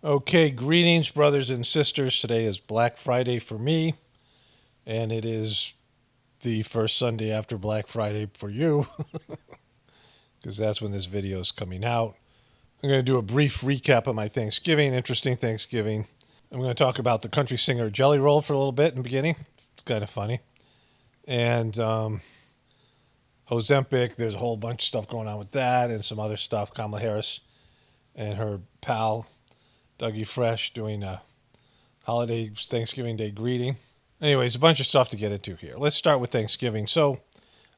Okay, greetings, brothers and sisters. Today is Black Friday for me, and it is the first Sunday after Black Friday for you, because that's when this video is coming out. I'm going to do a brief recap of my Thanksgiving, interesting Thanksgiving. I'm going to talk about the country singer Jelly Roll for a little bit in the beginning. It's kind of funny. And Ozempic, there's a whole bunch of stuff going on with that, and some other stuff. Kamala Harris and her pal, Dougie Fresh, doing a holiday Thanksgiving Day greeting. Anyways, a bunch of stuff to get into here. Let's start with Thanksgiving. So,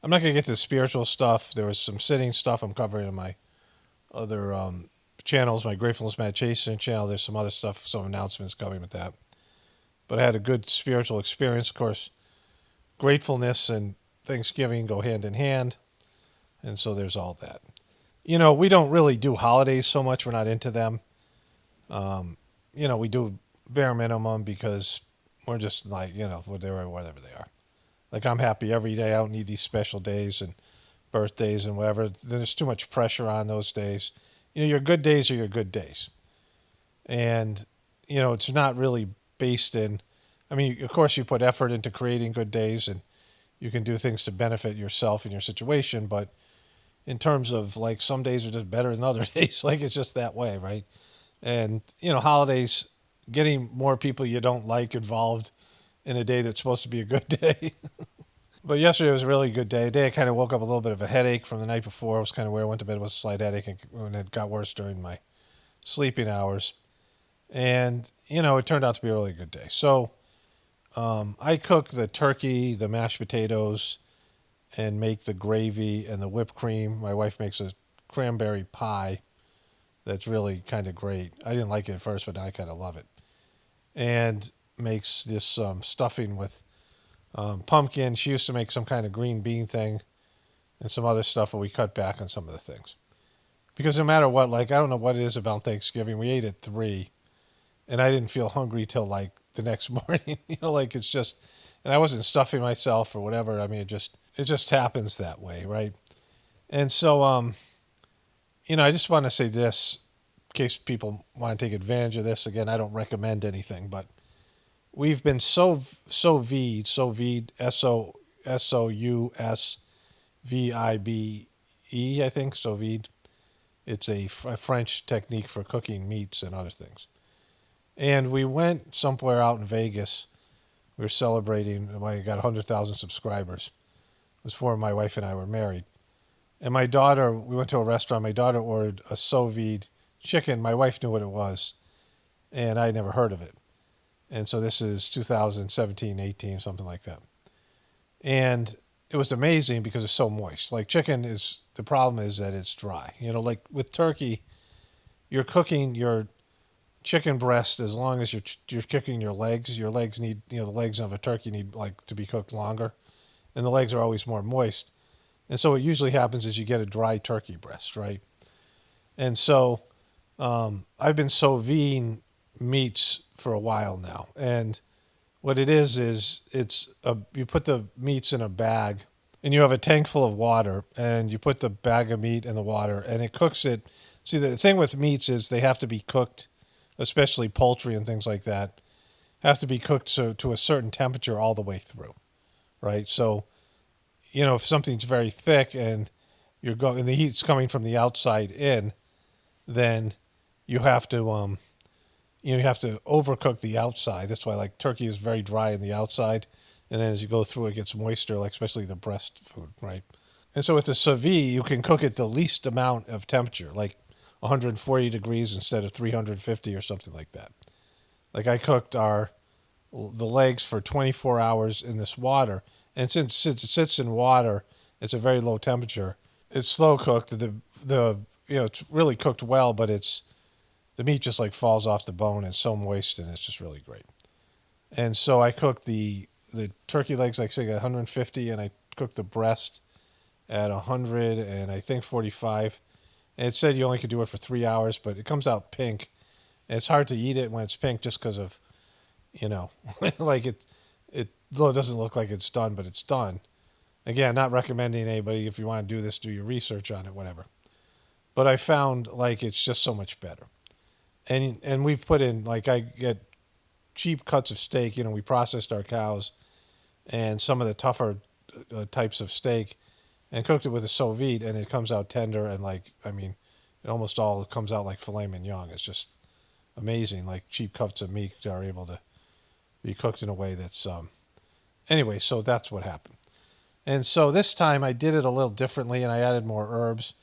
I'm not going to get to the spiritual stuff. There was some sitting stuff I'm covering in my other channels, my Gratefulness Meditation channel. There's some other stuff, some announcements coming with that. But I had a good spiritual experience. Of course, gratefulness and Thanksgiving go hand in hand. And so there's all that. We don't really do holidays so much. We're not into them. We do bare minimum because we're just like, whatever they are. Like, I'm happy every day. I don't need these special days and birthdays and whatever. There's too much pressure on those days. Your good days are your good days. And, it's not really based in, I mean, of course, you put effort into creating good days and you can do things to benefit yourself and your situation. But in terms of, like, some days are just better than other days. Like, it's just that way, right? And, holidays, getting more people you don't like involved in a day that's supposed to be a good day. But yesterday was a really good day. Today I kind of woke up with a little bit of a headache from the night before. It was kind of where I went to bed with a slight headache, and it got worse during my sleeping hours. And, it turned out to be a really good day. So I cook the turkey, the mashed potatoes, and make the gravy and the whipped cream. My wife makes a cranberry pie that's really kind of great. I didn't like it at first, but now I kind of love it. And makes this stuffing with pumpkin. She used to make some kind of green bean thing and some other stuff, but we cut back on some of the things. Because no matter what, like, I don't know what it is about Thanksgiving. We ate at 3, and I didn't feel hungry till, like, the next morning. Like, it's just, and I wasn't stuffing myself or whatever. I mean, it just happens that way, right? And so, I just want to say this, in case people want to take advantage of this. Again, I don't recommend anything, but we've been SOVIBE, I think, sous vide. It's a French technique for cooking meats and other things. And we went somewhere out in Vegas. We were celebrating. I got 100,000 subscribers. It was before my wife and I were married. And my daughter, we went to a restaurant. My daughter ordered a sous vide chicken. My wife knew what it was, and I had never heard of it. And so this is 2017, 18, something like that. And it was amazing because it's so moist. Like, chicken is, the problem is that it's dry. Like with turkey, you're cooking your chicken breast as long as you're cooking your legs. Your legs need, the legs of a turkey need, like, to be cooked longer. And the legs are always more moist. And so what usually happens is you get a dry turkey breast, right? And so I've been sous vide meats for a while now. And what it is you put the meats in a bag and you have a tank full of water and you put the bag of meat in the water and it cooks it. See, the thing with meats is they have to be cooked, especially poultry and things like that, have to be cooked to a certain temperature all the way through, right? So, if something's very thick and and the heat's coming from the outside in, then you have to you have to overcook the outside. That's why, like, turkey is very dry on the outside, and then as you go through, it gets moister, like especially the breast food, right? And so with the sous vide, you can cook it the least amount of temperature, like 140 degrees instead of 350 or something like that. Like, I cooked the legs for 24 hours in this water, and since it sits in water, it's a very low temperature. It's slow cooked. It's really cooked well, but the meat just, like, falls off the bone. It's so moist, and it's just really great. And so I cooked the turkey legs, like, say, at 150, and I cooked the breast at 100 and I think 45. And it said you only could do it for 3 hours, but it comes out pink. And it's hard to eat it when it's pink just because of, like, though it doesn't look like it's done, but it's done. Again, not recommending anybody. If you want to do this, do your research on it, whatever. But I found, like, it's just so much better. And we've put in, like, I get cheap cuts of steak. We processed our cows and some of the tougher types of steak and cooked it with a sous vide, and it comes out tender and, like, I mean, it almost all comes out like filet mignon. It's just amazing. Like, cheap cuts of meat are able to be cooked in a way that's anyway. So that's what happened. And so this time I did it a little differently, and I added more herbs.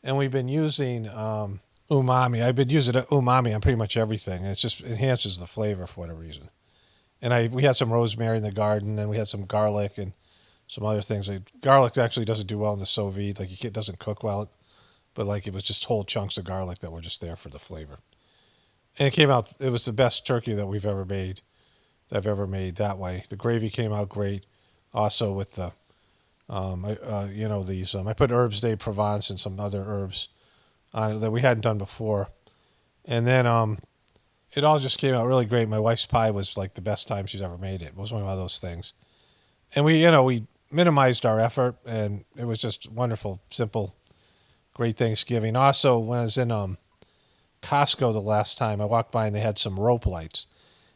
And we've been using umami. I've been using umami on pretty much everything. It just enhances the flavor for whatever reason. And we had some rosemary in the garden, and we had some garlic and some other things. Like, garlic actually doesn't do well in the sous vide. Like, it doesn't cook well, but like, it was just whole chunks of garlic that were just there for the flavor. And it came out. It was the best turkey that we've ever made. That I've ever made that way. The gravy came out great. Also with the these. I put herbs de Provence and some other herbs that we hadn't done before, and then it all just came out really great. My wife's pie was like the best time she's ever made it. It was one of those things, and we minimized our effort, and it was just wonderful, simple, great Thanksgiving. Also, when I was in Costco the last time, I walked by and they had some rope lights,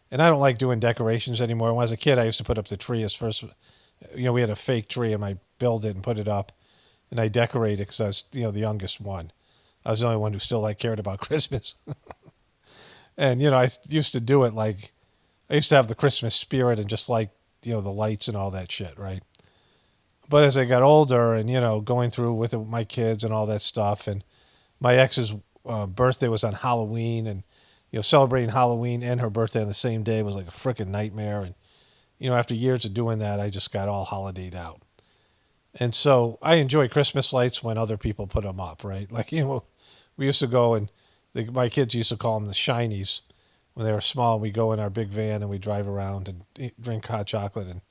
and I don't like doing decorations anymore. When I was a kid, I used to put up the tree as first. We had a fake tree, and I built it and put it up, and I decorated it because I was, the youngest one. I was the only one who still cared about Christmas, and I used to do it like I used to have the Christmas spirit and just like the lights and all that shit, right? But as I got older and going through with my kids and all that stuff, and my ex's birthday was on Halloween, and celebrating Halloween and her birthday on the same day was like a freaking nightmare, and after years of doing that, I just got all holidayed out. And so I enjoy Christmas lights when other people put them up, right? Like, we used to go and my kids used to call them the shinies when they were small. We go in our big van and we drive around and drink hot chocolate and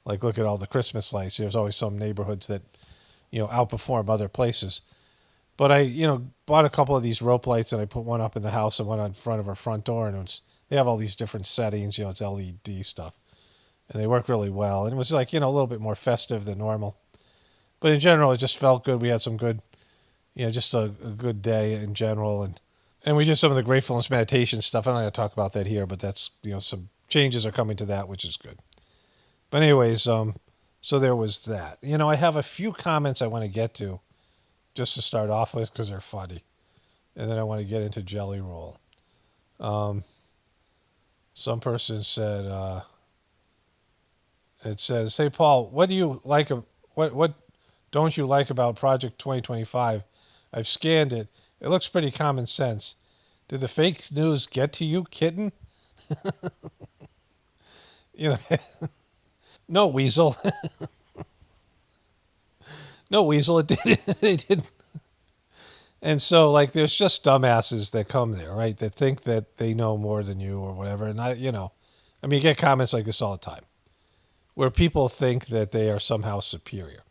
like look at all the Christmas lights. There's always some neighborhoods that, outperform other places. But I, bought a couple of these rope lights and I put one up in the house and one on front of our front door. And they have all these different settings, it's LED stuff. And they work really well. And it was like, a little bit more festive than normal. But in general, it just felt good. We had some good, just a good day in general. And we did some of the gratefulness meditation stuff. I'm not going to talk about that here, but that's, some changes are coming to that, which is good. But anyways, so there was that. I have a few comments I want to get to just to start off with because they're funny. And then I want to get into Jelly Roll. Some person said, it says, "Hey Paul, what do you like? What don't you like about Project 2025? I've scanned it. It looks pretty common sense. Did the fake news get to you, kitten?" you know, no weasel, no weasel. It didn't. They didn't. And so, like, there's just dumbasses that come there, right? That think that they know more than you or whatever. And I mean, you get comments like this all the time, where people think that they are somehow superior.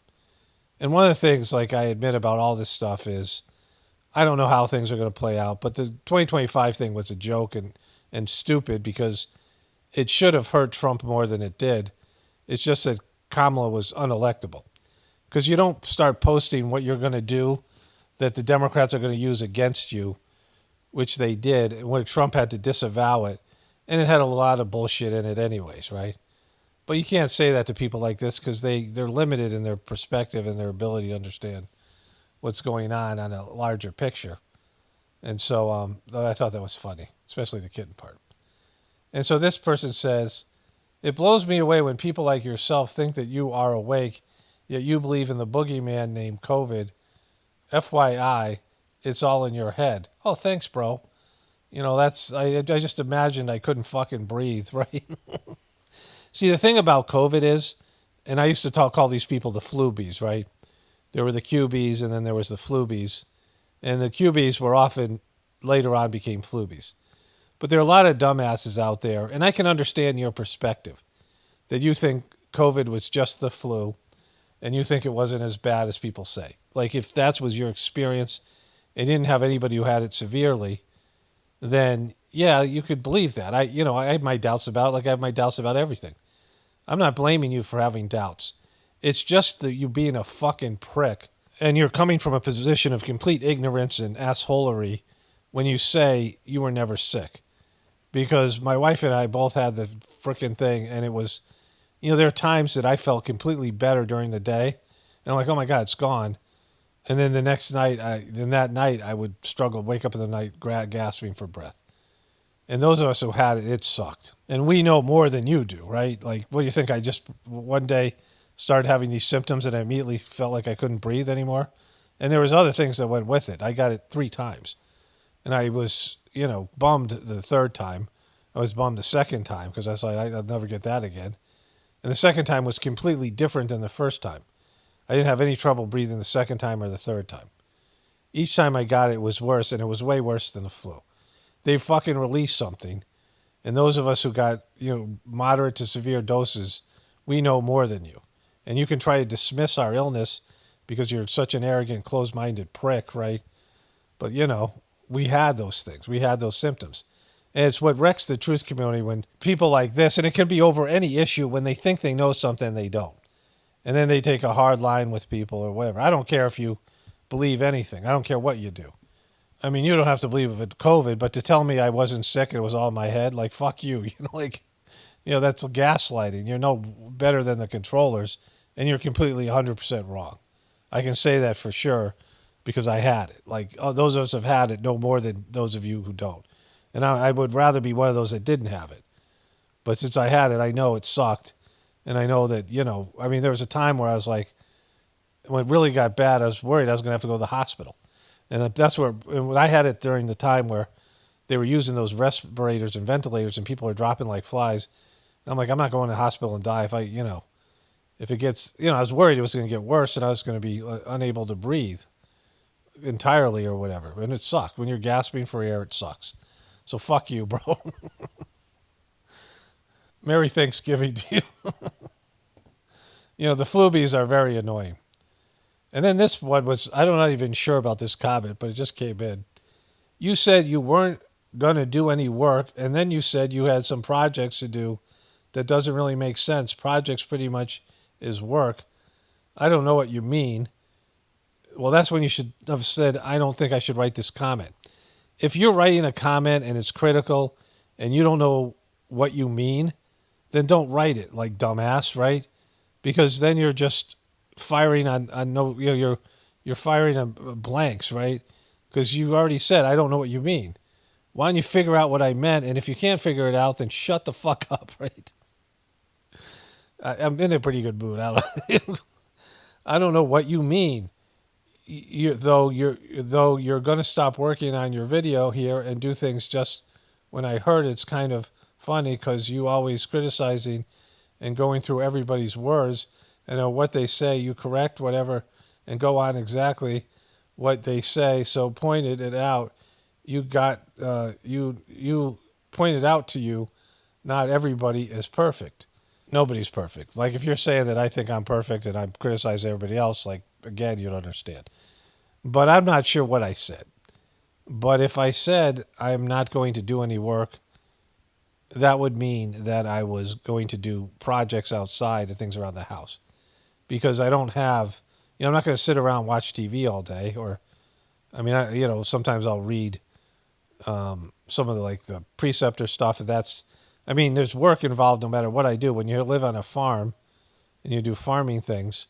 And one of the things, like I admit about all this stuff is, I don't know how things are going to play out, but the 2025 thing was a joke and stupid because it should have hurt Trump more than it did. It's just that Kamala was unelectable. Because you don't start posting what you're going to do that the Democrats are going to use against you, which they did, and when Trump had to disavow it. And it had a lot of bullshit in it anyways, right? But you can't say that to people like this because they're limited in their perspective and their ability to understand what's going on a larger picture. And so I thought that was funny, especially the kitten part. And so this person says, "It blows me away when people like yourself think that you are awake, yet you believe in the boogeyman named COVID. FYI, it's all in your head." Oh, thanks, bro. I just imagined I couldn't fucking breathe, right? See, the thing about COVID is, and I used to call these people the flubies, right? There were the QBs and then there was the flubies. And the QBs were often, later on, became flubies. But there are a lot of dumbasses out there, and I can understand your perspective, that you think COVID was just the flu, and you think it wasn't as bad as people say. Like, if that was your experience and you didn't have anybody who had it severely, then, yeah, you could believe that. I have my doubts about it, like I have my doubts about everything. I'm not blaming you for having doubts. It's just that you being a fucking prick, and you're coming from a position of complete ignorance and assholery when you say you were never sick. Because my wife and I both had the freaking thing, and it was, there are times that I felt completely better during the day, and I'm like, oh my God, it's gone. And then the next night, that night, I would struggle, wake up in the night, gasping for breath. And those of us who had it, it sucked. And we know more than you do, right? Like, what do you think? I just one day started having these symptoms, and I immediately felt like I couldn't breathe anymore. And there was other things that went with it. I got it 3 times, and I was, bummed the third time. I was bummed the second time because I was like, I'll never get that again. And the second time was completely different than the first time. I didn't have any trouble breathing the second time or the third time. Each time I got it was worse, and it was way worse than the flu. They fucking released something, and those of us who got, moderate to severe doses, we know more than you. And you can try to dismiss our illness because you're such an arrogant, closed-minded prick, right? But, we had those things. We had those symptoms. And it's what wrecks the truth community when people like this, and it can be over any issue, when they think they know something, they don't. And then they take a hard line with people or whatever. I don't care if you believe anything. I don't care what you do. I mean, you don't have to believe it's COVID, but to tell me I wasn't sick, it was all in my head, like, fuck you. That's gaslighting. You're no better than the controllers, and you're completely 100% wrong. I can say that for sure because I had it. Like, those of us have had it no more than those of you who don't. And I would rather be one of those that didn't have it. But since I had it, I know it sucked. And I know that, there was a time where I was like, when it really got bad, I was worried I was going to have to go to the hospital. And that's when I had it during the time where they were using those respirators and ventilators and people are dropping like flies. And I'm like, I'm not going to the hospital and die if it gets, I was worried it was going to get worse and I was going to be unable to breathe entirely or whatever. And it sucked. When you're gasping for air, it sucks. So fuck you, bro. Merry Thanksgiving to you. The Flubies are very annoying. And then this one was, I'm not even sure about this comment, but it just came in. You said you weren't going to do any work, and then you said you had some projects to do that doesn't really make sense. Projects pretty much is work. I don't know what you mean. Well, that's when you should have said, I don't think I should write this comment. If you're writing a comment and it's critical and you don't know what you mean, then don't write it, like dumbass, right? Because then you're just firing on no, you're firing on blanks, right? Because you already said, I don't know what you mean. Why don't you figure out what I meant? And if you can't figure it out, then shut the fuck up, right? I'm in a pretty good mood. I don't know what you mean. Though you're going to stop working on your video here and do things just when I heard it's kind of funny because you always criticizing and going through everybody's words and what they say, you correct whatever and go on exactly what they say. So pointed it out. You pointed out to you, not everybody is perfect. Nobody's perfect. Like if you're saying that I think I'm perfect and I'm criticizing everybody else, like again, you don't understand. But I'm not sure what I said. But if I said I'm not going to do any work, that would mean that I was going to do projects outside and things around the house. Because I don't have, I'm not going to sit around and watch TV all day. Or, sometimes I'll read some of the preceptor stuff. There's work involved no matter what I do. When you live on a farm and you do farming things,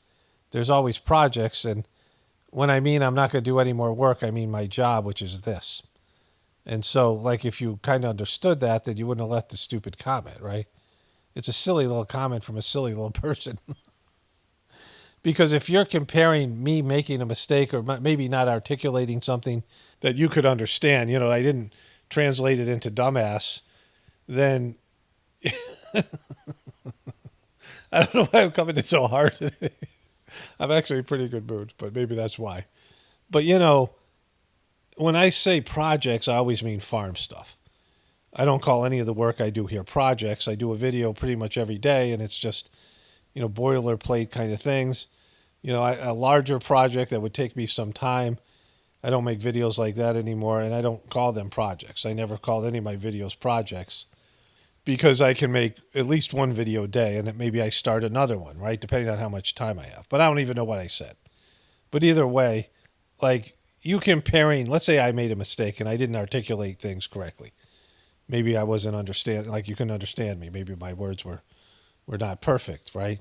there's always projects. And when I'm not going to do any more work, I mean my job, which is this. And so, if you kind of understood that, then you wouldn't have left the stupid comment, right? It's a silly little comment from a silly little person. Because if you're comparing me making a mistake or maybe not articulating something that you could understand, I didn't translate it into dumbass, then I don't know why I'm coming in so hard today. I'm actually in a pretty good mood, but maybe that's why. But, when I say projects, I always mean farm stuff. I don't call any of the work I do here projects. I do a video pretty much every day, and it's just, boilerplate kind of things. A larger project that would take me some time. I don't make videos like that anymore, and I don't call them projects. I never called any of my videos projects because I can make at least one video a day, and maybe I start another one, right, depending on how much time I have. But I don't even know what I said. But either way, you comparing, let's say I made a mistake and I didn't articulate things correctly. Maybe I wasn't understand like you can understand me. Maybe my words were not perfect, right?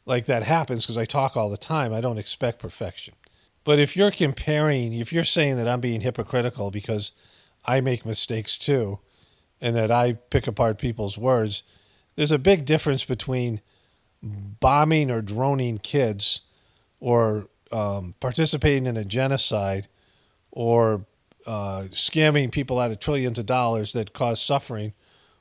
Like that happens because I talk all the time. I don't expect perfection. But if you're comparing, if you're saying that I'm being hypocritical because I make mistakes too, and that I pick apart people's words, there's a big difference between bombing or droning kids or participating in a genocide or scamming people out of trillions of dollars that cause suffering,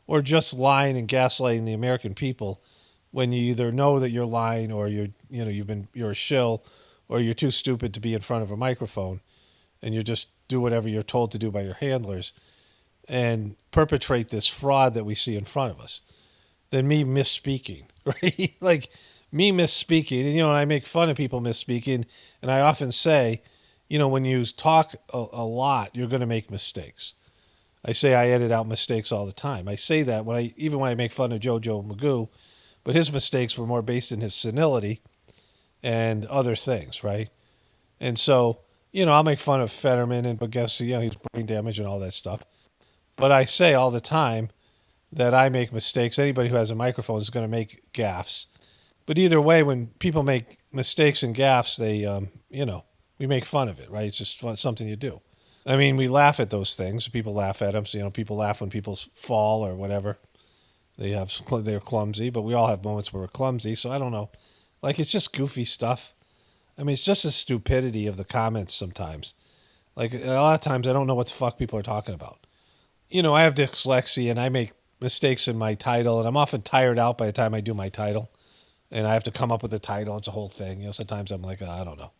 or just lying and gaslighting the American people when you either know that you're lying or you're a shill or you're too stupid to be in front of a microphone and you just do whatever you're told to do by your handlers and perpetrate this fraud that we see in front of us than me misspeaking, right? Like me misspeaking, and I make fun of people misspeaking, and I often say, when you talk a lot, you're going to make mistakes. I say I edit out mistakes all the time. I say that even when I make fun of Jojo Magoo, but his mistakes were more based in his senility and other things, right? And so, I'll make fun of Fetterman and guess, he's brain damage and all that stuff. But I say all the time that I make mistakes. Anybody who has a microphone is going to make gaffes. But either way, when people make mistakes and gaffes, they, we make fun of it, right? It's just something you do. I mean, we laugh at those things. People laugh at them. So, people laugh when people fall or whatever. They're clumsy, but we all have moments where we're clumsy. So I don't know. Like, it's just goofy stuff. I mean, it's just the stupidity of the comments sometimes. Like, a lot of times I don't know what the fuck people are talking about. I have dyslexia and I make mistakes in my title, and I'm often tired out by the time I do my title. And I have to come up with a title. It's a whole thing. Sometimes I'm like, I don't know.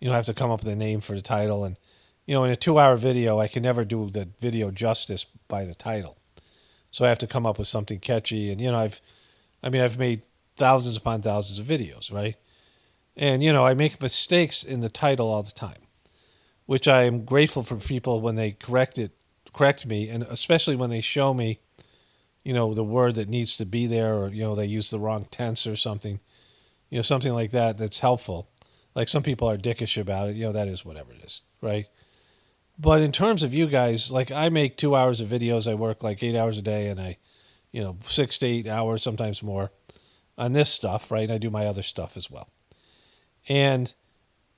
I have to come up with a name for the title. And, in a 2-hour video, I can never do the video justice by the title. So I have to come up with something catchy. And, I've made thousands upon thousands of videos, right? And, I make mistakes in the title all the time, which I am grateful for people when they correct me, and especially when they show me, the word that needs to be there, or, they use the wrong tense or something, something like that that's helpful. Like some people are dickish about it, that is whatever it is, right? But in terms of you guys, like I make 2 hours of videos, I work like 8 hours a day, and I, 6 to 8 hours, sometimes more on this stuff, right? And I do my other stuff as well. And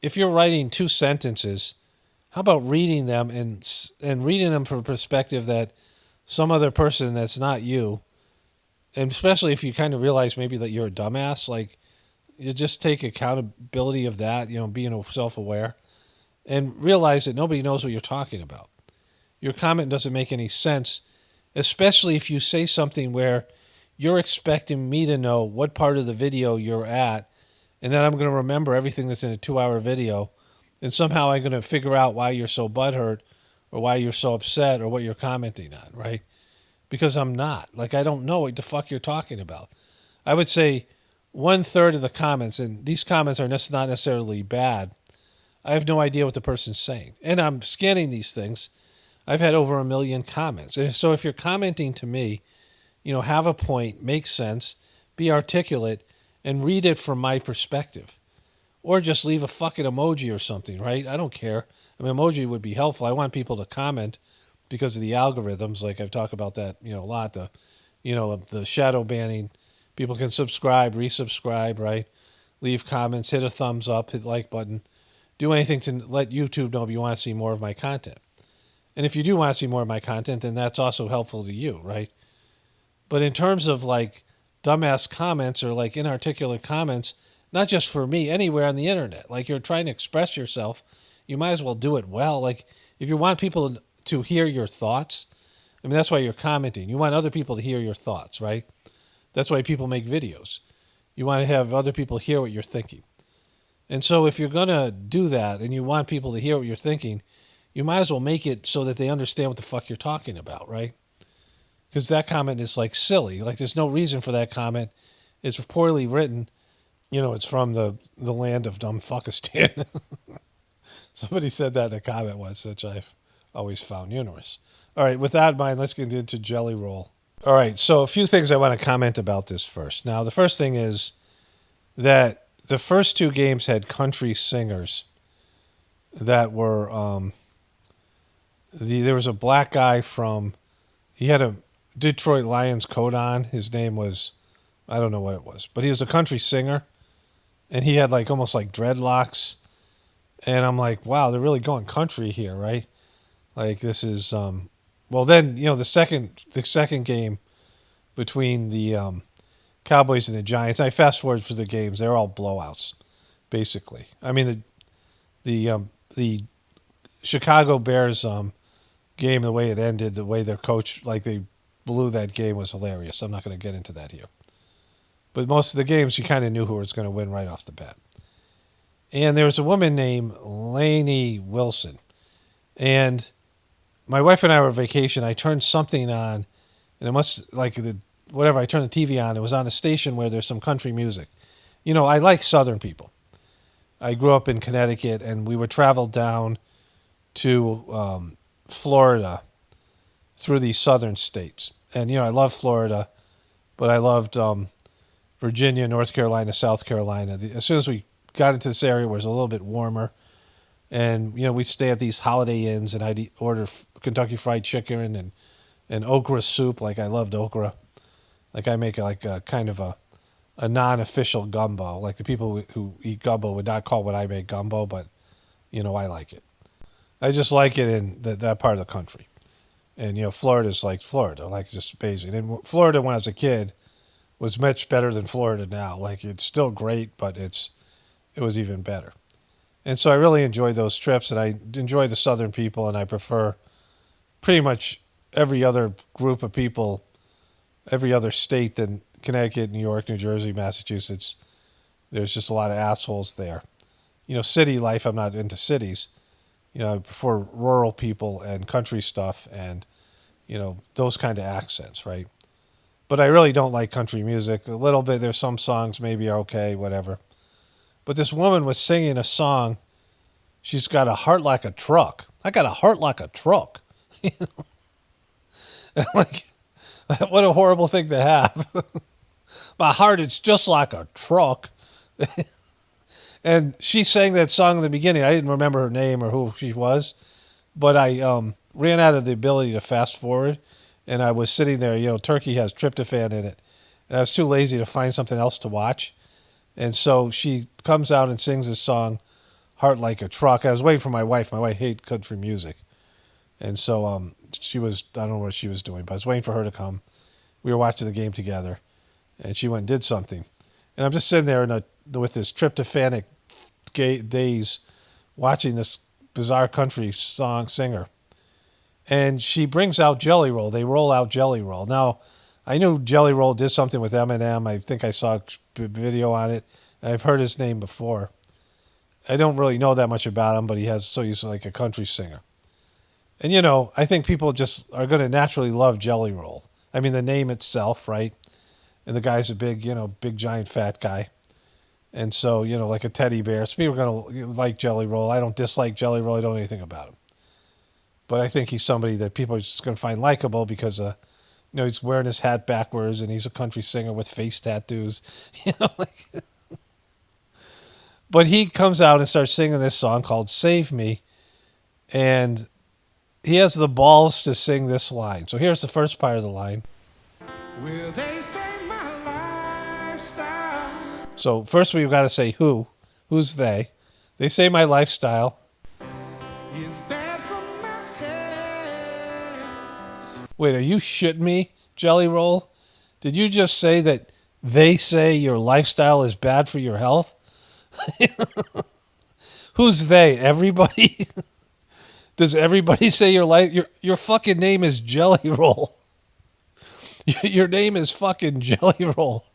if you're writing 2 sentences, how about reading them and reading them from a perspective that some other person that's not you, and especially if you kind of realize maybe that you're a dumbass, like you just take accountability of that, being self-aware, and realize that nobody knows what you're talking about. Your comment doesn't make any sense, especially if you say something where you're expecting me to know what part of the video you're at, and then I'm going to remember everything that's in a 2-hour video, and somehow I'm going to figure out why you're so butthurt or why you're so upset or what you're commenting on, right? Because I'm not. Like, I don't know what the fuck you're talking about. I would say 1/3 of the comments, and these comments are not necessarily bad, I have no idea what the person's saying. And I'm scanning these things. I've had over 1 million comments. And so if you're commenting to me, have a point, make sense, be articulate, and read it from my perspective. Or just leave a fucking emoji or something, right? I don't care. I mean, emoji would be helpful. I want people to comment because of the algorithms. Like I've talked about that, a lot. The shadow banning. People can subscribe, resubscribe, right? Leave comments, hit a thumbs up, hit the like button. Do anything to let YouTube know if you want to see more of my content. And if you do want to see more of my content, then that's also helpful to you, right? But in terms of like dumbass comments or like inarticulate comments, not just for me, anywhere on the internet, like you're trying to express yourself, you might as well do it well. Like if you want people to hear your thoughts, I mean, that's why you're commenting. You want other people to hear your thoughts, right? That's why people make videos. You want to have other people hear what you're thinking. And so if you're going to do that and you want people to hear what you're thinking, you might as well make it so that they understand what the fuck you're talking about, right? Because that comment is like silly. Like there's no reason for that comment. It's poorly written. It's from the land of dumbfuckistan. Somebody said that in a comment once, which I've always found humorous. All right, with that in mind, let's get into Jelly Roll. All right, so a few things I want to comment about this first. Now, the first thing is that the first 2 games had country singers that were there was a black guy from he had a Detroit Lions coat on. His name was I don't know what it was, but he was a country singer, and he had like almost like dreadlocks. And I'm like, wow, they're really going country here, right? Like this is well then, the second game between the Cowboys and the Giants. I fast forward through the games; they're all blowouts, basically. I mean the Chicago Bears game, the way it ended, the way their coach like they blew that game was hilarious. I'm not going to get into that here, but most of the games you kind of knew who was going to win right off the bat. And there was a woman named Lainey Wilson, and my wife and I were on vacation. I turned something on, and it must like the whatever. I turned the TV on. It was on a station where there's some country music. I like Southern people. I grew up in Connecticut, and we would travel down to Florida through these southern states. And I love Florida, but I loved Virginia, North Carolina, South Carolina. As soon as we got into this area, where it was a little bit warmer, and we'd stay at these Holiday Inns, and I'd order Kentucky Fried Chicken and okra soup. Like I loved okra. Like I make like a kind of a non-official gumbo. Like the people who eat gumbo would not call what I make gumbo, but I like it. I just like it in that part of the country. And Florida's like Florida, like it's just amazing. And Florida, when I was a kid, was much better than Florida now. Like it's still great, but it was even better. And so I really enjoyed those trips, and I enjoy the Southern people, and I prefer pretty much every other group of people, every other state than Connecticut, New York, New Jersey, Massachusetts. There's just a lot of assholes there. City life, I'm not into cities. I prefer rural people and country stuff and, those kind of accents, right? But I really don't like country music. A little bit, there's some songs maybe are okay, whatever. But this woman was singing a song. She's got a heart like a truck. I got a heart like a truck. Like, what a horrible thing to have. My heart is just like a truck. And she sang that song in the beginning. I didn't remember her name or who she was, but I ran out of the ability to fast forward, and I was sitting there. Turkey has tryptophan in it, and I was too lazy to find something else to watch. And so she comes out and sings this song, Heart Like a Truck. I was waiting for my wife. My wife hates country music. And so she was, I don't know what she was doing, but I was waiting for her to come. We were watching the game together, and she went and did something. And I'm just sitting there with this tryptophanic daze watching this bizarre country song singer. And she brings out Jelly Roll. They roll out Jelly Roll. Now, I knew Jelly Roll did something with Eminem. I think I saw a video on it. I've heard his name before. I don't really know that much about him, but he's like a country singer. And, I think people just are going to naturally love Jelly Roll. I mean, the name itself, right? And the guy's a big giant fat guy. And so, like a teddy bear. So people are going to like Jelly Roll. I don't dislike Jelly Roll. I don't know anything about him. But I think he's somebody that people are just going to find likable because, he's wearing his hat backwards and he's a country singer with face tattoos. But he comes out and starts singing this song called Save Me. And he has the balls to sing this line. So here's the first part of the line. Will they save my lifestyle? So first we've got to say who. Who's they? They say my lifestyle is bad for my head. Wait, are you shitting me, Jelly Roll? Did you just say that they say your lifestyle is bad for your health? Who's they? Everybody? Does everybody say your fucking name is Jelly Roll? Your name is fucking Jelly Roll.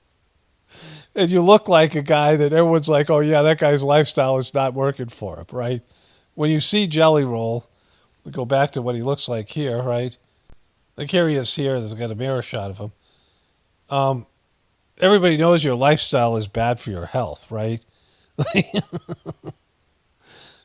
And you look like a guy that everyone's like, oh yeah, that guy's lifestyle is not working for him, right? When you see Jelly Roll, we go back to what he looks like here, right? Like here he is here. There's got a mirror shot of him. Everybody knows your lifestyle is bad for your health, right?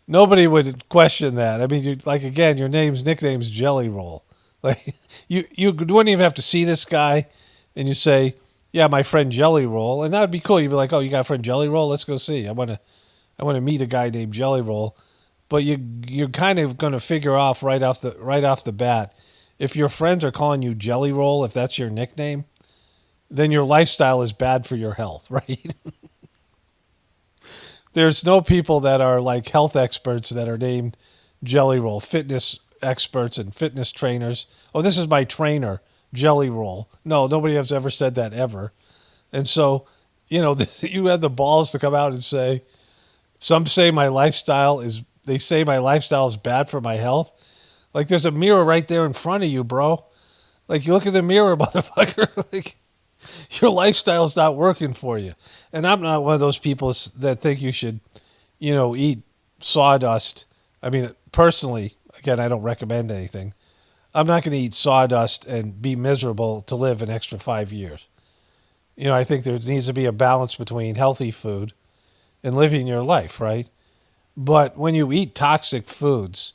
Nobody would question that. I mean, your nickname's Jelly Roll. Like you wouldn't even have to see this guy, and you say, "Yeah, my friend Jelly Roll," and that would be cool. You'd be like, "Oh, you got a friend Jelly Roll? Let's go see. I want to meet a guy named Jelly Roll." but you're kind of going to figure off right off the bat, if your friends are calling you Jelly Roll, if that's your nickname, then your lifestyle is bad for your health, right? There's no people that are like health experts that are named Jelly Roll, fitness experts and fitness trainers. Oh, this is my trainer, Jelly Roll. No, nobody has ever said that ever. And so, you have the balls to come out and say, they say my lifestyle is bad for my health. Like there's a mirror right there in front of you, bro. Like you look in the mirror, motherfucker. Like your lifestyle's not working for you. And I'm not one of those people that think you should, eat sawdust. I mean, personally, again, I don't recommend anything. I'm not going to eat sawdust and be miserable to live an extra 5 years. I think there needs to be a balance between healthy food and living your life, right? But when you eat toxic foods,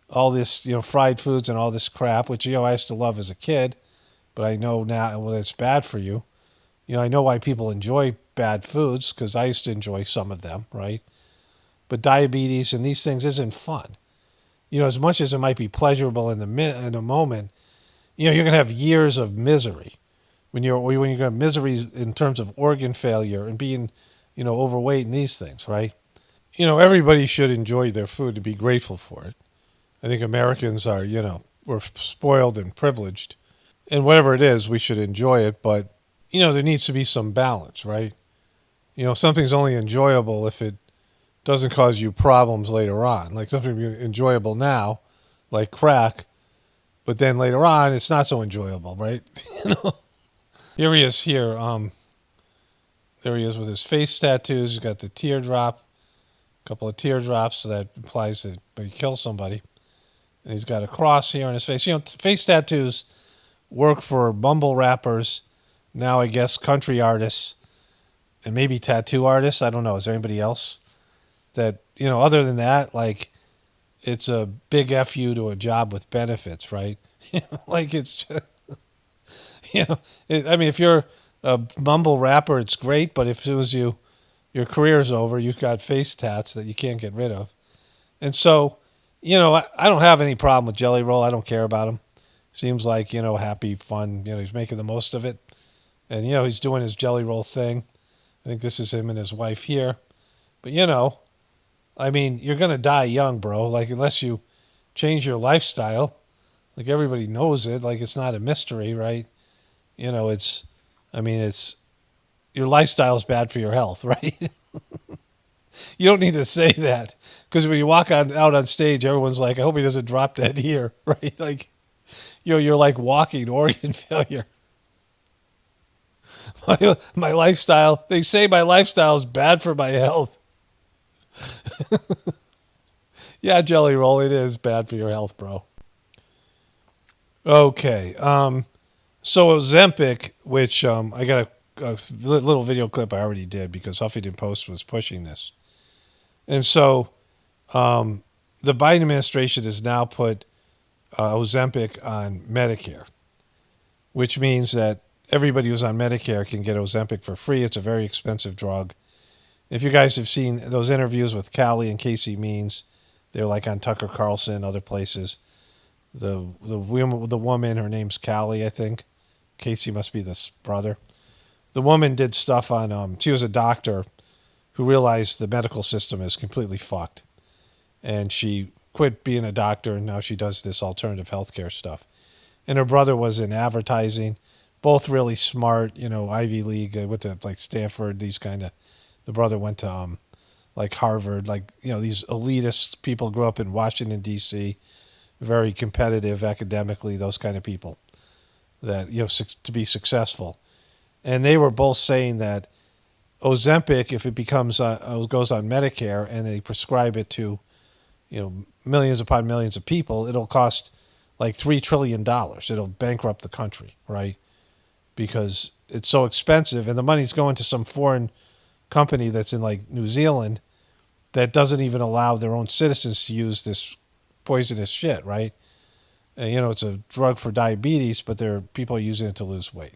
all this, fried foods and all this crap, which, I used to love as a kid, but I know now well, it's bad for you. I know why people enjoy bad foods because I used to enjoy some of them, right? But diabetes and these things isn't fun. As much as it might be pleasurable in the moment, you're going to have years of misery when you're going to have misery in terms of organ failure and being, overweight and these things, right? Everybody should enjoy their food to be grateful for it. I think Americans are, we're spoiled and privileged. And whatever it is, we should enjoy it. But, there needs to be some balance, right? Something's only enjoyable if it doesn't cause you problems later on. Like something enjoyable now, like crack, but then later on, it's not so enjoyable, right? Here he is here. There he is with his face tattoos. He's got the teardrop, a couple of teardrops, so that implies that he killed somebody. And he's got a cross here on his face. Face tattoos work for mumble rappers, now I guess country artists, and maybe tattoo artists. I don't know. Is there anybody else that, other than that, like, it's a big F you to a job with benefits, right? Like, it's just, if you're a mumble rapper, it's great, but if it was you, your career's over, you've got face tats that you can't get rid of. And so, I don't have any problem with Jelly Roll. I don't care about him. Seems like, happy, fun. He's making the most of it. And, he's doing his Jelly Roll thing. I think this is him and his wife here. But, you're going to die young, bro. Like, unless you change your lifestyle. Like, everybody knows it. Like, it's not a mystery, right? It's your lifestyle's bad for your health, right? You don't need to say that. Because when you walk out on stage, everyone's like, I hope he doesn't drop dead here, right? Like, you're like walking organ failure. My lifestyle, they say my lifestyle is bad for my health. Yeah, Jelly Roll, it is bad for your health, bro. Okay. So Ozempic, which I got a little video clip I already did because Huffington Post was pushing this. And so the Biden administration has now put Ozempic on Medicare, which means that everybody who's on Medicare can get Ozempic for free. It's a very expensive drug. If you guys have seen those interviews with Callie and Casey Means, they're like on Tucker Carlson, other places. The woman, her name's Callie, I think. Casey must be the brother. The woman did stuff on, she was a doctor who realized the medical system is completely fucked. And she quit being a doctor, and now she does this alternative healthcare stuff. And her brother was in advertising, both really smart, Ivy League. They went to like Stanford, these kind of. The brother went to like Harvard, like, these elitist people grew up in Washington, D.C., very competitive academically, those kind of people that, to be successful. And they were both saying that Ozempic, if it goes on Medicare and they prescribe it to, millions upon millions of people, it'll cost like $3 trillion. It'll bankrupt the country, right? Because it's so expensive and the money's going to some foreign company that's in like New Zealand that doesn't even allow their own citizens to use this poisonous shit, right? And, it's a drug for diabetes, but people are using it to lose weight.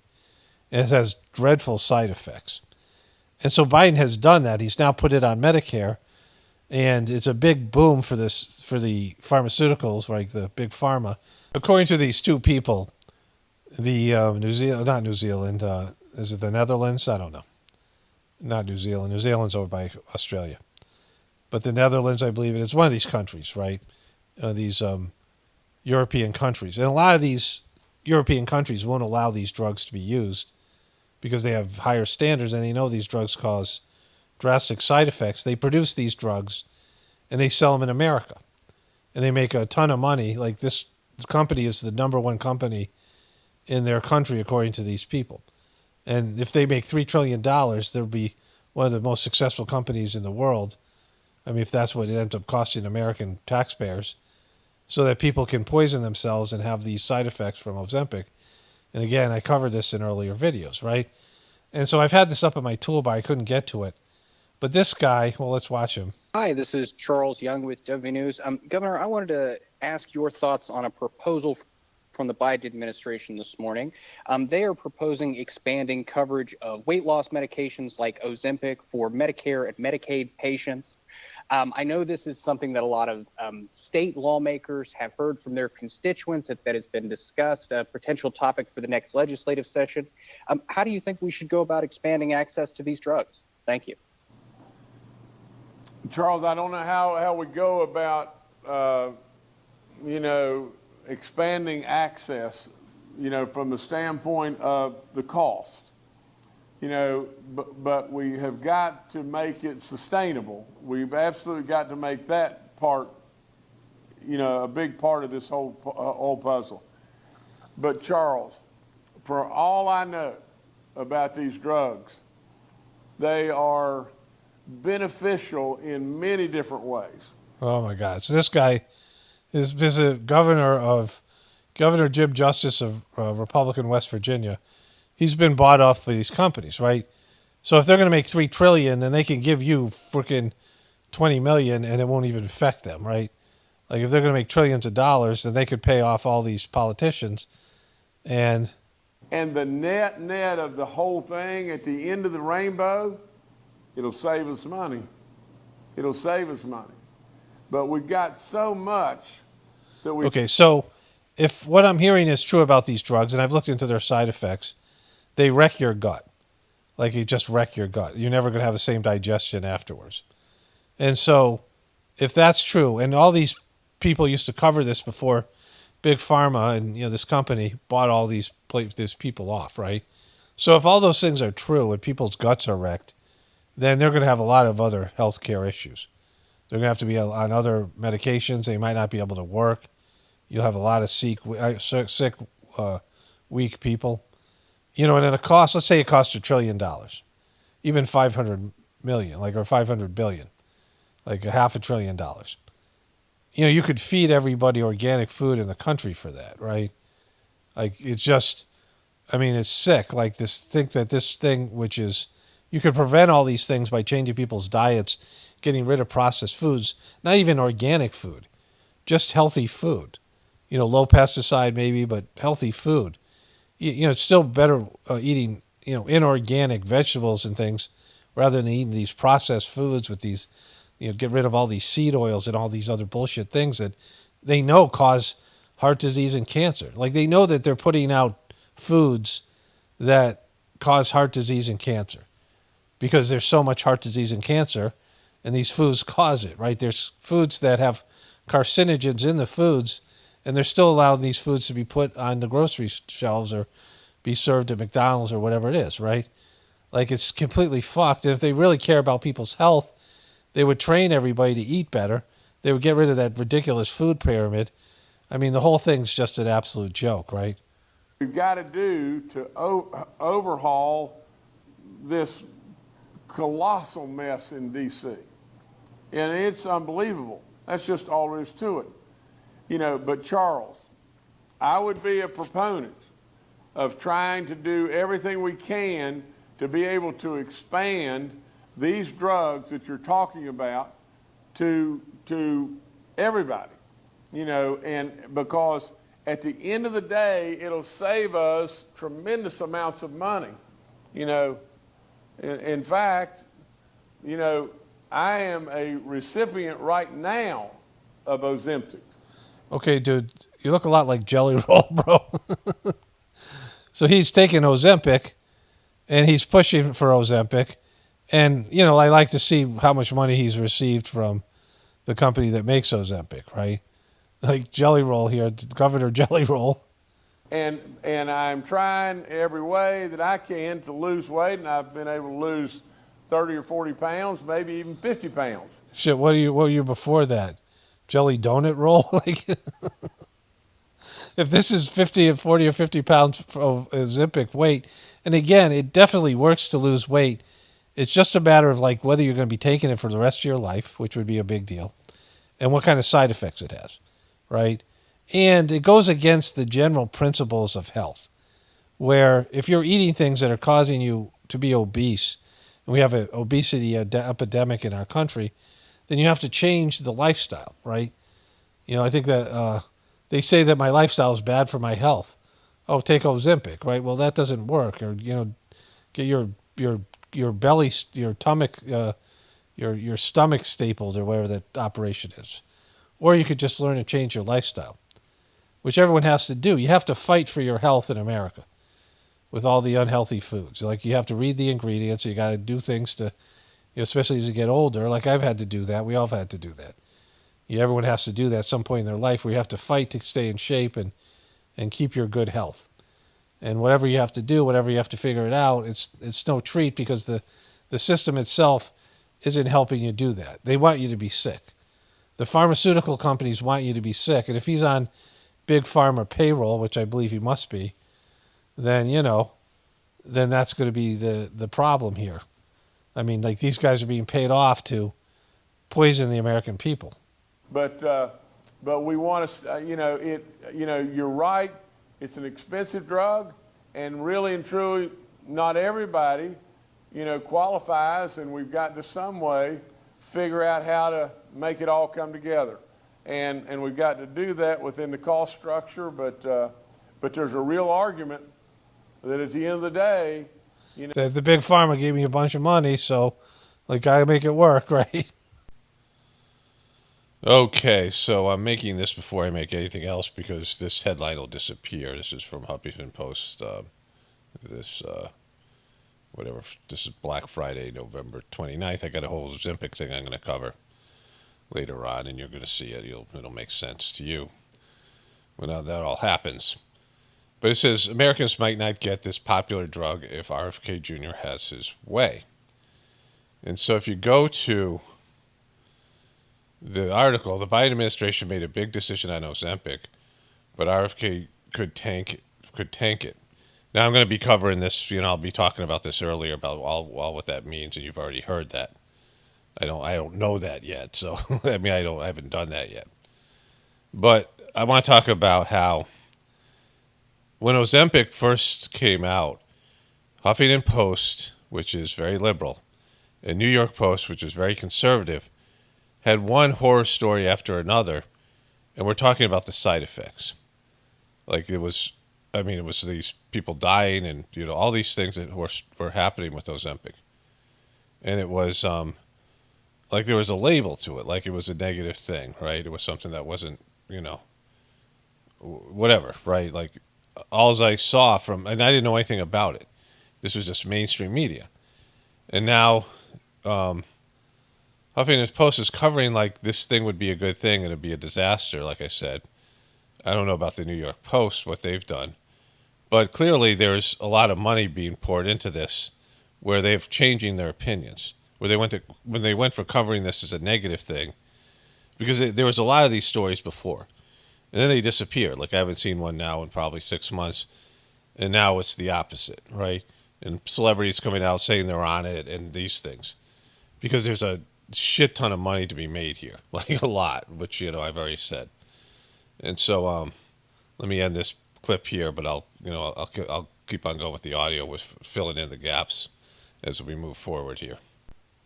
And it has dreadful side effects. And so Biden has done that. He's now put it on Medicare. and it's a big boom for this for the pharmaceuticals, like the big pharma. According to these two people, the New Zealand, not New Zealand, is it the Netherlands? I don't know. Not New Zealand. New Zealand's over by Australia, but the Netherlands, I believe it is one of these countries, right? These European countries, and a lot of these European countries won't allow these drugs to be used because they have higher standards and they know these drugs cause drastic side effects. They produce these drugs and they sell them in America, and they make a ton of money. Like this company is the number one company in their country according to these people. And if they make $3 trillion, they'll be one of the most successful companies in the world. I mean, if that's what it ends up costing American taxpayers, so that people can poison themselves and have these side effects from Ozempic. And again, I covered this in earlier videos, right? And so I've had this up in my toolbar. I couldn't get to it. But this guy, well, let's watch him. Hi, this is Charles Young with W News. Governor, I wanted to ask your thoughts on a proposal from the Biden administration this morning. They are proposing expanding coverage of weight loss medications like Ozempic for Medicare and Medicaid patients. I know this is something that a lot of state lawmakers have heard from their constituents that has been discussed, a potential topic for the next legislative session. How do you think we should go about expanding access to these drugs? Thank you. Charles, I don't know how we go about, expanding access, from the standpoint of the cost. But we have got to make it sustainable. We've absolutely got to make that part, a big part of this whole puzzle. But Charles, for all I know about these drugs, they are beneficial in many different ways. Oh my God! So this guy is a Governor Jim Justice of Republican West Virginia. He's been bought off by these companies, right? So if they're going to make $3 trillion, then they can give you freaking $20 million, and it won't even affect them, right? Like if they're going to make trillions of dollars, then they could pay off all these politicians, and the net of the whole thing at the end of the rainbow, it'll save us money. It'll save us money. But we've got so much that we... Okay, so if what I'm hearing is true about these drugs, and I've looked into their side effects, they wreck your gut. Like you just wreck your gut. You're never going to have the same digestion afterwards. And so if that's true, and all these people used to cover this before Big Pharma and this company bought all these people off, right? So if all those things are true and people's guts are wrecked, then they're going to have a lot of other health care issues. They're going to have to be on other medications. They might not be able to work. You'll have a lot of sick, weak people. And at a cost, let's say it costs $1 trillion, even 500 million, or 500 billion, like $500 billion. You could feed everybody organic food in the country for that, right? Like it's just, it's sick. Like think that this thing, which is, you could prevent all these things by changing people's diets, getting rid of processed foods, not even organic food, just healthy food. Low pesticide maybe, but healthy food. It's still better eating, inorganic vegetables and things rather than eating these processed foods with these, get rid of all these seed oils and all these other bullshit things that they know cause heart disease and cancer. Like they know that they're putting out foods that cause heart disease and cancer because there's so much heart disease and cancer and these foods cause it, right? There's foods that have carcinogens in the foods, and they're still allowing these foods to be put on the grocery shelves or be served at McDonald's or whatever it is, right? Like it's completely fucked. And if they really care about people's health, they would train everybody to eat better. They would get rid of that ridiculous food pyramid. The whole thing's just an absolute joke, right? We've got to do to overhaul this colossal mess in D.C. And it's unbelievable. That's just all there is to it. But Charles, I would be a proponent of trying to do everything we can to be able to expand these drugs that you're talking about to everybody, and because at the end of the day, it'll save us tremendous amounts of money. In fact, I am a recipient right now of Ozempic. Okay, dude, you look a lot like Jelly Roll, bro. So he's taking Ozempic, and he's pushing for Ozempic. And, you know, I like to see how much money he's received from the company that makes Ozempic, right? Like Jelly Roll here, Governor Jelly Roll. And I'm trying every way that I can to lose weight, and I've been able to lose 30 or 40 pounds, maybe even 50 pounds. Shit, what were you before that? Jelly Donut Roll? Like, if this is 50 and 40 or 50 pounds of Ozempic weight, and again, it definitely works to lose weight. It's just a matter of like whether you're going to be taking it for the rest of your life, which would be a big deal, and what kind of side effects it has, right? And it goes against the general principles of health, where if you're eating things that are causing you to be obese, and we have an obesity epidemic in our country, then you have to change the lifestyle, right? You know, I think that they say that my lifestyle is bad for my health. Oh, take Ozempic, right? Well, that doesn't work. Or, you know, get your belly, your stomach, your stomach stapled or whatever that operation is. Or you could just learn to change your lifestyle, which everyone has to do. You have to fight for your health in America with all the unhealthy foods. Like, you have to read the ingredients. You got to do things to, you know, especially as you get older. Like, I've had to do that. We all have had to do that. Everyone has to do that at some point in their life where you have to fight to stay in shape and keep your good health. And whatever you have to do, whatever you have to figure it out, it's no treat because the system itself isn't helping you do that. They want you to be sick. The pharmaceutical companies want you to be sick. And if he's on big pharma payroll, which I believe he must be, then, you know, then that's going to be the problem here. I mean, like, these guys are being paid off to poison the American people. But we want to, you're right. It's an expensive drug, and really and truly, not everybody, qualifies, and we've got to some way figure out how to make it all come together. And we've got to do that within the cost structure, but there's a real argument that at the end of the day, the big pharma gave me a bunch of money, so like, gotta make it work, right? Okay, so I'm making this before I make anything else because this headline will disappear. This is from Huffington Post. This is Black Friday, November 29th. I got a whole Ozempic thing I'm going to cover later on, and you're going to see it. It'll make sense to you when that all happens. But it says Americans might not get this popular drug if RFK Jr. has his way. And so if you go to the article, the Biden administration made a big decision on Ozempic, but RFK could tank it. Now I'm going to be covering this. I'll be talking about this earlier about all what that means, and you've already heard that. I don't know that yet, so I mean I haven't done that yet. But I want to talk about how when Ozempic first came out, Huffington Post, which is very liberal, and New York Post, which is very conservative, had one horror story after another, and we're talking about the side effects. Like, it was these people dying and, all these things that were happening with Ozempic. And it was, like, there was a label to it, like it was a negative thing, right? It was something that wasn't, whatever, right? Like, all I saw and I didn't know anything about it. This was just mainstream media. And now, Huffington Post is covering like this thing would be a good thing and it'd be a disaster, like I said. I don't know about the New York Post, what they've done. But clearly there's a lot of money being poured into this where they're changing their opinions. When they went for covering this as a negative thing, because there was a lot of these stories before. And then they disappeared. Like, I haven't seen one now in probably 6 months. And now it's the opposite, right? And celebrities coming out saying they're on it and these things. Because there's a shit ton of money to be made here, like a lot, which I've already said. And so let me end this clip here, but I'll keep on going with the audio, with filling in the gaps as we move forward here.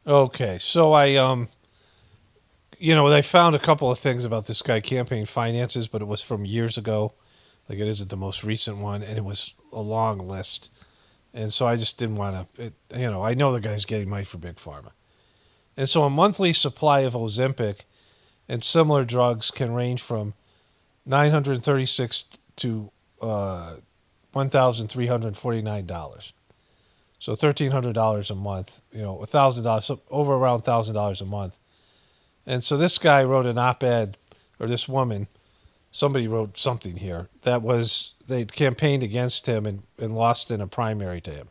Okay, so I found a couple of things about this guy campaign finances, but it was from years ago. Like, it isn't the most recent one, and it was a long list. And so I just didn't want to, I know the guy's getting money for Big Pharma. And so a monthly supply of Ozempic and similar drugs can range from 936 to $1,349. So $1,300 a month, $1,000, so over around $1,000 a month. And so this guy wrote an op-ed, or this woman, somebody wrote something here that was they campaigned against him and lost in a primary to him,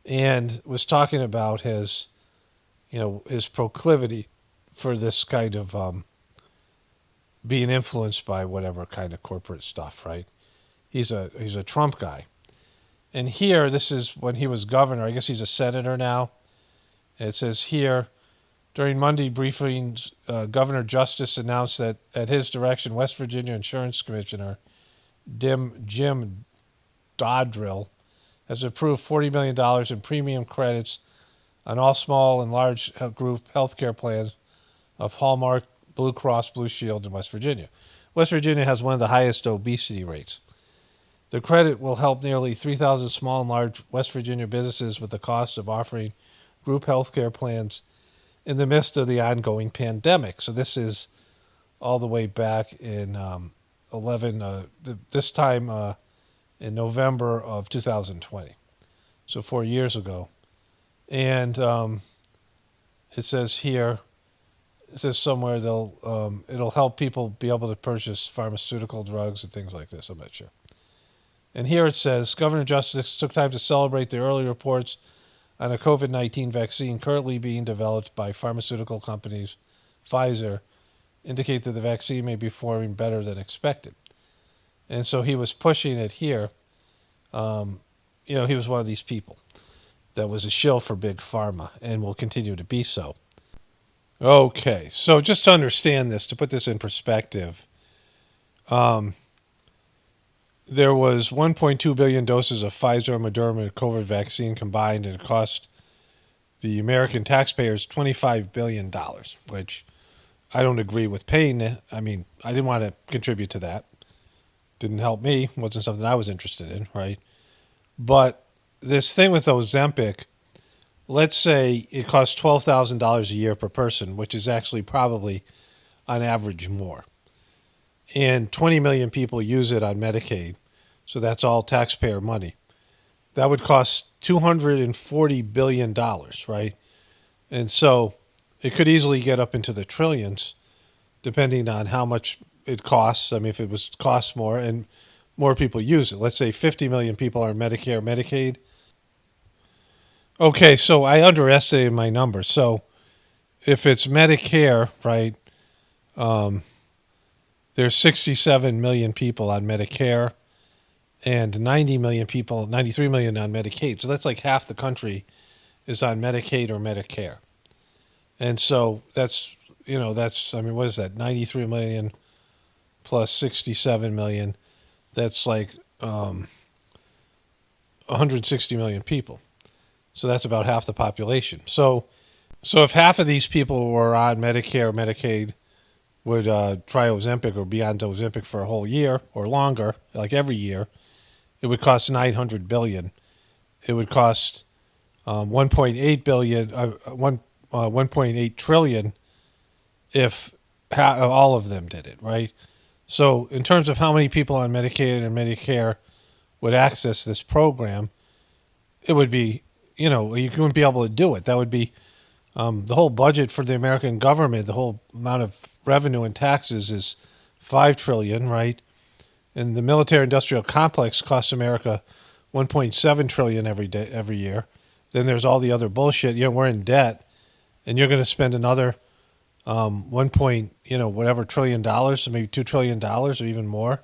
and was talking about his proclivity for this kind of being influenced by whatever kind of corporate stuff, right? He's a Trump guy. And here, this is when he was governor. I guess he's a senator now. It says here, during Monday briefings, Governor Justice announced that at his direction, West Virginia Insurance Commissioner Jim Dodrill has approved $40 million in premium credits on all small and large group health care plans of Hallmark, Blue Cross Blue Shield in West Virginia. West Virginia has one of the highest obesity rates. The credit will help nearly 3,000 small and large West Virginia businesses with the cost of offering group health care plans in the midst of the ongoing pandemic. So this is all the way back in this time in November of 2020. So 4 years ago. And it says here, it says somewhere it'll help people be able to purchase pharmaceutical drugs and things like this. I'm not sure. And here it says, Governor Justice took time to celebrate the early reports on a COVID-19 vaccine currently being developed by pharmaceutical companies. Pfizer indicate that the vaccine may be performing better than expected. And so he was pushing it here. He was one of these people that was a shill for Big Pharma and will continue to be so. Okay, so just to understand this, to put this in perspective, there was 1.2 billion doses of Pfizer, Moderna, and COVID vaccine combined, and it cost the American taxpayers $25 billion, which I don't agree with paying. I mean, I didn't want to contribute to that. Didn't help me. Wasn't something I was interested in, right? But this thing with Ozempic, let's say it costs $12,000 a year per person, which is actually probably on average more. And 20 million people use it on Medicaid, so that's all taxpayer money. That would cost $240 billion, right? And so it could easily get up into the trillions, depending on how much it costs. I mean, if it costs more and more people use it. Let's say 50 million people are Medicare, Medicaid. Okay, so I underestimated my number. So if it's Medicare, right, there's 67 million people on Medicare and 90 million people, 93 million on Medicaid. So that's like half the country is on Medicaid or Medicare. And so that's, I mean, what is that? 93 million plus 67 million. That's like 160 million people. So that's about half the population. So if half of these people were on Medicare or Medicaid, would try Ozempic or be on Ozempic for a whole year or longer, like every year, it would cost $900 billion. It would cost 1.8 billion, 1.8 trillion if all of them did it, right? So in terms of how many people on Medicaid and Medicare would access this program, it would be, you wouldn't be able to do it. That would be the whole budget for the American government, the whole amount of revenue and taxes is $5 trillion, right? And the military-industrial complex costs America $1.7 trillion every year. Then there's all the other bullshit. We're in debt, and you're going to spend another whatever trillion dollars, maybe $2 trillion or even more.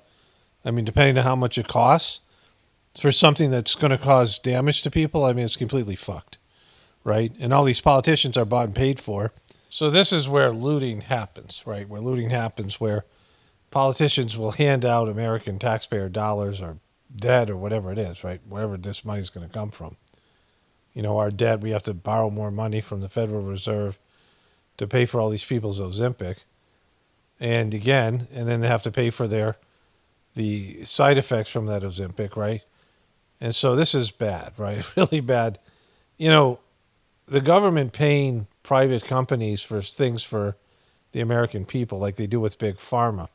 I mean, depending on how much it costs for something that's going to cause damage to people. I mean, it's completely fucked, right? And all these politicians are bought and paid for. So this is where looting happens, right? Where looting happens, where politicians will hand out American taxpayer dollars or debt or whatever it is, right? Wherever this money is going to come from. Our debt, we have to borrow more money from the Federal Reserve to pay for all these people's Ozempic. And then they have to pay for the side effects from that Ozempic, right? And so this is bad, right? Really bad. The government paying private companies for things for the American people, like they do with Big Pharma,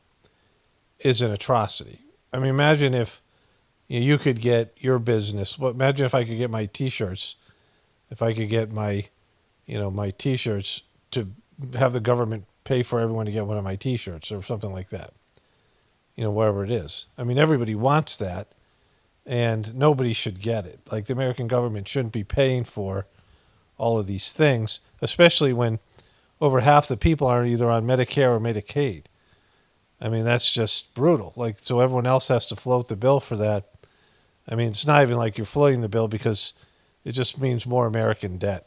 is an atrocity. I mean, imagine if you could get your business. Well, imagine if I could get my T-shirts. If I could get my, my T-shirts to have the government pay for everyone to get one of my T-shirts or something like that. Wherever it is. I mean, everybody wants that, and nobody should get it. Like, the American government shouldn't be paying for all of these things, especially when over half the people are either on Medicare or Medicaid. I mean, that's just brutal. Like, so everyone else has to float the bill for that. I mean, it's not even like you're floating the bill because it just means more American debt.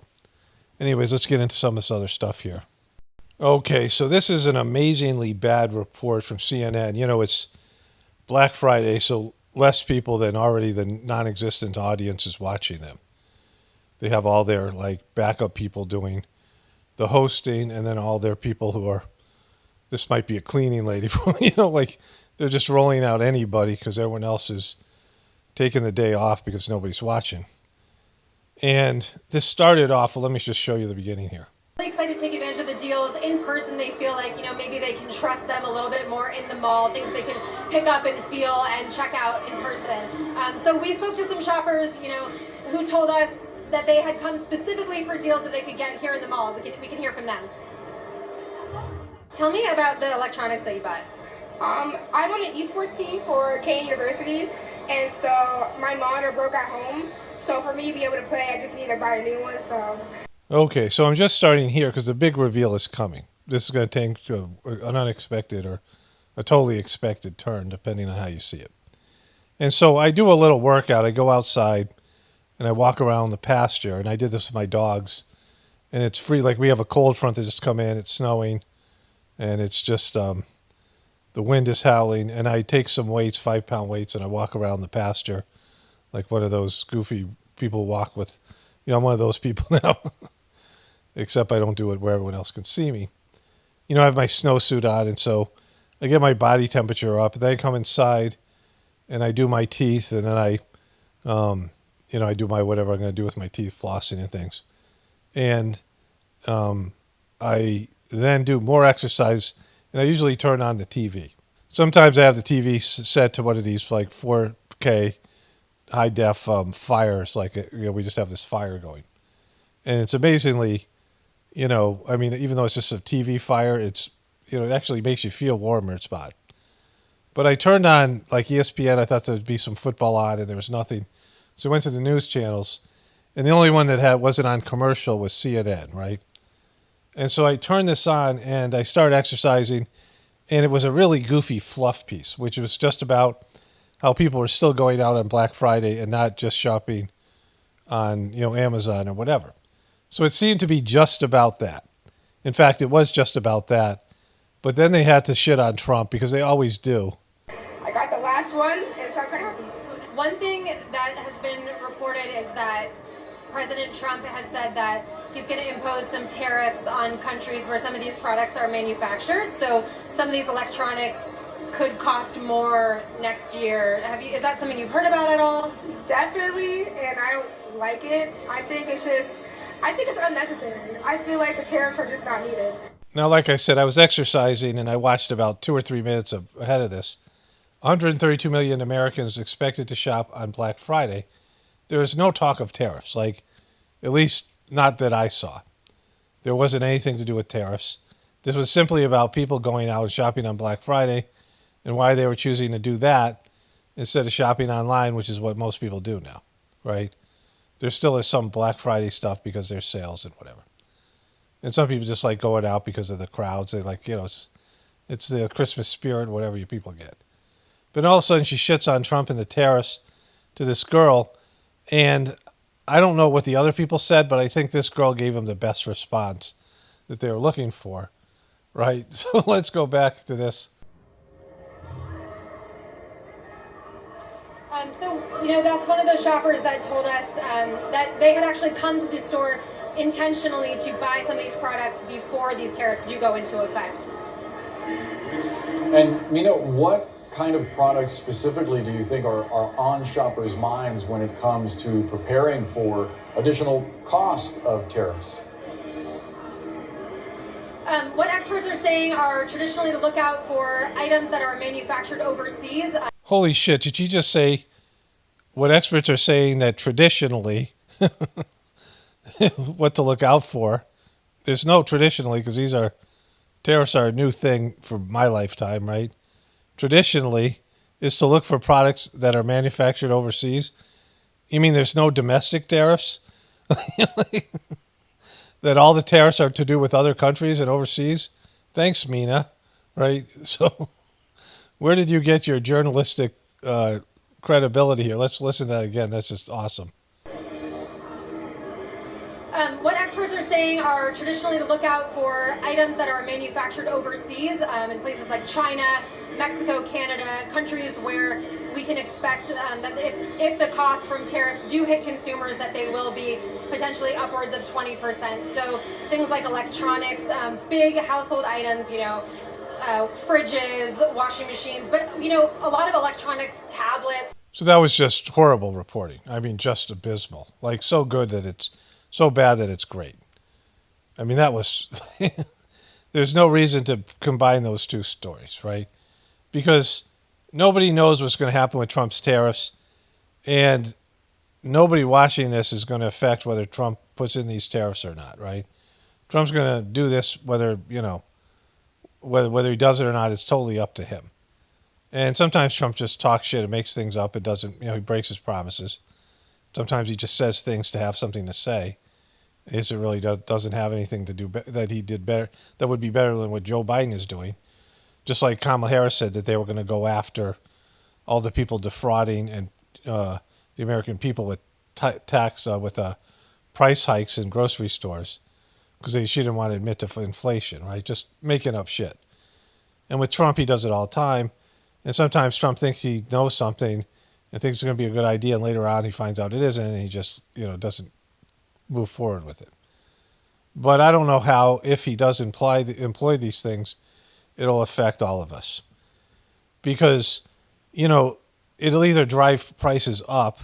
Anyways, let's get into some of this other stuff here. Okay, so this is an amazingly bad report from CNN. It's Black Friday, so less people than already the non-existent audience is watching them. They have all their backup people doing the hosting, and then all their people who are, this might be a cleaning lady, they're just rolling out anybody because everyone else is taking the day off because nobody's watching. And this started off, well, let me just show you the beginning here. Really excited to take advantage of the deals in person. They feel like, maybe they can trust them a little bit more in the mall, things they can pick up and feel and check out in person. So we spoke to some shoppers, who told us that they had come specifically for deals that they could get here in the mall. We can hear from them. Tell me about the electronics that you bought. I'm on an esports team for K University, and so my monitor broke at home. So for me to be able to play, I just need to buy a new one. So. Okay, so I'm just starting here because the big reveal is coming. This is going to take an unexpected or a totally expected turn, depending on how you see it. And so I do a little workout. I go outside and I walk around the pasture, and I did this with my dogs. And it's free. Like, we have a cold front that just come in. It's snowing, and it's just the wind is howling. And I take some weights, 5-pound weights, and I walk around the pasture like one of those goofy people walk with. I'm one of those people now. Except I don't do it where everyone else can see me. I have my snowsuit on, and so I get my body temperature up, and then I come inside, and I do my teeth, and then I do my whatever I'm going to do with my teeth, flossing and things. And I then do more exercise, and I usually turn on the TV. Sometimes I have the TV set to one of these 4K high def fires, we just have this fire going. And it's amazingly, even though it's just a TV fire, it's, it actually makes you feel warmer. It's hot. But I turned on ESPN. I thought there'd be some football on, and there was nothing. So I went to the news channels, and the only one that wasn't on commercial was CNN, right? And so I turned this on, and I started exercising, and it was a really goofy fluff piece, which was just about how people were still going out on Black Friday and not just shopping on, Amazon or whatever. So it seemed to be just about that. In fact, it was just about that. But then they had to shit on Trump because they always do. I got the last one, and so I'm kind of happy. One thing that has been reported is that President Trump has said that he's going to impose some tariffs on countries where some of these products are manufactured. So some of these electronics could cost more next year. Is that something you've heard about at all? Definitely, and I don't like it. I think it's unnecessary. I feel like the tariffs are just not needed. Now, like I said, I was exercising, and I watched about 2 or 3 minutes ahead of this. 132 million Americans expected to shop on Black Friday. There was no talk of tariffs, at least not that I saw. There wasn't anything to do with tariffs. This was simply about people going out and shopping on Black Friday and why they were choosing to do that instead of shopping online, which is what most people do now, right? There still is some Black Friday stuff because there's sales and whatever. And some people just like going out because of the crowds. They it's the Christmas spirit, whatever you people get. But all of a sudden she shits on Trump and the tariffs to this girl. And I don't know what the other people said, but I think this girl gave him the best response that they were looking for, right? So let's go back to this. That's one of those shoppers that told us that they had actually come to the store intentionally to buy some of these products before these tariffs do go into effect. And what kind of products specifically do you think are on shoppers' minds when it comes to preparing for additional costs of tariffs? What experts are saying are traditionally to look out for items that are manufactured overseas. Holy shit, did you just say what experts are saying that traditionally what to look out for? There's no traditionally because tariffs are a new thing for my lifetime, right? Traditionally is to look for products that are manufactured overseas. You mean there's no domestic tariffs? That all the tariffs are to do with other countries and overseas? Thanks, Mina. Right? So where did you get your journalistic credibility here? Let's listen to that again. That's just awesome. What experts are saying are traditionally to look out for items that are manufactured overseas in places like China, Mexico, Canada, countries where we can expect that if the costs from tariffs do hit consumers, that they will be potentially upwards of 20%. So things like electronics, big household items, fridges, washing machines, but a lot of electronics, tablets. So that was just horrible reporting. I mean, just abysmal. Like so good that it's so bad that it's great. I mean, that was. There's no reason to combine those two stories, right? Because nobody knows what's going to happen with Trump's tariffs, and nobody watching this is going to affect whether Trump puts in these tariffs or not, right? Trump's going to do this whether he does it or not. It's totally up to him. And sometimes Trump just talks shit and makes things up. It doesn't, he breaks his promises. Sometimes he just says things to have something to say. It really doesn't have anything to do that he did better. That would be better than what Joe Biden is doing. Just like Kamala Harris said that they were going to go after all the people defrauding and the American people with price hikes in grocery stores because she didn't want to admit to inflation, right? Just making up shit. And with Trump, he does it all the time. And sometimes Trump thinks he knows something and thinks it's going to be a good idea, and later on he finds out it isn't, and he just doesn't move forward with it. But I don't know how, if he does employ these things, it'll affect all of us. Because, it'll either drive prices up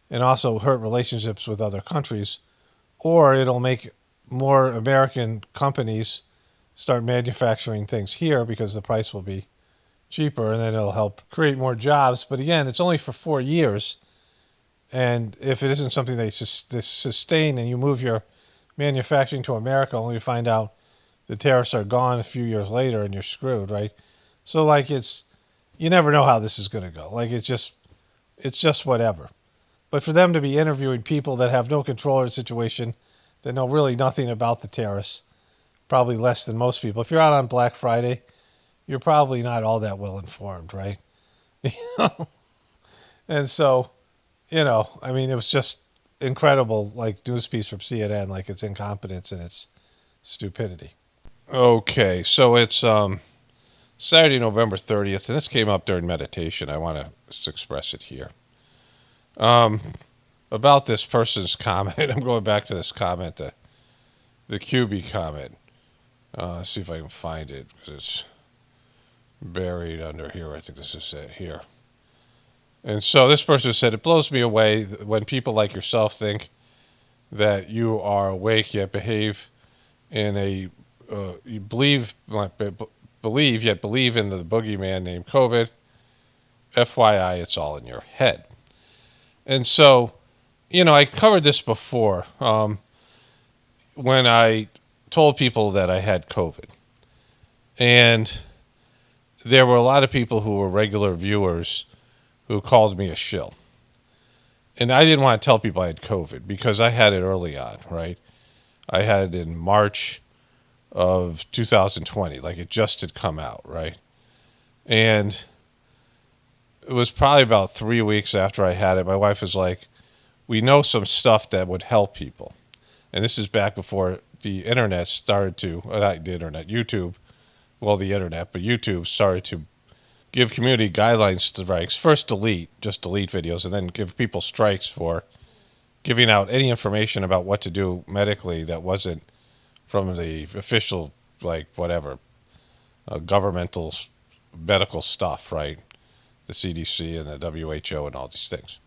and also hurt relationships with other countries, or it'll make more American companies start manufacturing things here because the price will be cheaper, and then it'll help create more jobs. But again, it's only for 4 years. And if it isn't something they sustain and you move your manufacturing to America, only to find out the tariffs are gone a few years later and you're screwed, right? So you never know how this is going to go. It's just whatever. But for them to be interviewing people that have no control of the situation, that know really nothing about the tariffs, probably less than most people. If you're out on Black Friday, you're probably not all that well informed, right? And so, it was just incredible, news piece from CNN, its incompetence and its stupidity. Okay, so it's Saturday, November 30th, and this came up during meditation. I want to express it here. About this person's comment, I'm going back to this comment, the QB comment. See if I can find it, because it's buried under here. I think this is it here. And so this person said, it blows me away when people like yourself think that you are awake yet behave in you believe yet believe in the boogeyman named COVID. FYI, it's all in your head. And so, I covered this before when I told people that I had COVID. And there were a lot of people who were regular viewers who called me a shill. And I didn't want to tell people I had COVID because I had it early on, right? I had it in March of 2020, it just had come out, right? And it was probably about 3 weeks after I had it, my wife was like, we know some stuff that would help people. And this is back before the internet started to, not the internet, YouTube, well, the internet, but YouTube started to give community guidelines strikes. First just delete videos, and then give people strikes for giving out any information about what to do medically that wasn't from the official, governmental medical stuff, right? The CDC and the WHO and all these things.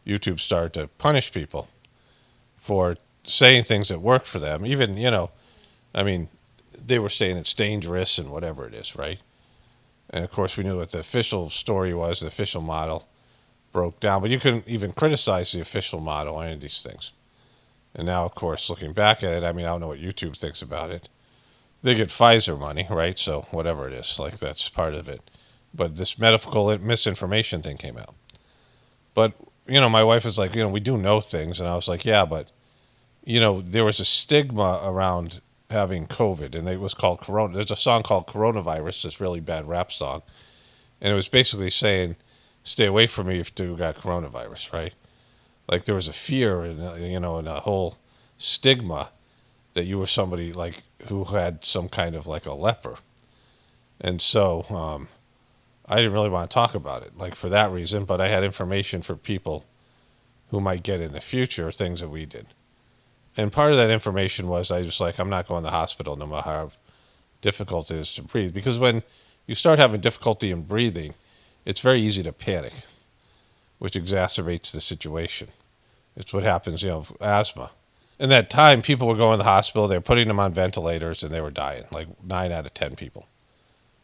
YouTube started to punish people for saying things that work for them. Even, they were saying it's dangerous and whatever it is, right? And of course, we knew what the official story was. The official model broke down, but you couldn't even criticize the official model or any of these things. And now, of course, looking back at it, I mean, I don't know what YouTube thinks about it. They get Pfizer money, right? So whatever it is, like that's part of it. But this medical misinformation thing came out. But, my wife was like, we do know things. And I was like, yeah, but, there was a stigma around having COVID, and it was called Corona. There's a song called Coronavirus, this really bad rap song. And it was basically saying, stay away from me if you got coronavirus, right? Like there was a fear and, and a whole stigma that you were somebody like who had some kind of like a leper. And so I didn't really want to talk about it, like for that reason, but I had information for people who might get in the future things that we did. And part of that information was I just like, I'm not going to the hospital no matter how difficult it is to breathe. Because when you start having difficulty in breathing, it's very easy to panic, which exacerbates the situation. It's what happens, asthma. In that time, people were going to the hospital, they were putting them on ventilators, and they were dying, like 9 out of 10 people.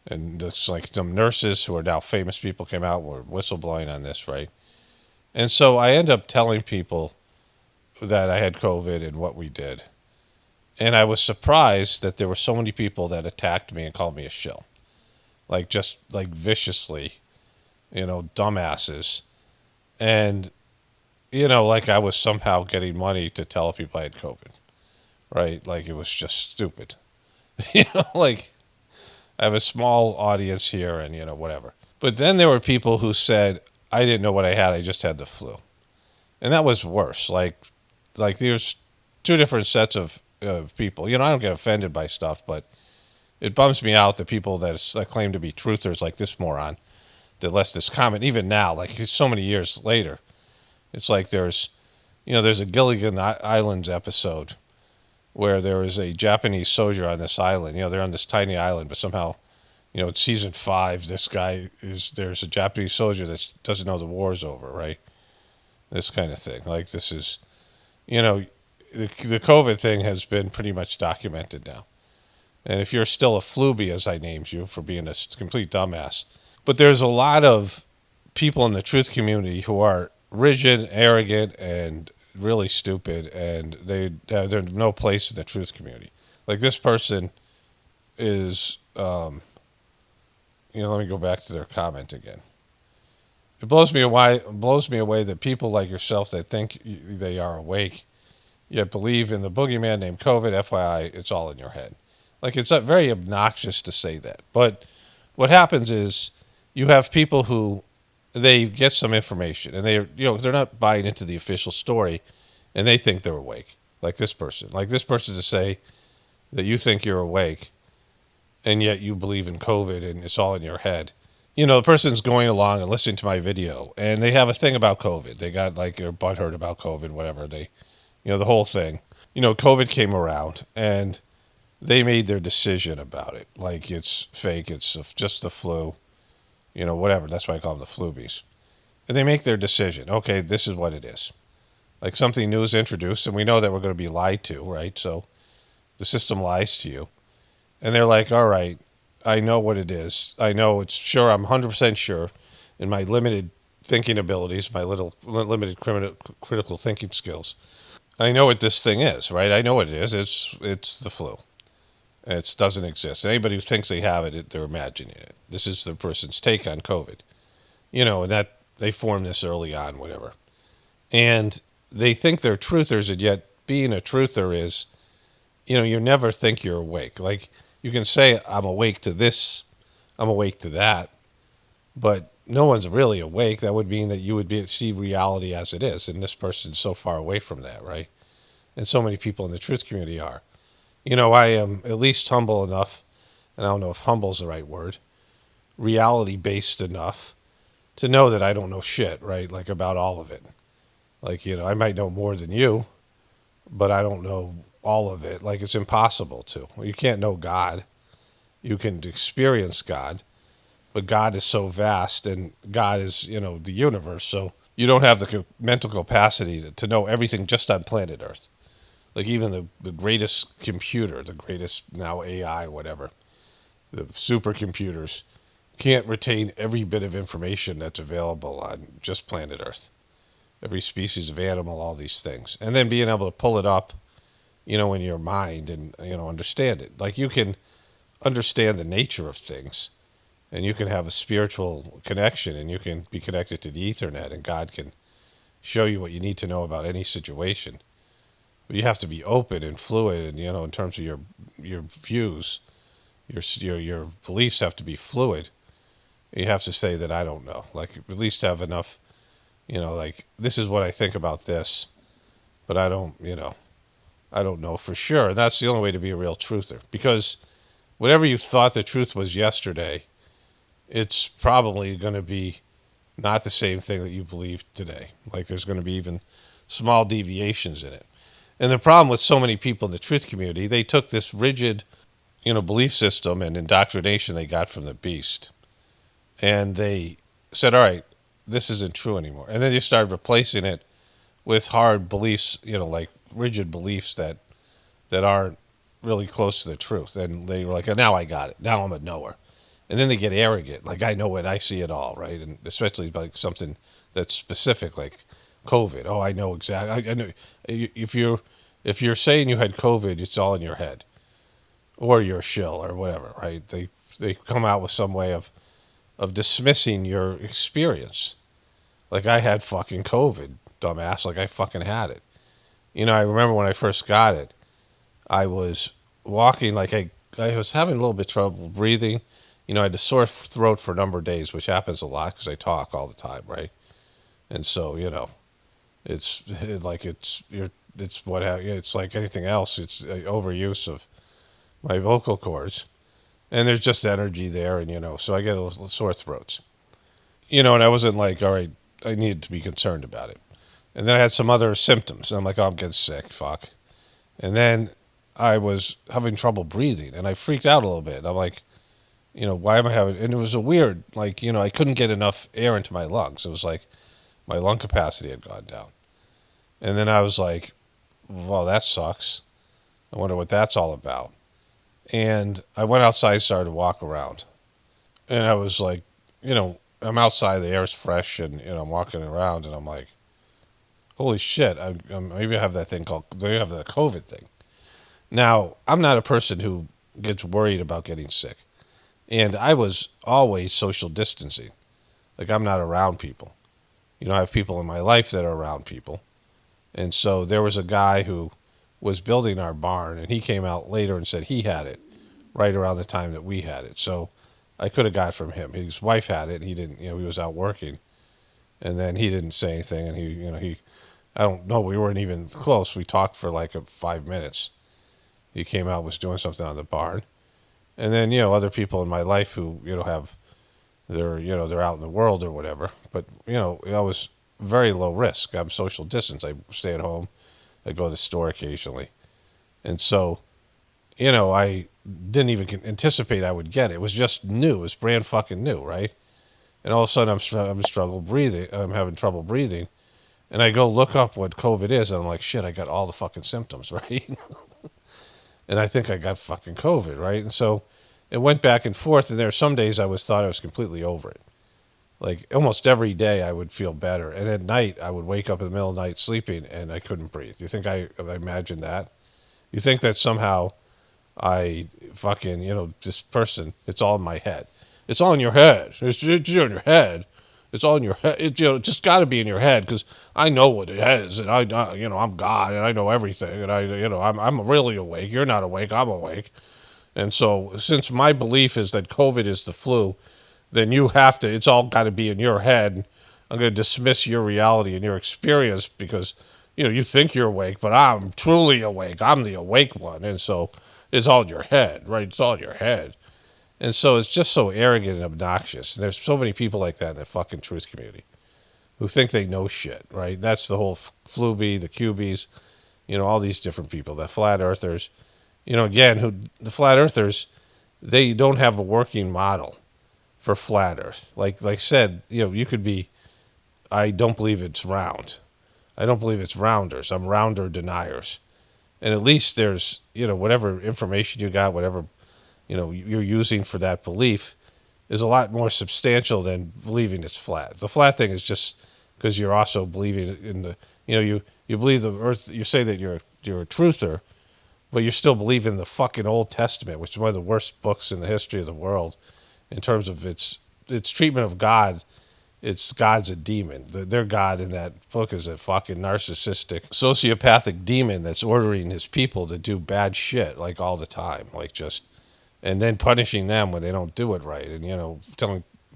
And it's like some nurses who are now famous people came out, were whistleblowing on this, right? And so I end up telling people that I had COVID and what we did. And I was surprised that there were so many people that attacked me and called me a shill. Like, just like viciously, dumbasses. And, like I was somehow getting money to tell people I had COVID, right? Like it was just stupid. Like I have a small audience here and, whatever. But then there were people who said, I didn't know what I had. I just had the flu. And that was worse. Like there's 2 different sets of people. I don't get offended by stuff, but it bums me out that people that claim to be truthers like this moron that left this comment, even now, like so many years later. It's like there's a Gilligan Islands episode where there is a Japanese soldier on this island. They're on this tiny island, but somehow, it's season 5. There's a Japanese soldier that doesn't know the war's over, right? This kind of thing. Like this is, the COVID thing has been pretty much documented now. And if you're still a flooby, as I named you, for being a complete dumbass. But there's a lot of people in the truth community who are rigid, arrogant, and really stupid, and there's no place in the truth community. Like this person is, let me go back to their comment again. It blows me away that people like yourself that think they are awake, yet believe in the boogeyman named COVID. FYI, it's all in your head. Like it's very obnoxious to say that. But what happens is you have people who they get some information and they're not buying into the official story and they think they're awake. Like this person to say that you think you're awake and yet you believe in COVID and it's all in your head. The person's going along and listening to my video and they have a thing about COVID. They got like their butthurt about COVID, whatever. They, the whole thing. COVID came around and they made their decision about it. Like it's fake. It's just the flu. Whatever. That's why I call them the floobies. And they make their decision. Okay, this is what it is. Like something new is introduced, and we know that we're going to be lied to, right? So the system lies to you. And they're like, all right, I know what it is. I know it's sure. I'm 100% sure in my limited thinking abilities, my limited critical thinking skills. I know what this thing is, right? I know what it is. It's the flu. It doesn't exist. Anybody who thinks they have it, they're imagining it. This is the person's take on COVID. And that they formed this early on, whatever. And they think they're truthers, and yet being a truther is, you never think you're awake. Like you can say, I'm awake to this, I'm awake to that, but no one's really awake. That would mean that you would see reality as it is. And this person's so far away from that, right? And so many people in the truth community are. I am at least humble enough, and I don't know if humble's the right word, reality-based enough to know that I don't know shit, right? Like about all of it. Like, I might know more than you, but I don't know all of it. Like it's impossible to. You can't know God. You can experience God, but God is so vast and God is, the universe. So you don't have the mental capacity to know everything just on planet Earth. Like even the greatest computer, the greatest now AI, whatever, the supercomputers can't retain every bit of information that's available on just planet Earth. Every species of animal, all these things. And then being able to pull it up, in your mind and, understand it. Like you can understand the nature of things and you can have a spiritual connection and you can be connected to the Ethernet and God can show you what you need to know about any situation. But you have to be open and fluid and, in terms of your views, your beliefs have to be fluid. You have to say that I don't know. Like at least have enough, like this is what I think about this, but I don't know for sure. That's the only way to be a real truther. Because whatever you thought the truth was yesterday, it's probably going to be not the same thing that you believe today. Like there's going to be even small deviations in it. And the problem with so many people in the truth community, they took this rigid, belief system and indoctrination they got from the beast. And they said, all right, this isn't true anymore. And then they started replacing it with hard beliefs, like rigid beliefs that aren't really close to the truth. And they were like, oh, now I got it. Now I'm a knower. And then they get arrogant, like I know it, I see it all, right? And especially like something that's specific, like COVID. Oh, I know exactly. I know if you're saying you had COVID, it's all in your head, or you're a shill, or whatever, right? They come out with some way of dismissing your experience. Like I had fucking COVID, dumbass. Like I fucking had it. I remember when I first got it, I was walking like I was having a little bit of trouble breathing. I had a sore throat for a number of days, which happens a lot because I talk all the time, right? And so, it's like anything else. It's overuse of my vocal cords, and there's just energy there, and so I get a little sore throats. And I wasn't like, all right, I needed to be concerned about it. And then I had some other symptoms. And I'm like, oh, I'm getting sick, fuck. And then I was having trouble breathing, and I freaked out a little bit. I'm like, why am I having... And it was a weird, like, I couldn't get enough air into my lungs. It was like my lung capacity had gone down. And then I was like, well, that sucks. I wonder what that's all about. And I went outside, started to walk around. And I was like, I'm outside, the air's fresh, and, I'm walking around, and I'm like, holy shit, maybe I have that thing called... Maybe I have the COVID thing. Now, I'm not a person who gets worried about getting sick. And I was always social distancing. Like, I'm not around people. I have people in my life that are around people. And so there was a guy who was building our barn, and he came out later and said he had it right around the time that we had it. So I could have got from him. His wife had it, and he didn't, he was out working. And then he didn't say anything, and he I don't know, we weren't even close. We talked for like 5 minutes. He came out, was doing something on the barn. And then, other people in my life who, have, they're out in the world or whatever. But, I was very low risk. I'm social distance. I stay at home. I go to the store occasionally. And so, I didn't even anticipate I would get it. It was just new. It was brand fucking new, right? And all of a sudden I'm having trouble breathing. And I go look up what COVID is, and I'm like, shit, I got all the fucking symptoms, right? And I think I got fucking COVID, right? And so it went back and forth, and there are some days I thought I was completely over it. Like almost every day I would feel better. And at night I would wake up in the middle of the night sleeping, and I couldn't breathe. You think I imagined that? You think that somehow I fucking, this person, it's all in my head. It's all in your head. It's in your head. It's all in your head. It's just got to be in your head because I know what it is, and I'm God, and I know everything, and I'm really awake. You're not awake. I'm awake, and so since my belief is that COVID is the flu, then it's all got to be in your head. I'm going to dismiss your reality and your experience because you think you're awake, but I'm truly awake. I'm the awake one, and so it's all in your head, right? It's all in your head. And so it's just so arrogant and obnoxious. And there's so many people like that in the fucking truth community who think they know shit, right? That's the whole Flubie, the QBs, all these different people, the flat earthers. Again, the flat earthers, they don't have a working model for flat earth. Like I said, you could be, I don't believe it's round. I don't believe it's rounders. I'm rounder deniers. And at least there's, whatever information you got, whatever, you're using for that belief is a lot more substantial than believing it's flat. The flat thing is just because you're also believing in the, you believe the earth, you say that you're a truther, but you're still believing the fucking Old Testament, which is one of the worst books in the history of the world in terms of its treatment of God. It's God's a demon. Their God in that book is a fucking narcissistic, sociopathic demon that's ordering his people to do bad shit like all the time, like just, and then punishing them when they don't do it right, and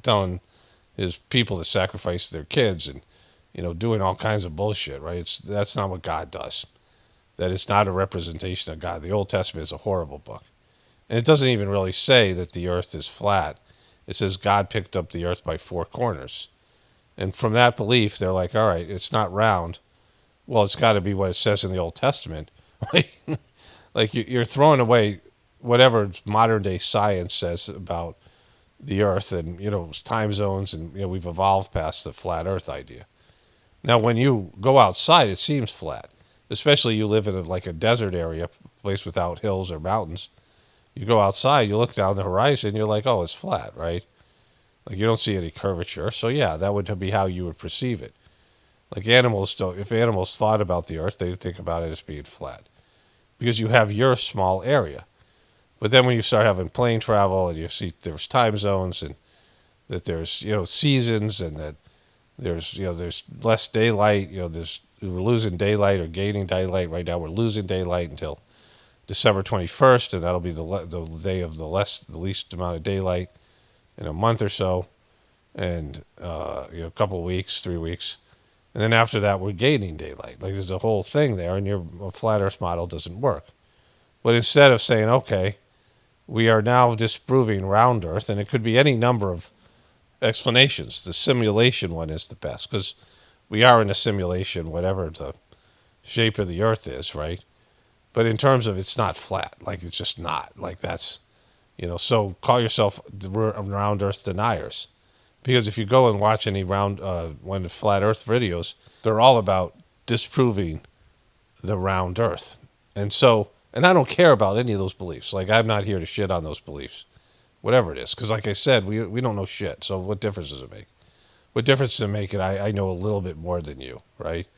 telling his people to sacrifice their kids, and doing all kinds of bullshit. Right? That's not what God does. That is not a representation of God. The Old Testament is a horrible book, and it doesn't even really say that the earth is flat. It says God picked up the earth by four corners. And from that belief, they're like, all right, it's not round. Well, it's got to be what it says in the Old Testament. Like you're throwing away whatever modern day science says about the Earth and, time zones, and, we've evolved past the flat Earth idea. Now, when you go outside, it seems flat, especially you live in a desert area, a place without hills or mountains. You go outside, you look down the horizon, you're like, oh, it's flat, right? Like you don't see any curvature. So yeah, that would be how you would perceive it. Like animals don't, if animals thought about the earth, they'd think about it as being flat because you have your small area. But then when you start having plane travel and you see there's time zones and that there's, seasons and that there's less daylight, we're losing daylight or gaining daylight. Right now we're losing daylight until December 21st, and that'll be the day of the least amount of daylight in a month or so, and a couple of weeks, 3 weeks, and then after that we're gaining daylight. Like there's a whole thing there, and your flat Earth model doesn't work. But instead of saying, okay, we are now disproving round Earth, and it could be any number of explanations. The simulation one is the best because we are in a simulation, whatever the shape of the Earth is, right? But in terms of it's not flat, like it's just not. Like that's. So call yourself round Earth deniers, because if you go and watch any one of the flat Earth videos, they're all about disproving the round Earth, and I don't care about any of those beliefs. Like I'm not here to shit on those beliefs, whatever it is, because like I said, we don't know shit. So what difference does it make? What difference does it make? And I know a little bit more than you, right?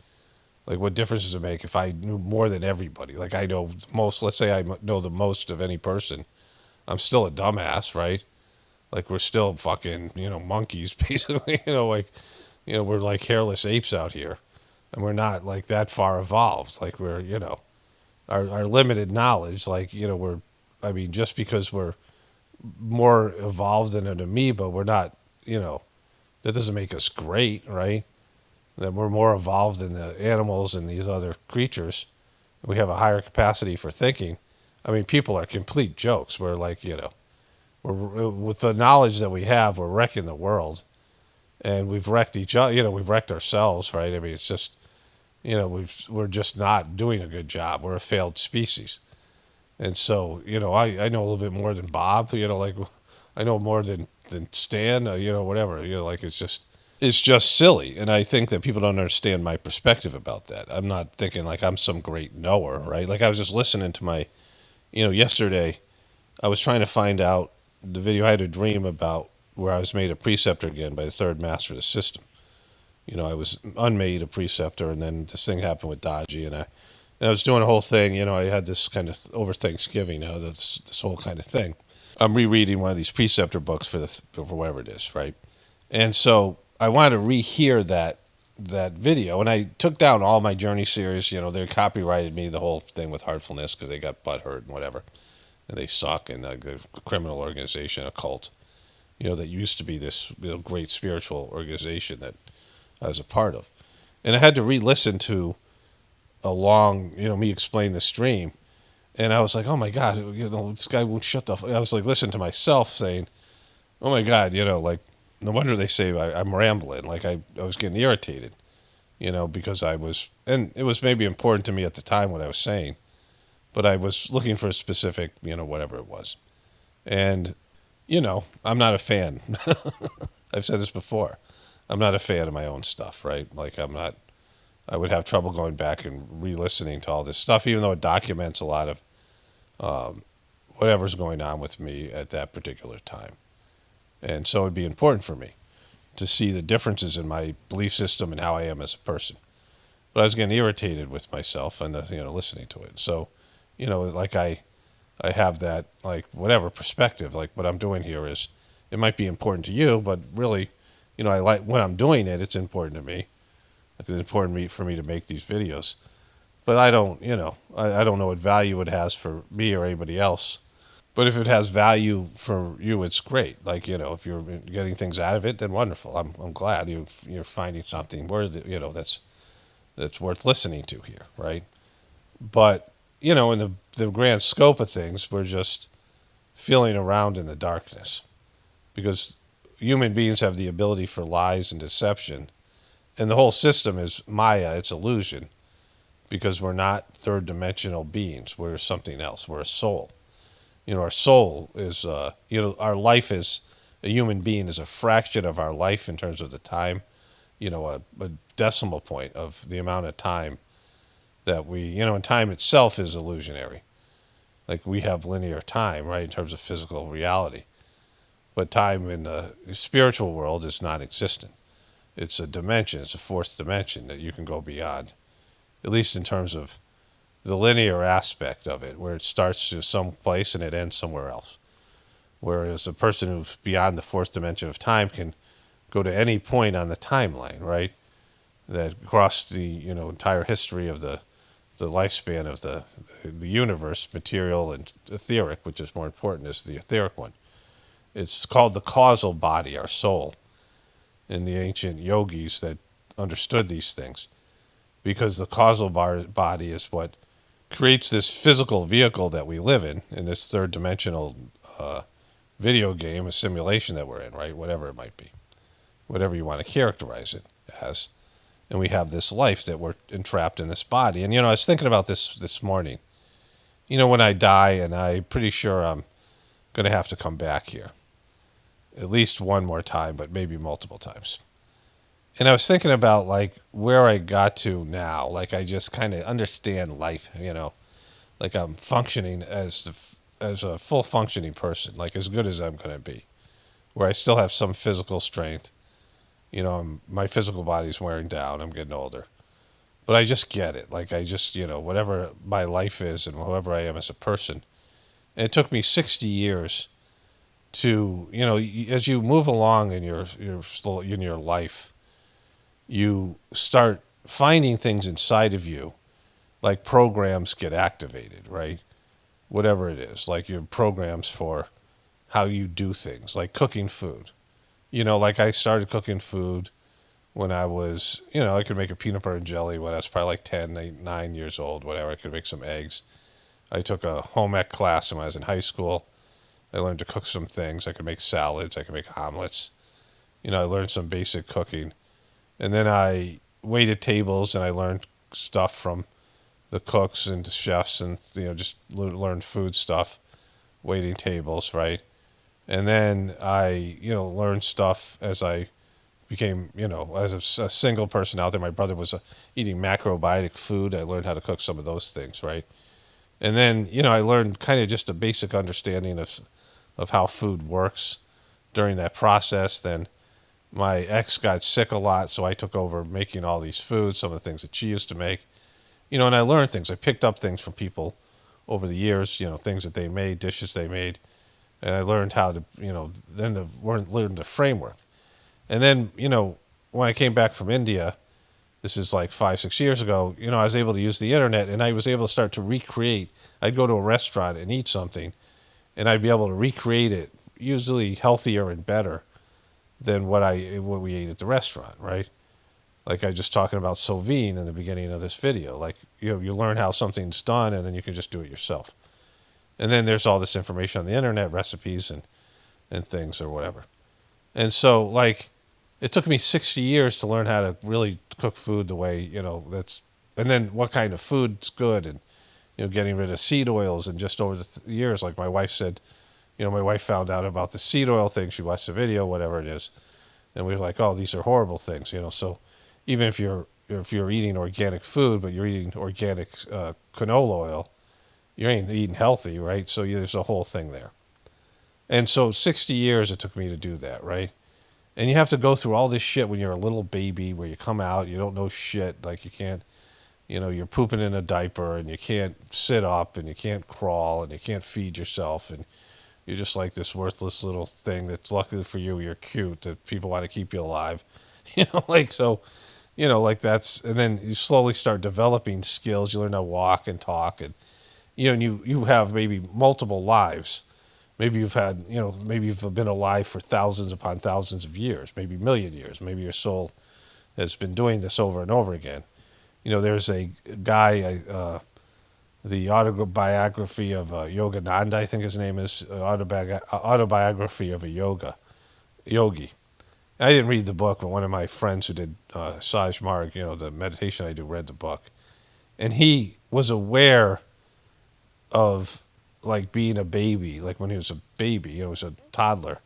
Like what difference does it make if I knew more than everybody? Like I know most. Let's say I know the most of any person. I'm still a dumbass, right? Like we're still fucking, monkeys, basically. We're like hairless apes out here, and we're not like that far evolved. Like we're, our limited knowledge. Like just because we're more evolved than an amoeba, we're not. That doesn't make us great, right? That we're more evolved than the animals and these other creatures. We have a higher capacity for thinking. I mean, people are complete jokes. We're like, we're with the knowledge that we have, we're wrecking the world, and we've wrecked each other. We've wrecked ourselves, right? I mean, it's just, we're just not doing a good job. We're a failed species, and so, I know a little bit more than Bob. Like I know more than Stan. Whatever. Like it's just silly, and I think that people don't understand my perspective about that. I'm not thinking like I'm some great knower, right? Like I was just listening to my. Yesterday, I was trying to find out the video. I had a dream about where I was made a preceptor again by the third master of the system. I was unmade a preceptor, and then this thing happened with Dodgy, and I was doing a whole thing. I had this kind of over Thanksgiving, this whole kind of thing. I'm rereading one of these preceptor books for whatever it is, right? And so I wanted to rehear that video, and I took down all my journey series. They copyrighted me the whole thing with Heartfulness because they got butthurt and whatever, and they suck, and the criminal organization, a cult, that used to be this great spiritual organization that I was a part of, and I had to re-listen to a long, me explain the stream, and I was like, oh my God, this guy won't shut the. I was like, listening to myself saying, oh my God, like. No wonder they say I'm rambling. Like I was getting irritated, because and it was maybe important to me at the time what I was saying, but I was looking for a specific, whatever it was. And, I'm not a fan. I've said this before. I'm not a fan of my own stuff, right? Like I I would have trouble going back and re-listening to all this stuff, even though it documents a lot of whatever's going on with me at that particular time. And so it'd be important for me to see the differences in my belief system and how I am as a person. But I was getting irritated with myself and listening to it. So, like I have that, like, whatever perspective, like what I'm doing here is, it might be important to you, but really, I like when I'm doing it, it's important to me. It's important for me to make these videos. But I don't, I don't know what value it has for me or anybody else. But if it has value for you, it's great. Like, if you're getting things out of it, then wonderful. I'm glad you're finding something worthy, that's worth listening to here, right? But, in the grand scope of things, we're just feeling around in the darkness, because human beings have the ability for lies and deception, and the whole system is Maya, it's illusion, because we're not third dimensional beings. We're something else. We're a soul. Our soul is, our life is, a human being is a fraction of our life in terms of the time, a decimal point of the amount of time that we, and time itself is illusionary. Like, we have linear time, right, in terms of physical reality. But time in the spiritual world is non-existent. It's a dimension, it's a fourth dimension that you can go beyond, at least in terms of the linear aspect of it, where it starts to some place and it ends somewhere else. Whereas a person who's beyond the fourth dimension of time can go to any point on the timeline, right? That across the entire history of the lifespan of the universe, material and etheric, which is more important, is the etheric one. It's called the causal body, our soul, in the ancient yogis that understood these things, because the causal body is what creates this physical vehicle that we live in this third dimensional video game, a simulation that we're in, right? Whatever it might be, whatever you want to characterize it as. And we have this life that we're entrapped in this body. And, I was thinking about this morning, when I die, and I'm pretty sure I'm going to have to come back here at least one more time, but maybe multiple times. And I was thinking about, like, where I got to now. Like, I just kind of understand life, like I'm functioning as a full functioning person, like as good as I'm going to be, where I still have some physical strength. My physical body's wearing down. I'm getting older. But I just get it. Like, I just, whatever my life is and whoever I am as a person. And it took me 60 years to, as you move along in your life, you start finding things inside of you, like programs get activated, right? Whatever it is, like your programs for how you do things, like cooking food. Like I started cooking food when I was, I could make a peanut butter and jelly when I was probably like 10, 8, 9 years old, whatever. I could make some eggs. I took a home ec class when I was in high school. I learned to cook some things. I could make salads. I could make omelets. I learned some basic cooking. And then I waited tables and I learned stuff from the cooks and the chefs and, just learned food stuff, waiting tables, right? And then I, learned stuff as I became, as a single person out there. My brother was eating macrobiotic food. I learned how to cook some of those things, right? And then, I learned kind of just a basic understanding of how food works during that process. Then my ex got sick a lot, so I took over making all these foods, some of the things that she used to make. And I learned things. I picked up things from people over the years, things that they made, dishes they made. And I learned how to, learn the framework. And then, when I came back from India, this is like 5, 6 years ago, I was able to use the internet and I was able to start to recreate. I'd go to a restaurant and eat something and I'd be able to recreate it, usually healthier and better than what we ate at the restaurant, right? Like I just talking about sous vide in the beginning of this video. Like, you learn how something's done and then you can just do it yourself. And then there's all this information on the internet, recipes and things or whatever. And so, like, it took me 60 years to learn how to really cook food the way, and then what kind of food's good and, getting rid of seed oils. And just over the years, like my wife said, my wife found out about the seed oil thing. She watched the video, whatever it is. And we were like, oh, these are horrible things, So even if you're if you're eating organic food, but you're eating organic canola oil, you ain't eating healthy, right? So there's a whole thing there. And so 60 years it took me to do that, right? And you have to go through all this shit when you're a little baby, where you come out, you don't know shit, like you can't, you're pooping in a diaper, and you can't sit up, and you can't crawl, and you can't feed yourself, and you're just like this worthless little thing that's, luckily for you, you're cute, that people want to keep you alive. Like, so, like that's, and then you slowly start developing skills. You learn to walk and talk, and, and you have maybe multiple lives. Maybe you've had, maybe you've been alive for thousands upon thousands of years, maybe a million years. Maybe your soul has been doing this over and over again. There's a guy, the autobiography of Yogananda, I think his name is, autobiography of a yogi. I didn't read the book, but one of my friends who did Saj Marg, the meditation I do, read the book. And he was aware of, like, being a baby, like when he was a baby, he was a toddler.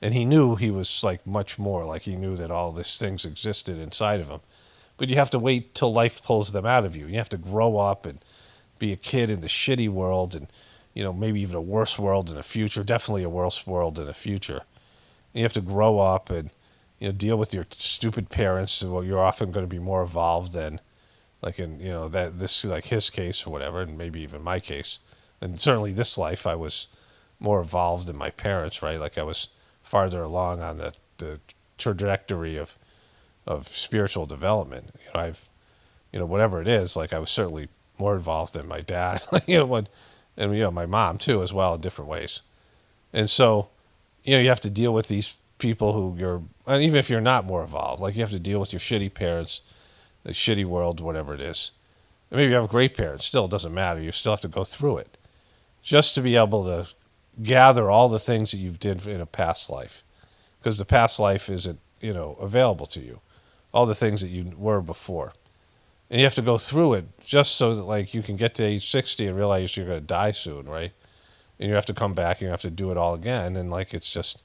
And he knew he was, like, much more, like he knew that all these things existed inside of him. But you have to wait till life pulls them out of you. You have to grow up and be a kid in the shitty world, and, maybe even a worse world in the future, definitely a worse world in the future. And you have to grow up and, deal with your stupid parents. Well, you're often going to be more evolved than, like in, like his case or whatever, and maybe even my case. And certainly this life, I was more evolved than my parents, right? Like I was farther along on the trajectory of spiritual development. Whatever it is, like I was certainly more involved than my dad, and my mom too, as well, in different ways. And so, you have to deal with these people who and even if you're not more evolved, like you have to deal with your shitty parents, the shitty world, whatever it is. And maybe you have great parents, still, it doesn't matter. You still have to go through it just to be able to gather all the things that you've did in a past life, because the past life isn't, available to you, all the things that you were before. And you have to go through it just so that, like, you can get to age 60 and realize you're going to die soon, right? And you have to come back and you have to do it all again. And, like, it's just,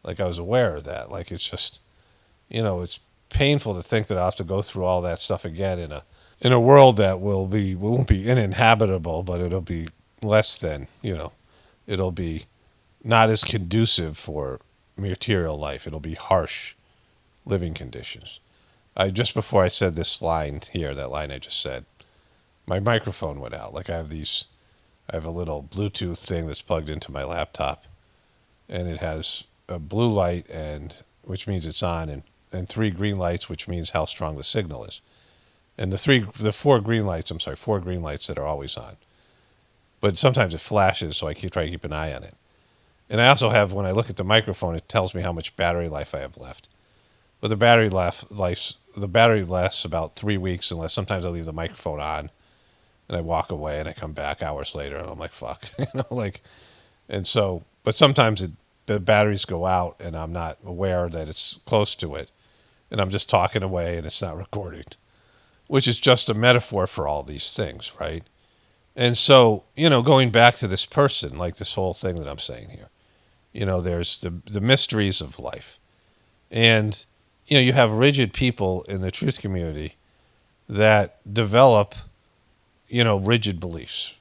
like, I was aware of that. Like, it's just, it's painful to think that I'll have to go through all that stuff again in a world that won't be uninhabitable, but it'll be less than, it'll be not as conducive for material life. It'll be harsh living conditions. Just before I said this line here, that line I just said, my microphone went out. Like I have a little Bluetooth thing that's plugged into my laptop, and it has a blue light, which means it's on, and 3 green lights, which means how strong the signal is. And the 4 green lights that are always on. But sometimes it flashes, so I try to keep an eye on it. And I also have, when I look at the microphone, it tells me how much battery life I have left. But the battery lasts about 3 weeks, unless sometimes I leave the microphone on and I walk away and I come back hours later and I'm like, fuck, and so, but sometimes the batteries go out and I'm not aware that it's close to it, and I'm just talking away and it's not recording, which is just a metaphor for all these things, right? And so, going back to this person, like this whole thing that I'm saying here, there's the mysteries of life. And, you have rigid people in the truth community that develop, rigid beliefs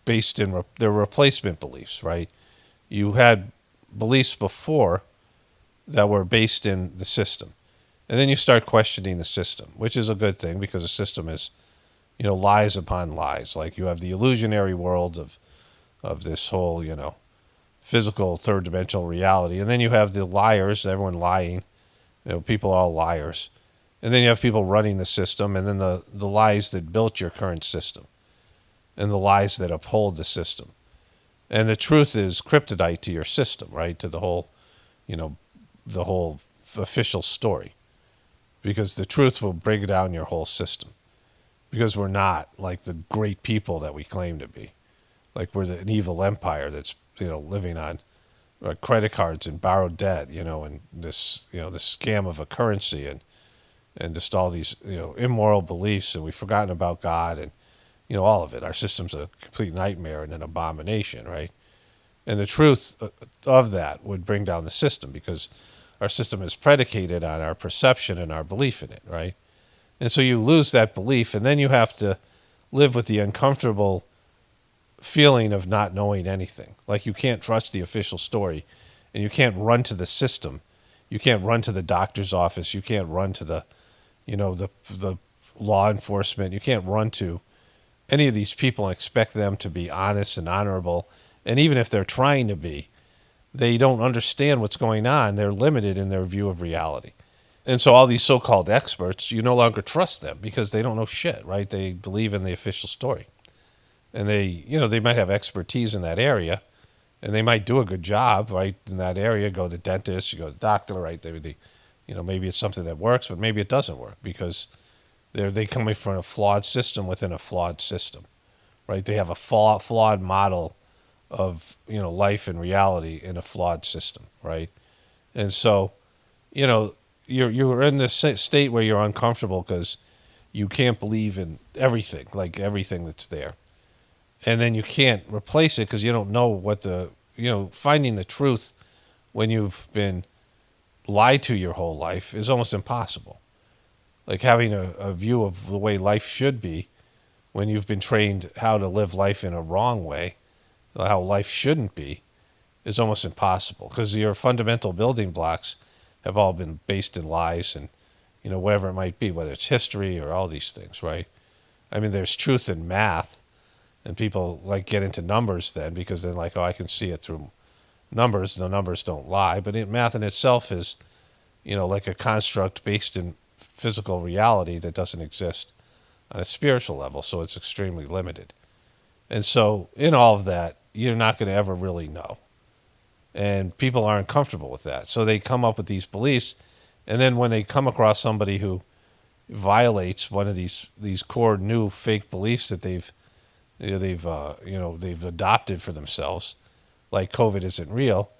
based in their replacement beliefs, right? You had beliefs before that were based in the system. And then you start questioning the system, which is a good thing, because the system is, lies upon lies. Like you have the illusionary world of this whole, physical third dimensional reality. And then you have the liars, everyone lying, people are all liars. And then you have people running the system, and then the lies that built your current system, and the lies that uphold the system. And the truth is kryptonite to your system, right? To the whole, the whole official story. Because the truth will bring down your whole system. Because we're not like the great people that we claim to be. Like we're an evil empire that's, living on credit cards and borrowed debt, and this, this scam of a currency and just all these, immoral beliefs, and we've forgotten about God and, all of it. Our system's a complete nightmare and an abomination, right? And the truth of that would bring down the system, because our system is predicated on our perception and our belief in it, right? And so you lose that belief, and then you have to live with the uncomfortable feeling of not knowing anything. Like you can't trust the official story, and you can't run to the system. You can't run to the doctor's office. You can't run to the, the law enforcement. You can't run to any of these people and expect them to be honest and honorable. And even if they're trying to be, they don't understand what's going on. They're limited in their view of reality. And so all these so-called experts, you no longer trust them because they don't know shit, right? They believe in the official story. And they might have expertise in that area, and they might do a good job, right, in that area. Go to the dentist, you go to the doctor, right? Maybe it's something that works, but maybe it doesn't work because they come from a flawed system within a flawed system, right? They have a flawed model of life and reality in a flawed system, right? And so, you're in this state where you're uncomfortable because you can't believe in everything, like everything that's there. And then you can't replace it because you don't know what finding the truth when you've been lied to your whole life is almost impossible. Like having a view of the way life should be when you've been trained how to live life in a wrong way, how life shouldn't be, is almost impossible because your fundamental building blocks have all been based in lies and, whatever it might be, whether it's history or all these things, right? I mean, there's truth in math. And people get into numbers then because they're like, oh, I can see it through numbers. The numbers don't lie. But math in itself is, like a construct based in physical reality that doesn't exist on a spiritual level. So it's extremely limited. And so in all of that, you're not going to ever really know. And people aren't comfortable with that. So they come up with these beliefs. And then when they come across somebody who violates one of these core new fake beliefs that they've adopted for themselves, like COVID isn't real,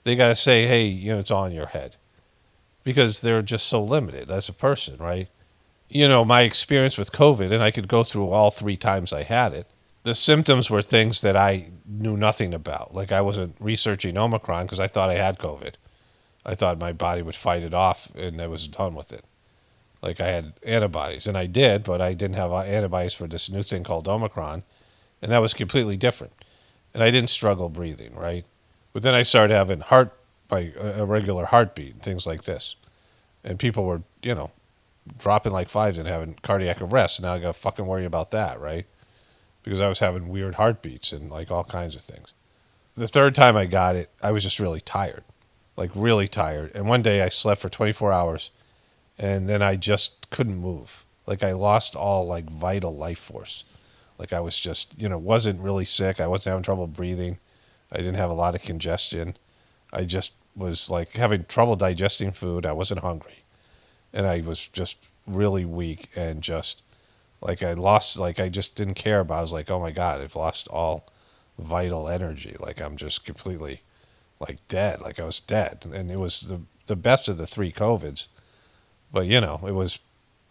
they got to say, hey, it's all in your head, because they're just so limited as a person, right? My experience with COVID, and I could go through all 3 times I had it, the symptoms were things that I knew nothing about. Like I wasn't researching Omicron because I thought I had COVID. I thought my body would fight it off and I was done with it. Like I had antibodies, and I did, but I didn't have antibodies for this new thing called Omicron. And that was completely different. And I didn't struggle breathing, right? But then I started having a regular heartbeat and things like this. And people were, dropping like flies and having cardiac arrest. And now I got to fucking worry about that, right? Because I was having weird heartbeats and like all kinds of things. The 3rd time I got it, I was just really tired. Like really tired. And one day I slept for 24 hours and then I just couldn't move. Like I lost all like vital life force. Like I was just, wasn't really sick. I wasn't having trouble breathing. I didn't have a lot of congestion. I just was like having trouble digesting food. I wasn't hungry. And I was just really weak and just like I just didn't care about it. I was like, oh my God, I've lost all vital energy. Like I'm just completely like dead. Like I was dead. And it was the best of the 3 COVIDs. But, it was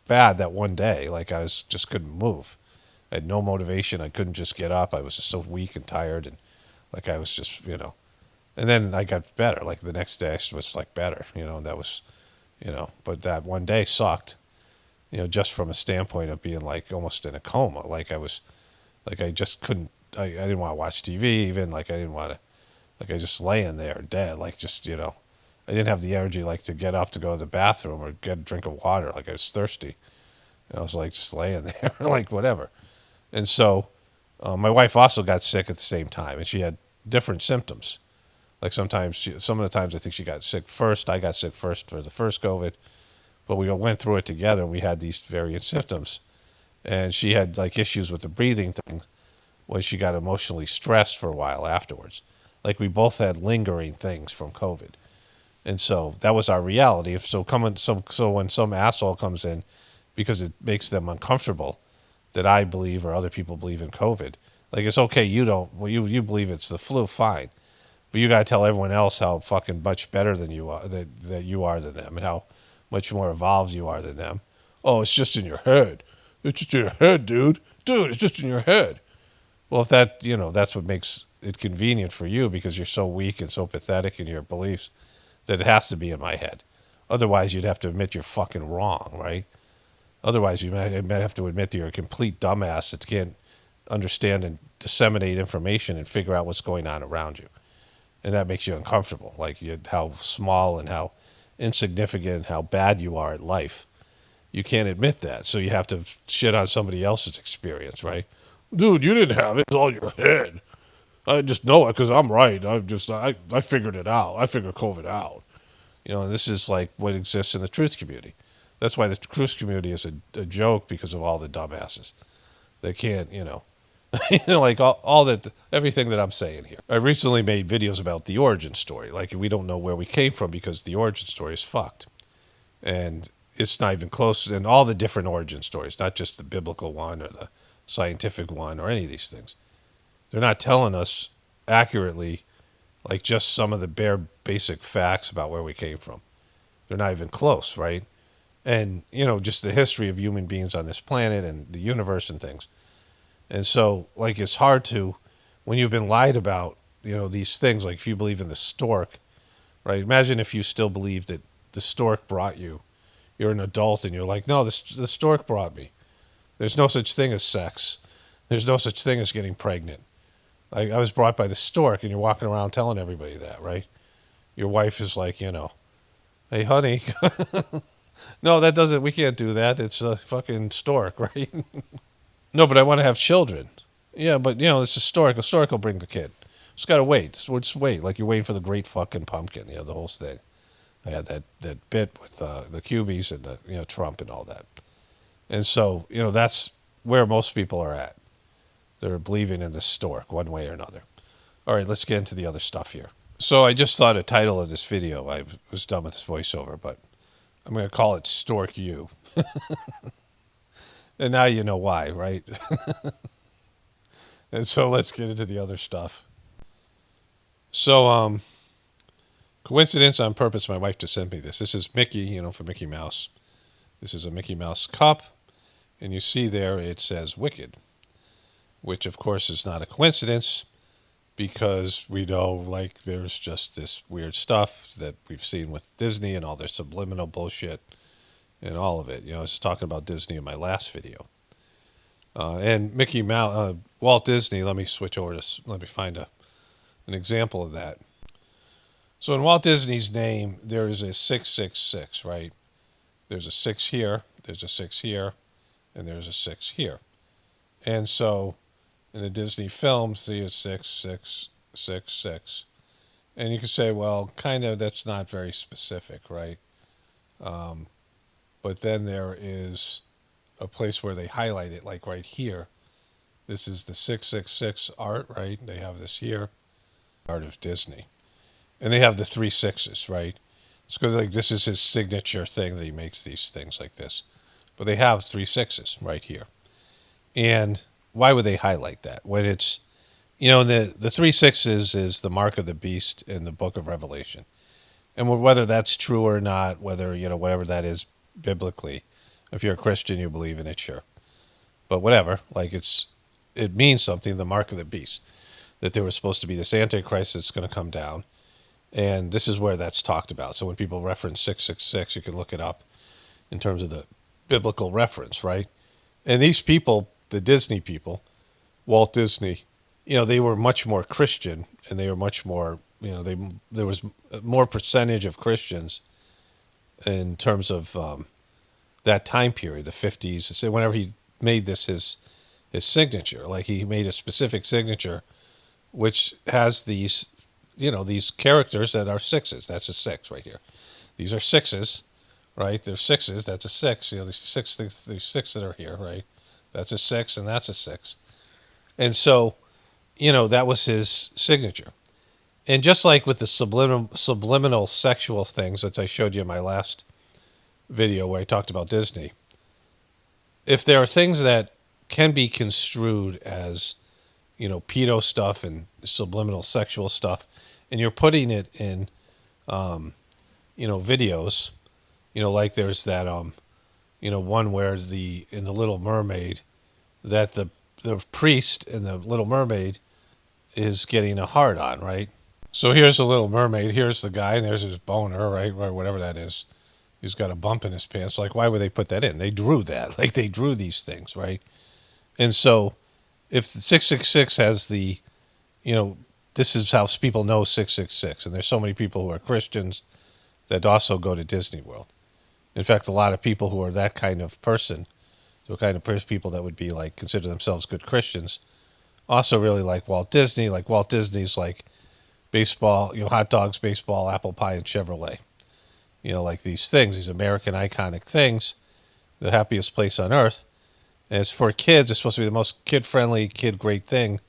bad that one day. Like I just couldn't move. I had no motivation. I couldn't just get up. I was just so weak and tired, and like I was just, And then I got better. Like the next day, I was like better. And that was, But that one day sucked. Just from a standpoint of being like almost in a coma. Like I was, like I just couldn't. I didn't want to watch TV even. Like I didn't want to. Like I just laying there dead. Like just I didn't have the energy like to get up to go to the bathroom or get a drink of water. Like I was thirsty. And I was like just laying there, like whatever. And so my wife also got sick at the same time, and she had different symptoms. Like some of the times I think she got sick first. I got sick first for the first COVID, but we went through it together, and we had these various symptoms. And she had like issues with the breathing thing when she got emotionally stressed for a while afterwards. Like we both had lingering things from COVID. And so that was our reality. So when some asshole comes in because it makes them uncomfortable, that I believe or other people believe in COVID. Like it's okay, you believe it's the flu, fine. But you got to tell everyone else how fucking much better than you are, that you are than them, and how much more evolved you are than them. Oh, it's just in your head. It's just in your head, dude. Dude, it's just in your head. Well, if that's what makes it convenient for you because you're so weak and so pathetic in your beliefs that it has to be in my head. Otherwise, you'd have to admit you're fucking wrong, right? Otherwise, you might have to admit that you're a complete dumbass that can't understand and disseminate information and figure out what's going on around you. And that makes you uncomfortable, like how small and how insignificant and how bad you are at life. You can't admit that, so you have to shit on somebody else's experience, right? Dude, you didn't have it. It's all your head. I just know it because I'm right. I figured it out. I figured COVID out. This is like what exists in the truth community. That's why the truth community is a joke, because of all the dumbasses. They can't, like all that, everything that I'm saying here. I recently made videos about the origin story. Like, we don't know where we came from because the origin story is fucked. And it's not even close. And all the different origin stories, not just the biblical one or the scientific one or any of these things. They're not telling us accurately, like, just some of the bare basic facts about where we came from. They're not even close, right? And, just the history of human beings on this planet and the universe and things. And so, like, it's hard to, when you've been lied about, these things, like if you believe in the stork, right? Imagine if you still believe that the stork brought you. You're an adult and you're like, no, the stork brought me. There's no such thing as sex. There's no such thing as getting pregnant. I was brought by the stork, and you're walking around telling everybody that, right? Your wife is like, hey, honey. No, we can't do that. It's a fucking stork, right? No, but I want to have children. Yeah, but, it's a stork. A stork will bring the kid. Just got to wait. Just wait. Like you're waiting for the great fucking pumpkin, the whole thing. I had that bit with the Cubies and the, Trump and all that. And so, that's where most people are at. They're believing in the stork one way or another. All right, let's get into the other stuff here. So I just thought a title of this video. I was done with this voiceover, but I'm going to call it Stork You. And now you know why, right? And so let's get into the other stuff. So, coincidence on purpose, my wife just sent me this. This is Mickey, for Mickey Mouse. This is a Mickey Mouse cup. And you see there it says Wicked, which of course is not a coincidence, because we know, like, there's just this weird stuff that we've seen with Disney and all their subliminal bullshit and all of it. I was talking about Disney in my last video. And Mickey Mouse, Walt Disney, let me switch over to, let me find an example of that. So in Walt Disney's name, there is a 666, right? There's a 6 here, there's a 6 here, and there's a 6 here. And so in the Disney films, see a 6, 6, 6, 6. And you can say, well, kind of, that's not very specific, right? But then there is a place where they highlight it, like right here. This is the 666 art, right? They have this here, art of Disney. And they have the 3 6s, right? It's because, like, this is his signature thing that he makes these things like this. But they have 3 6s right here. And why would they highlight that? When it's, the 3 6s is the mark of the beast in the book of Revelation. And whether that's true or not, whether, whatever that is biblically, if you're a Christian, you believe in it, sure. But whatever, like, it means something, the mark of the beast, that there was supposed to be this Antichrist that's going to come down. And this is where that's talked about. So when people reference 666, you can look it up in terms of the biblical reference, right? And these people, the Disney people, Walt Disney, they were much more Christian, and they were much more, there was more percentage of Christians in terms of that time period, the 50s. So whenever he made this his signature, like he made a specific signature, which has these, these characters that are 6s. That's a 6 right here. These are 6s, right? They're 6s. That's a 6. These 6 things, these 6 that are here, right? That's a 6, and that's a 6. And so, that was his signature. And just like with the subliminal sexual things that I showed you in my last video where I talked about Disney, if there are things that can be construed as, pedo stuff and subliminal sexual stuff, and you're putting it in, videos, like there's that, one where in the Little Mermaid, that the priest in the Little Mermaid is getting a hard on, right? So here's the Little Mermaid, here's the guy, and there's his boner, right? Or whatever that is. He's got a bump in his pants. Like, why would they put that in? They drew that. Like, they drew these things, right? And so if 666 has the, this is how people know 666. And there's so many people who are Christians that also go to Disney World. In fact, a lot of people who are that kind of person, the kind of people that would be like, consider themselves good Christians, also really like Walt Disney. Like Walt Disney's like baseball, hot dogs, baseball, apple pie, and Chevrolet. Like these things, these American iconic things, the happiest place on earth. And it's for kids. It's supposed to be the most kid-friendly, kid-great thing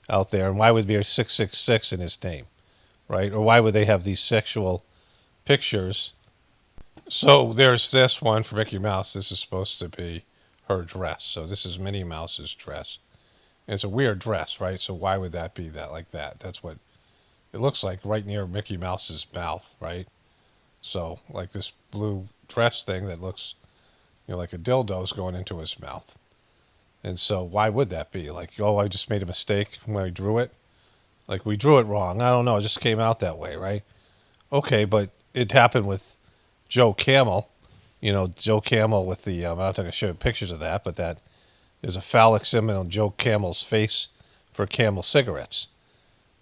out there. And why would there be a 666 in his name, right? Or why would they have these sexual pictures? So there's this one for Mickey Mouse. This is supposed to be her dress. So this is Minnie Mouse's dress. And it's a weird dress, right? So why would that be that like that? That's what it looks like right near Mickey Mouse's mouth, right? So like this blue dress thing that looks, like a dildo's going into his mouth. And so why would that be? Like, oh, I just made a mistake when I drew it? Like, we drew it wrong. I don't know. It just came out that way, right? Okay, but it happened with Joe Camel. Joe Camel with the, I'm not going to show you pictures of that, but that is a phallic symbol on Joe Camel's face for Camel cigarettes.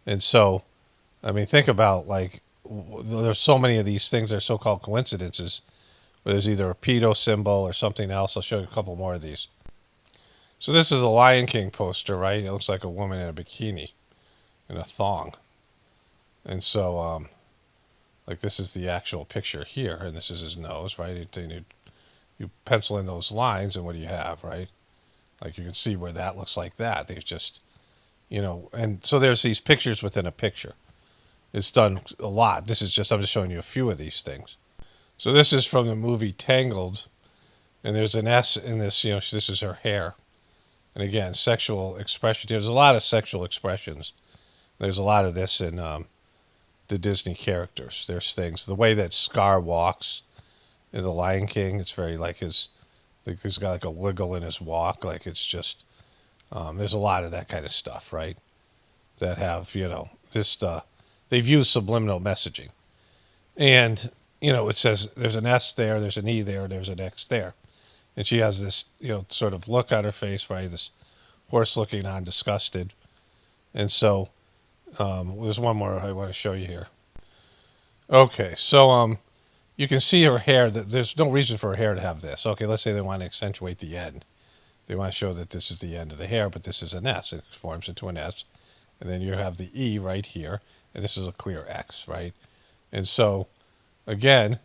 And so, I mean, think about, like, there's so many of these things that are so-called coincidences. There's either a pedo symbol or something else. I'll show you a couple more of these. So this is a Lion King poster, right? It looks like a woman in a bikini, in a thong. And so, like this is the actual picture here, and this is his nose, right? You pencil in those lines, and what do you have, right? Like you can see where that looks like that. They've just, and so there's these pictures within a picture. It's done a lot. I'm just showing you a few of these things. So this is from the movie Tangled, and there's an S in this, this is her hair. And again, sexual expression. There's a lot of sexual expressions. There's a lot of this in the Disney characters. There's things. The way that Scar walks in The Lion King, it's very like he's got like a wiggle in his walk. Like it's just, there's a lot of that kind of stuff, right? That have, this, they've used subliminal messaging. And, it says there's an S there, there's an E there, there's an X there. And she has this, sort of look on her face, right? This horse looking on, disgusted. And so, there's one more I want to show you here. Okay, so you can see her hair. There's no reason for her hair to have this. Okay, let's say they want to accentuate the end. They want to show that this is the end of the hair, but this is an S. It forms into an S. And then you have the E right here, and this is a clear X, right? And so, again,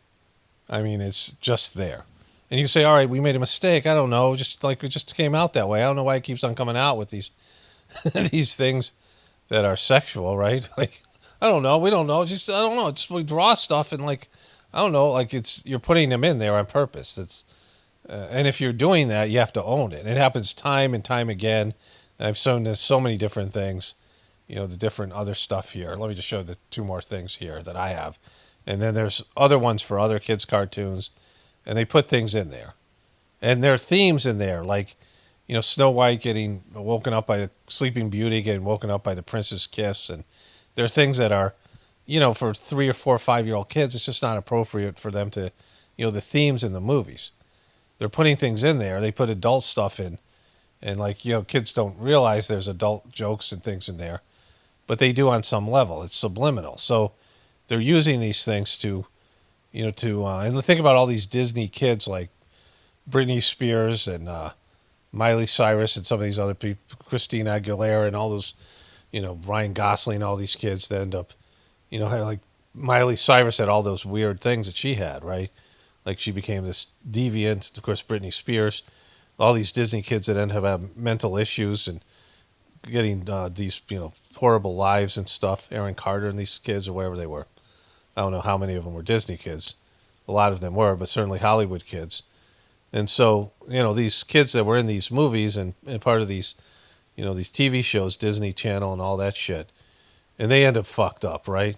I mean, it's just there. And you say, all right, we made a mistake. I don't know. Just like it just came out that way. I don't know why it keeps on coming out with these these things that are sexual, right? Like, I don't know. We don't know. Just, I don't know. It's, we draw stuff and like, I don't know. Like you're putting them in there on purpose. And if you're doing that, you have to own it. It happens time and time again. And I've shown this so many different things, the different other stuff here. Let me just show the two more things here that I have. And then there's other ones for other kids' cartoons. And they put things in there. And there are themes in there, like, Snow White getting woken up by the Sleeping Beauty, getting woken up by the Prince's kiss. And there are things that are, for 3 or 4 or 5-year-old kids, it's just not appropriate for them to, the themes in the movies. They're putting things in there. They put adult stuff in. And, like, kids don't realize there's adult jokes and things in there. But they do on some level. It's subliminal. So they're using these things to, and think about all these Disney kids like Britney Spears and Miley Cyrus and some of these other people, Christina Aguilera and all those, Ryan Gosling, all these kids that end up, like Miley Cyrus had all those weird things that she had, right? Like she became this deviant. Of course, Britney Spears, all these Disney kids that end up having mental issues and getting these, horrible lives and stuff. Aaron Carter and these kids or wherever they were. I don't know how many of them were Disney kids. A lot of them were, but certainly Hollywood kids. And so, these kids that were in these movies and part of these, these TV shows, Disney Channel and all that shit, and they end up fucked up, right?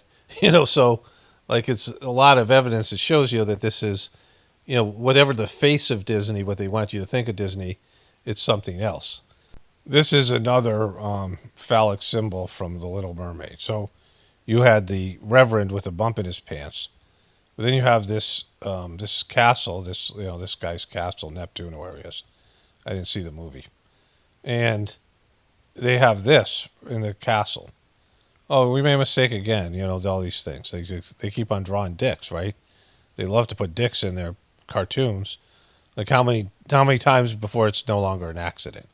So, like, it's a lot of evidence that shows you that this is, whatever the face of Disney, what they want you to think of Disney, it's something else. This is another phallic symbol from The Little Mermaid. So, you had the Reverend with a bump in his pants, But then you have this this castle, this guy's castle, Neptune or wherever he is. I didn't see the movie. And they have this in the castle. Oh, we made a mistake again. All these things. They keep on drawing dicks, right? They love to put dicks in their cartoons. Like how many times before it's no longer an accident?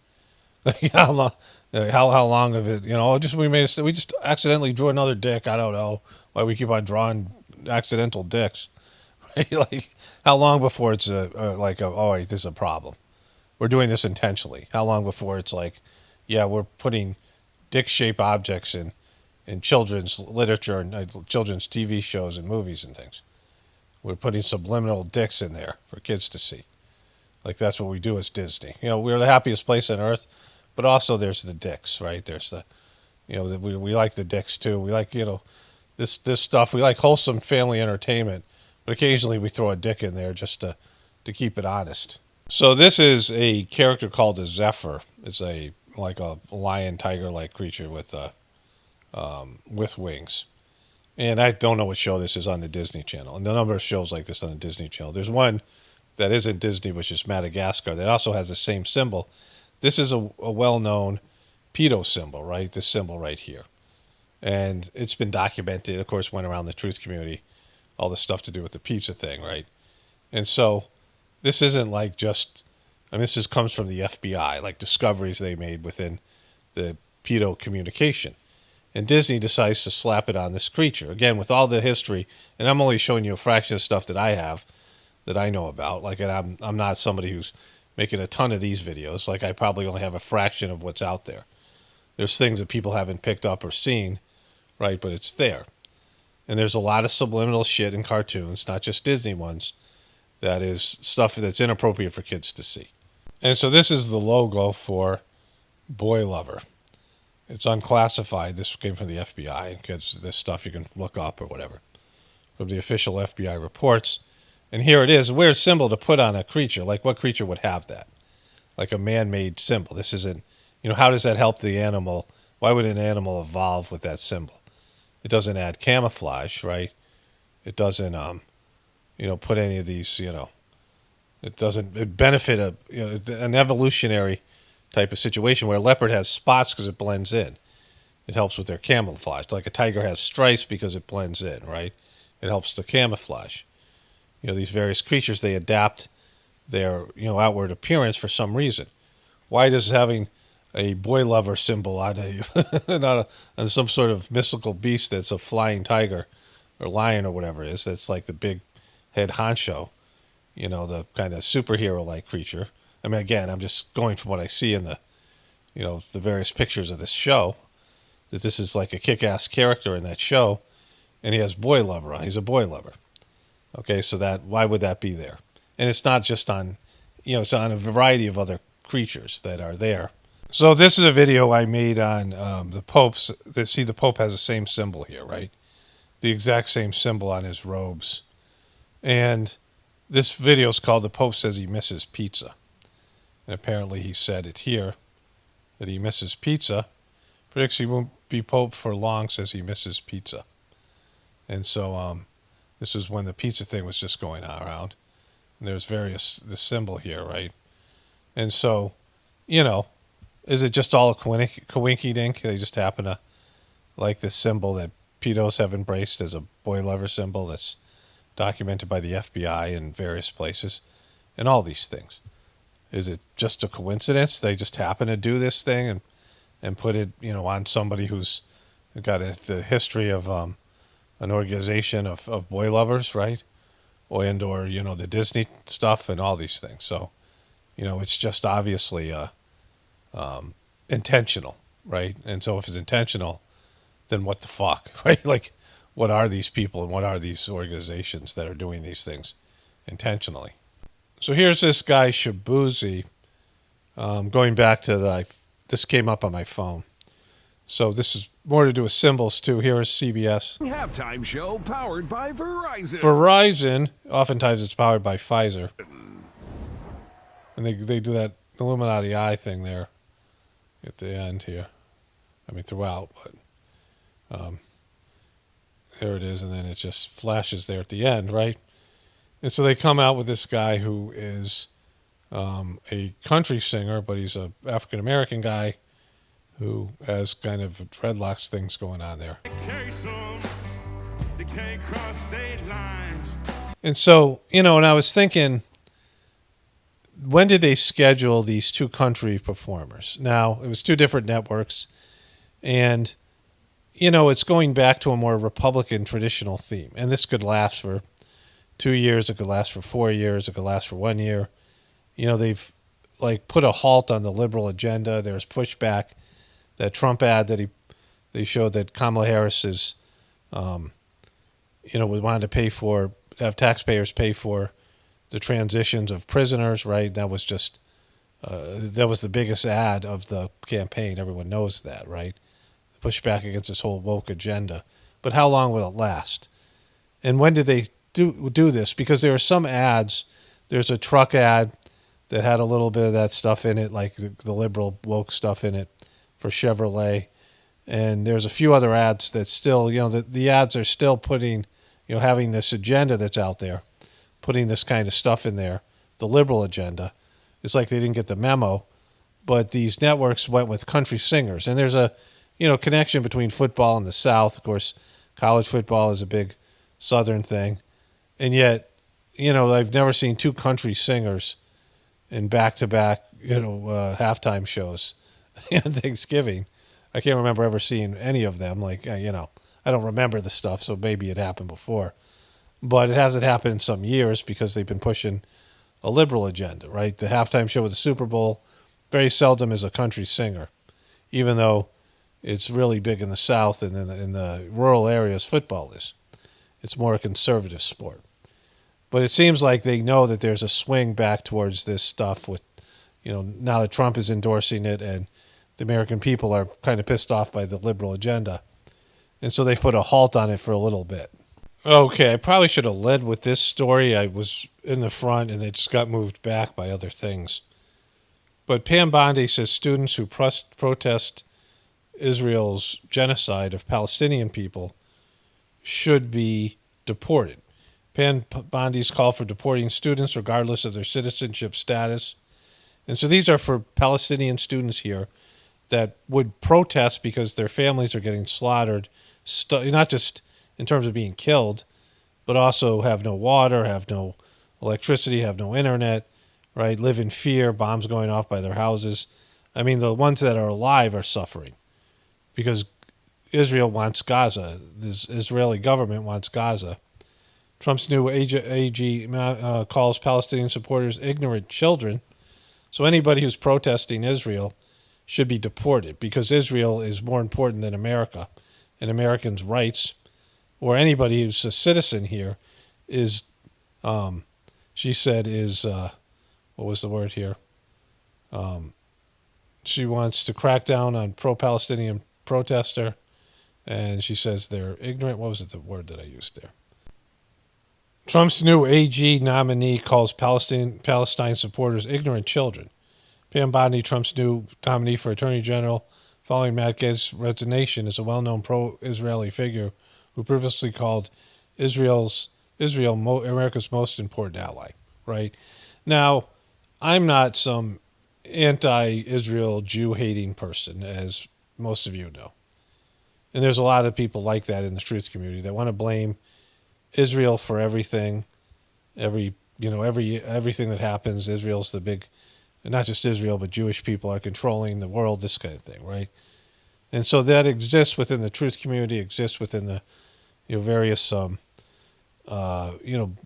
Like how long? How long of it? We just accidentally drew another dick. I don't know why we keep on drawing accidental dicks. Right? Like how long before it's oh wait, this is a problem. We're doing this intentionally. How long before it's like, yeah, we're putting dick-shaped objects in children's literature and children's TV shows and movies and things. We're putting subliminal dicks in there for kids to see. Like that's what we do as Disney. We're the happiest place on earth, but also there's the dicks, right? There's we like the dicks too. We like this stuff. We like wholesome family entertainment, but occasionally we throw a dick in there just to keep it honest. So this is a character called a Zephyr. It's like a lion tiger like creature with wings. And I don't know what show this is on the Disney Channel. And the number of shows like this on the Disney Channel. There's one that isn't Disney, which is Madagascar, that also has the same symbol. This is a well-known pedo symbol, right? This symbol right here. And it's been documented, of course, went around the truth community, all the stuff to do with the pizza thing, right? And so this isn't like just, this comes from the FBI, like discoveries they made within the pedo communication. And Disney decides to slap it on this creature. Again, with all the history, and I'm only showing you a fraction of stuff that I have, that I know about. Like, and I'm not somebody who's making a ton of these videos. Like, I probably only have a fraction of what's out there. There's things that people haven't picked up or seen, right? But it's there. And there's a lot of subliminal shit in cartoons, not just Disney ones, that is stuff that's inappropriate for kids to see. And so this is the logo for Boy Lover. It's unclassified. This came from the FBI. Kids, this stuff you can look up or whatever. From the official FBI reports. And here it is, a weird symbol to put on a creature. Like, what creature would have that? Like a man-made symbol. This isn't, how does that help the animal? Why would an animal evolve with that symbol? It doesn't add camouflage, right? It doesn't, put any of these, it benefit an evolutionary type of situation where a leopard has spots because it blends in. It helps with their camouflage. Like a tiger has stripes because it blends in, right? It helps to camouflage. These various creatures, they adapt their, outward appearance for some reason. Why does having a boy lover symbol on on some sort of mystical beast that's a flying tiger or lion or whatever it is, that's like the big head honcho, the kind of superhero-like creature. I mean, again, I'm just going from what I see in the various pictures of this show, that this is like a kick-ass character in that show, and he has boy lover on. He's a boy lover. Okay, so why would that be there? And it's not just on, it's on a variety of other creatures that are there. So this is a video I made on the Pope's. See, the Pope has the same symbol here, right? The exact same symbol on his robes. And this video is called "The Pope Says He Misses Pizza." And apparently he said it here, that he misses pizza. Predicts he won't be Pope for long, says he misses pizza. And so this was when the pizza thing was just going around. And there's the symbol here, right? And so, is it just all a coinky dink? They just happen to like this symbol that pedos have embraced as a boy lover symbol that's documented by the FBI in various places and all these things. Is it just a coincidence? They just happen to do this thing and put it, on somebody who's got the history of an organization of boy lovers, right? Or the Disney stuff and all these things. So, it's just obviously intentional, right? And so if it's intentional, then what the fuck, right? Like, what are these people and what are these organizations that are doing these things intentionally? So here's this guy, Shabuzi, going back to this came up on my phone. So this is more to do with symbols, too. Here is CBS. Halftime show powered by Verizon. Verizon, oftentimes it's powered by Pfizer. And they do that Illuminati eye thing there at the end here. I mean, throughout, but There it is, and then it just flashes there at the end, right? And so they come out with this guy who is a country singer, but he's a African American guy who has kind of dreadlocks things going on there. And so, and I was thinking, when did they schedule these two country performers? Now, it was two different networks, and it's going back to a more Republican traditional theme. And this could last for 2 years. It could last for 4 years. It could last for 1 year. They've put a halt on the liberal agenda. There's pushback. That Trump ad that they showed that Kamala Harris is, would want to have taxpayers pay for the transitions of prisoners, right? That was just, that was the biggest ad of the campaign. Everyone knows that, right? Pushback against this whole woke agenda. But how long will it last? And when did they do this? Because there are some ads. There's a truck ad that had a little bit of that stuff in it, like the liberal woke stuff in it for Chevrolet. And there's a few other ads that still, the ads are still putting, having this agenda that's out there, putting this kind of stuff in there, the liberal agenda. It's like they didn't get the memo, but these networks went with country singers. And there's a, connection between football and the South. Of course, college football is a big Southern thing. And yet, I've never seen two country singers in back-to-back, halftime shows on Thanksgiving. I can't remember ever seeing any of them. I don't remember the stuff, so maybe it happened before. But it hasn't happened in some years because they've been pushing a liberal agenda, right? The halftime show with the Super Bowl very seldom is a country singer, even though it's really big in the South and in the rural areas football is. It's more a conservative sport. But it seems like they know that there's a swing back towards this stuff with, now that Trump is endorsing it and the American people are kind of pissed off by the liberal agenda. And so they put a halt on it for a little bit. Okay, I probably should have led with this story. I was in the front and it just got moved back by other things. But Pam Bondi says students who protest Israel's genocide of Palestinian people should be deported. Pam Bondi's call for deporting students regardless of their citizenship status. And so these are for Palestinian students here that would protest because their families are getting slaughtered, not just in terms of being killed, but also have no water, have no electricity, have no internet, right? Live in fear, bombs going off by their houses. I mean, the ones that are alive are suffering because Israel wants Gaza. The Israeli government wants Gaza. Trump's new AG calls Palestinian supporters ignorant children. So anybody who's protesting Israel should be deported because Israel is more important than America and Americans' rights, or anybody who's a citizen here is, she said is, what was the word here? She wants to crack down on pro-Palestinian protester, and she says they're ignorant. What was the word that I used there? Trump's new AG nominee calls Palestine supporters ignorant children. Pam Bondi, Trump's new nominee for Attorney General, following Matt Gaetz's resignation, is a well-known pro-Israeli figure who previously called Israel America's most important ally, right? Now, I'm not some anti-Israel Jew-hating person, as most of you know. And there's a lot of people like that in the truth community that want to blame Israel for everything, everything that happens. Israel's the big, not just Israel, but Jewish people are controlling the world, this kind of thing, right? And so that exists within the truth community, exists within the various, I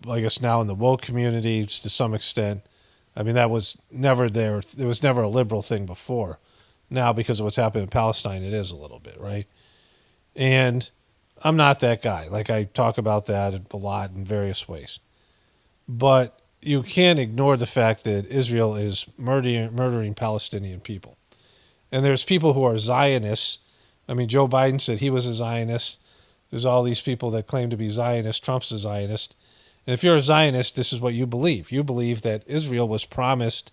guess now in the woke community to some extent. I mean, that was never there. It was never a liberal thing before. Now, because of what's happened in Palestine, it is a little bit, right? And I'm not that guy. I talk about that a lot in various ways. But you can't ignore the fact that Israel is murdering Palestinian people. And there's people who are Zionists. I mean, Joe Biden said he was a Zionist. There's all these people that claim to be Zionists. Trump's a Zionist. And if you're a Zionist, this is what you believe. You believe that Israel was promised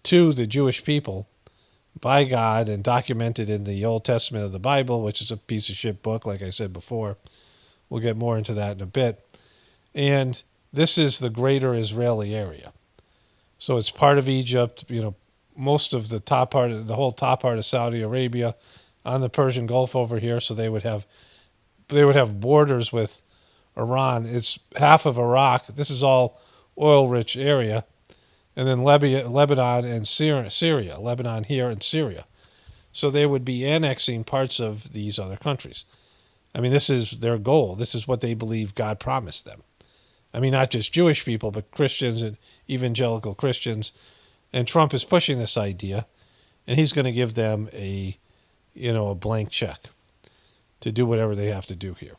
to the Jewish people by God and documented in the Old Testament of the Bible, which is a piece of shit book, like I said before, We'll get more into that in a bit. And this is the greater Israeli area. So it's part of Egypt, most of the whole top part of Saudi Arabia, on the Persian Gulf over here. So they would have borders with Iran. It's half of Iraq. This is all oil-rich area. And then Lebanon and Syria. Lebanon here and Syria. So they would be annexing parts of these other countries. I mean, this is their goal. This is what they believe God promised them. I mean, not just Jewish people, but Christians and evangelical Christians. And Trump is pushing this idea, and he's going to give them a blank check to do whatever they have to do here.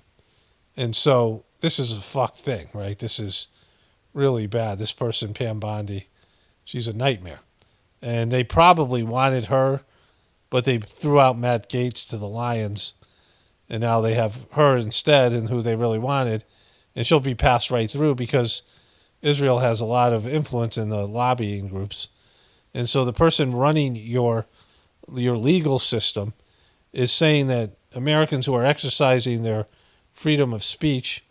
And so this is a fucked thing, right? This is really bad. This person, Pam Bondi, she's a nightmare. And they probably wanted her, but they threw out Matt Gaetz to the Lions, and now they have her instead, and who they really wanted, and she'll be passed right through because Israel has a lot of influence in the lobbying groups. And so the person running your legal system is saying that Americans who are exercising their freedom of speech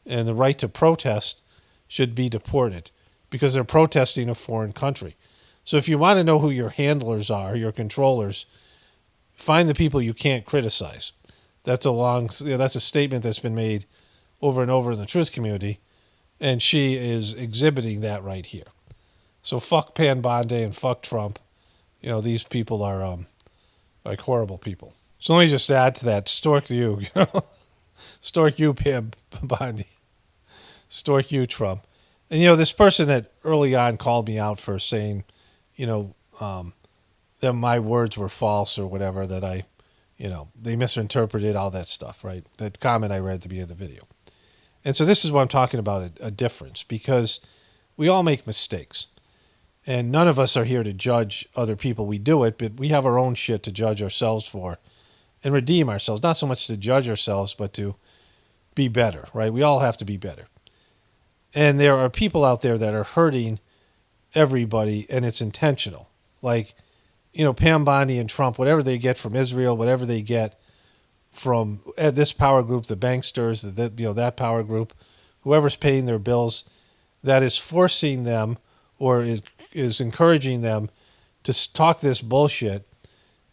and the right to protest should be deported because they're protesting a foreign country. So if you want to know who your handlers are, your controllers, find the people you can't criticize. That's a statement that's been made over and over in the truth community, and she is exhibiting that right here. So fuck Pam Bondi and fuck Trump. These people are like horrible people. So let me just add to that. Stork You, Stork You, Pam Bondi. Stork You, Trump. And, this person that early on called me out for saying, that my words were false or whatever, that they misinterpreted all that stuff, right? That comment I read at the beginning of the video. And so this is what I'm talking about, a difference, because we all make mistakes. And none of us are here to judge other people. We do it, but we have our own shit to judge ourselves for and redeem ourselves. Not so much to judge ourselves, but to be better, right? We all have to be better. And there are people out there that are hurting everybody, and it's intentional. Like, Pam Bondi and Trump, whatever they get from Israel, whatever they get from this power group, the banksters, that power group, whoever's paying their bills, that is forcing them or is encouraging them to talk this bullshit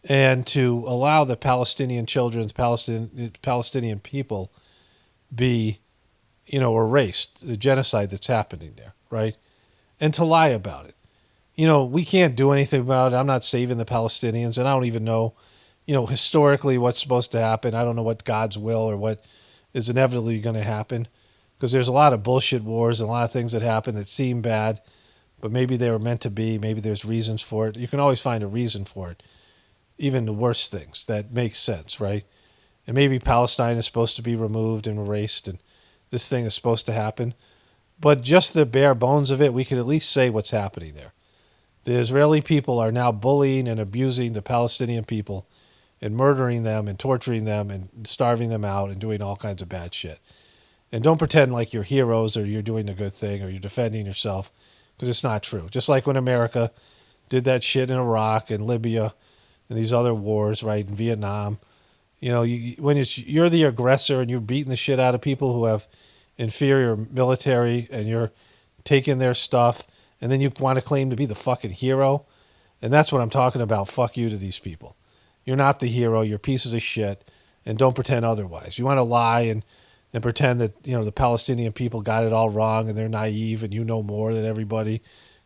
and to allow the Palestinian children, the Palestinian people be, erased, the genocide that's happening there, right? And to lie about it. We can't do anything about it. I'm not saving the Palestinians, and I don't even know, historically what's supposed to happen. I don't know what God's will or what is inevitably going to happen, because there's a lot of bullshit wars and a lot of things that happen that seem bad, but maybe they were meant to be. Maybe there's reasons for it. You can always find a reason for it, even the worst things that make sense, right? And maybe Palestine is supposed to be removed and erased, and this thing is supposed to happen. But just the bare bones of it, we can at least say what's happening there. The Israeli people are now bullying and abusing the Palestinian people and murdering them and torturing them and starving them out and doing all kinds of bad shit. And don't pretend like you're heroes or you're doing a good thing or you're defending yourself, because it's not true. Just like when America did that shit in Iraq and Libya and these other wars, right, in Vietnam. When you're the aggressor and you're beating the shit out of people who have inferior military and you're taking their stuff, and then you want to claim to be the fucking hero. And that's what I'm talking about. Fuck you to these people. You're not the hero. You're pieces of shit. And don't pretend otherwise. You want to lie and pretend that, the Palestinian people got it all wrong and they're naive and you know more than everybody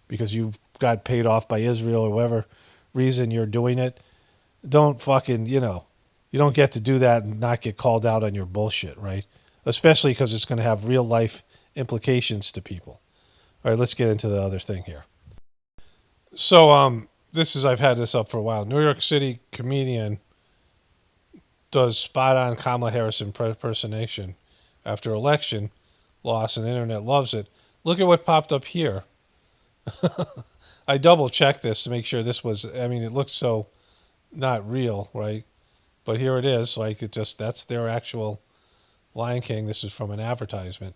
because you got paid off by Israel or whatever reason you're doing it. Don't fucking, you don't get to do that and not get called out on your bullshit, right? Especially because it's going to have real life implications to people. All right, let's get into the other thing here. So, I've had this up for a while. New York City comedian does spot-on Kamala Harris impersonation after election loss, and the internet loves it. Look at what popped up here. I double-checked this to make sure this was, it looks so not real, right? But here it is. That's their actual Lion King. This is from an advertisement.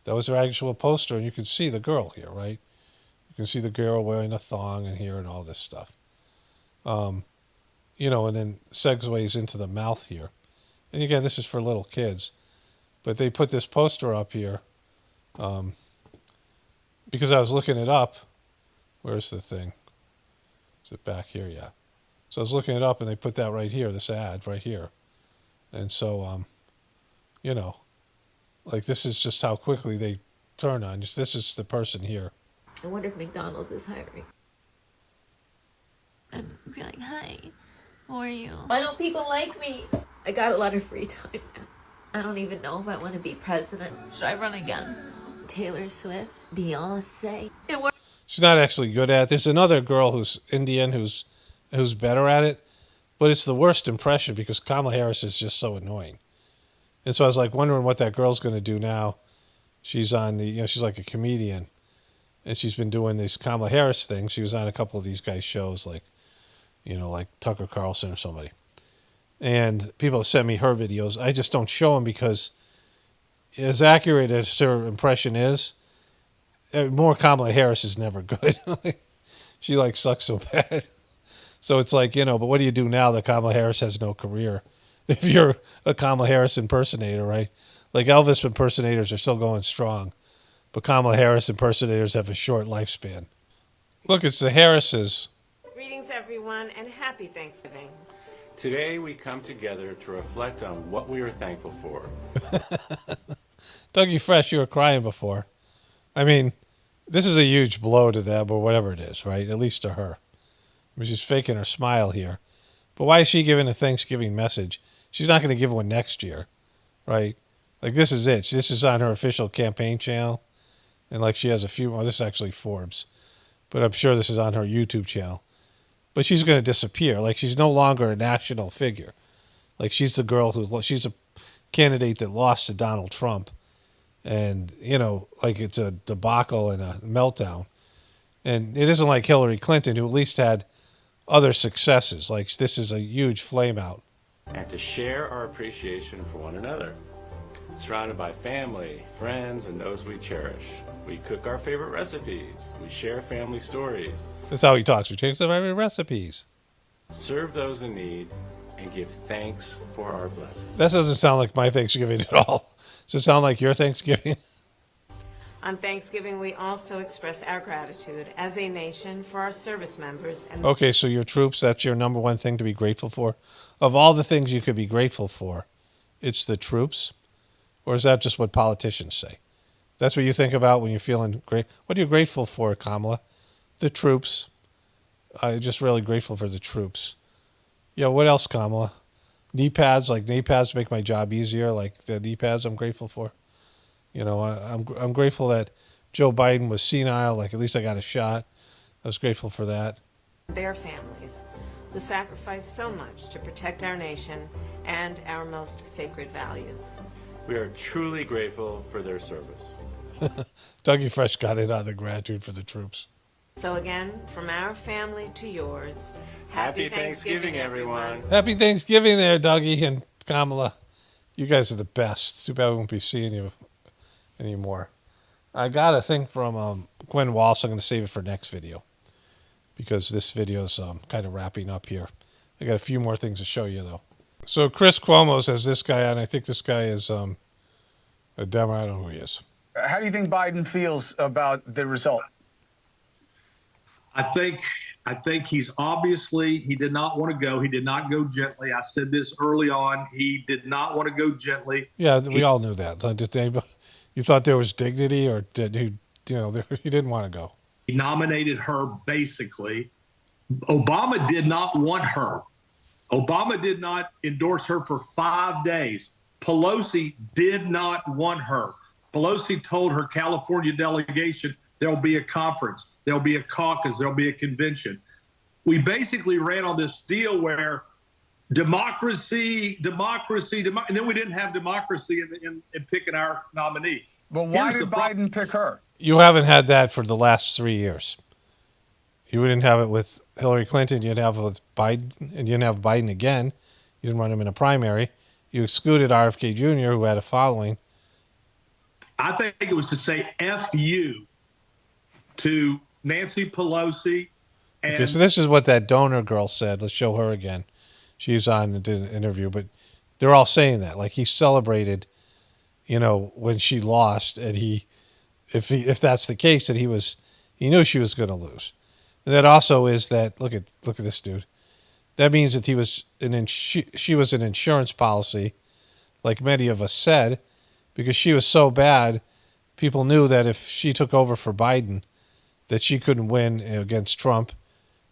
That was their actual poster, and you can see the girl here, right? You can see the girl wearing a thong and here and all this stuff. And then segues into the mouth here. And again, this is for little kids. But they put this poster up here because I was looking it up. Where's the thing? Is it back here? Yeah. So I was looking it up, and they put that right here, this ad right here. And so, you know, like this is just how quickly they turn on. This is the person here. I wonder if McDonald's is hiring. I'd be like, hi, how are you? Why don't people like me? I got a lot of free time now. I don't even know if I want to be president. Should I run again? Taylor Swift, Beyonce. She's not actually good at it. There's another girl who's Indian who's better at it, but it's the worst impression because Kamala Harris is just so annoying. And so I was like wondering what that girl's going to do now. She's on she's like a comedian, and she's been doing these Kamala Harris things. She was on a couple of these guys' shows, like Tucker Carlson or somebody. And people have sent me her videos. I just don't show them because, as accurate as her impression is, more Kamala Harris is never good. She sucks so bad. So it's like, but what do you do now that Kamala Harris has no career? If you're a Kamala Harris impersonator, right? Like Elvis impersonators are still going strong, but Kamala Harris impersonators have a short lifespan. Look, it's the Harrises. Greetings, everyone, and happy Thanksgiving. Today we come together to reflect on what we are thankful for. Dougie Fresh, you were crying before. I mean, this is a huge blow to them or whatever it is, right? At least to her. I mean, she's faking her smile here. But why is she giving a Thanksgiving message? She's not going to give one next year, right? Like, this is it. This is on her official campaign channel. And, she has a few more. This is actually Forbes. But I'm sure this is on her YouTube channel. But she's going to disappear. She's no longer a national figure. She's the girl she's a candidate that lost to Donald Trump. And, it's a debacle and a meltdown. And it isn't like Hillary Clinton, who at least had other successes. This is a huge flame out. And to share our appreciation for one another. Surrounded by family, friends, and those we cherish. We cook our favorite recipes. We share family stories. That's how he talks. We change some favorite recipes. Serve those in need and give thanks for our blessings. That doesn't sound like my Thanksgiving at all. Does it sound like your Thanksgiving? On Thanksgiving, we also express our gratitude as a nation for our service members. Okay, so your troops, that's your number one thing to be grateful for? Of all the things you could be grateful for, it's the troops? Or is that just what politicians say? That's what you think about when you're feeling great? What are you grateful for, Kamala? The troops. I'm just really grateful for the troops. Yeah, what else, Kamala? Knee pads, knee pads make my job easier, the knee pads I'm grateful for. I'm grateful that Joe Biden was senile, at least I got a shot. I was grateful for that. Their families, who sacrificed so much to protect our nation and our most sacred values. We are truly grateful for their service. Dougie Fresh got it on the gratitude for the troops. So again, from our family to yours, Happy Thanksgiving, everyone. Happy Thanksgiving there, Dougie and Kamala. You guys are the best. It's too bad we won't be seeing you anymore. I got a thing from Gwen Walsh. I'm going to save it for next video because this video is kind of wrapping up here. I got a few more things to show you, though. So Chris Cuomo says this guy on. I think this guy is a Democrat. I don't know who he is. How do you think Biden feels about the result? I think he did not want to go. He did not go gently. I said this early on. He did not want to go gently. Yeah, we all knew that. You thought there was dignity, or did he didn't want to go? He nominated her basically. Obama did not want her. Obama did not endorse her for 5 days. Pelosi did not want her. Pelosi told her California delegation there'll be a conference, there'll be a caucus, there'll be a convention. We basically ran on this deal where democracy, and then we didn't have democracy in picking our nominee. But why did Biden pick her? You haven't had that for the last 3 years. You didn't have it with Hillary Clinton. You didn't have it with Biden, and you didn't have Biden again. You didn't run him in a primary. You excluded RFK Jr., who had a following. I think it was to say F you to Nancy Pelosi. Okay, so this is what that donor girl said. Let's show her again. She's on and did an interview, but they're all saying that. He celebrated, when she lost, and if that's the case, that he knew she was going to lose. And that also is that look at this dude. That means that she was an insurance policy, like many of us said, because she was so bad. People knew that if she took over for Biden, that she couldn't win against Trump.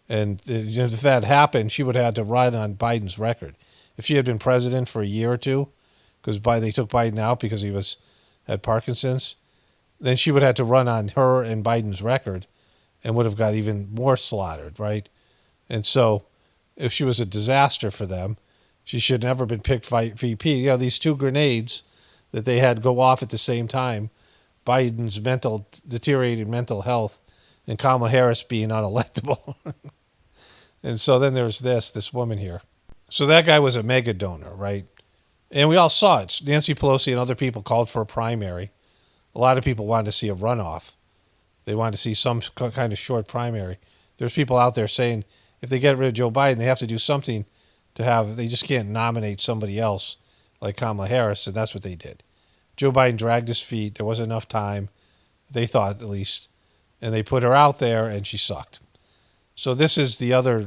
And if that happened, she would have had to run on Biden's record. If she had been president for a year or two, because they took Biden out because he had Parkinson's, then she would have to run on her and Biden's record and would have got even more slaughtered, right? And so if she was a disaster for them, she should never have been picked VP. These two grenades that they had go off at the same time, Biden's deteriorated mental health and Kamala Harris being unelectable. And so then there's this woman here. So that guy was a mega donor, right? And we all saw it. Nancy Pelosi and other people called for a primary. A lot of people wanted to see a runoff. They wanted to see some kind of short primary. There's people out there saying if they get rid of Joe Biden, they have to do something they just can't nominate somebody else like Kamala Harris, and that's what they did. Joe Biden dragged his feet. There wasn't enough time, they thought at least, and they put her out there, and she sucked. So this is the other,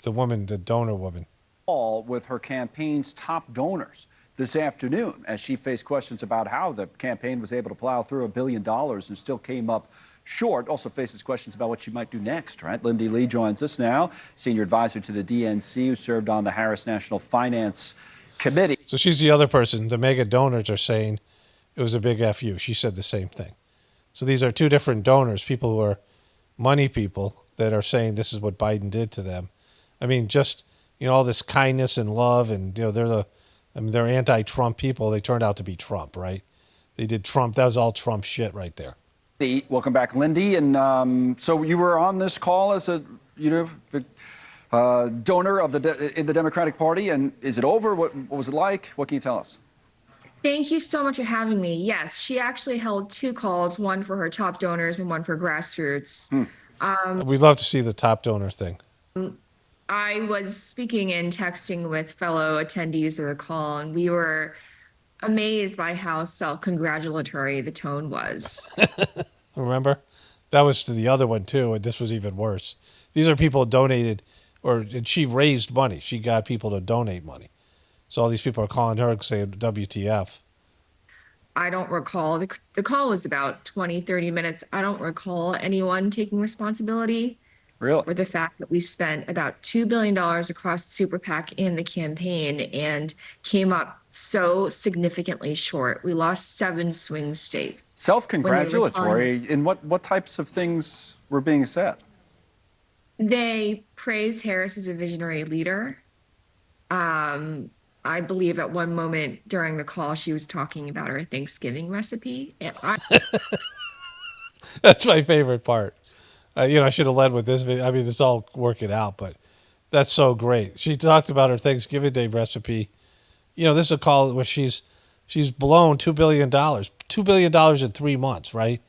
the woman, the donor woman. With her campaign's top donors this afternoon as she faced questions about how the campaign was able to plow through $1 billion and still came up short. Also faces questions about what she might do next, right? Lindy Lee joins us now, senior advisor to the DNC, who served on the Harris National Finance Committee. So she's the other person. The mega donors are saying it was a big FU. She said the same thing. So these are two different donors, people who are money people that are saying this is what Biden did to them. I mean, just, all this kindness and love, and, they're anti-Trump people. They turned out to be Trump, right? They did Trump. That was all Trump shit right there. Welcome back, Lindy. And so you were on this call as a, donor in the Democratic Party. And is it over? What was it like? What can you tell us? Thank you so much for having me. Yes, she actually held two calls, one for her top donors and one for grassroots. We'd love to see the top donor thing. I was speaking and texting with fellow attendees of the call, and we were amazed by how self-congratulatory the tone was. Remember? That was to the other one, too, and this was even worse. These are people who donated, and she raised money. She got people to donate money. So all these people are calling her and saying, WTF. I don't recall. The call was about 20, 30 minutes. I don't recall anyone taking responsibility. Really? For the fact that we spent about $2 billion across Super PAC in the campaign and came up so significantly short. We lost 7 swing states. Self-congratulatory? In what types of things were being said? They praised Harris as a visionary leader. I believe at one moment during the call, she was talking about her Thanksgiving recipe. And That's my favorite part. I should have led with this video. I mean, it's all working out, but that's so great. She talked about her Thanksgiving Day recipe. This is a call where she's blown $2 billion. $2 billion in 3 months, right?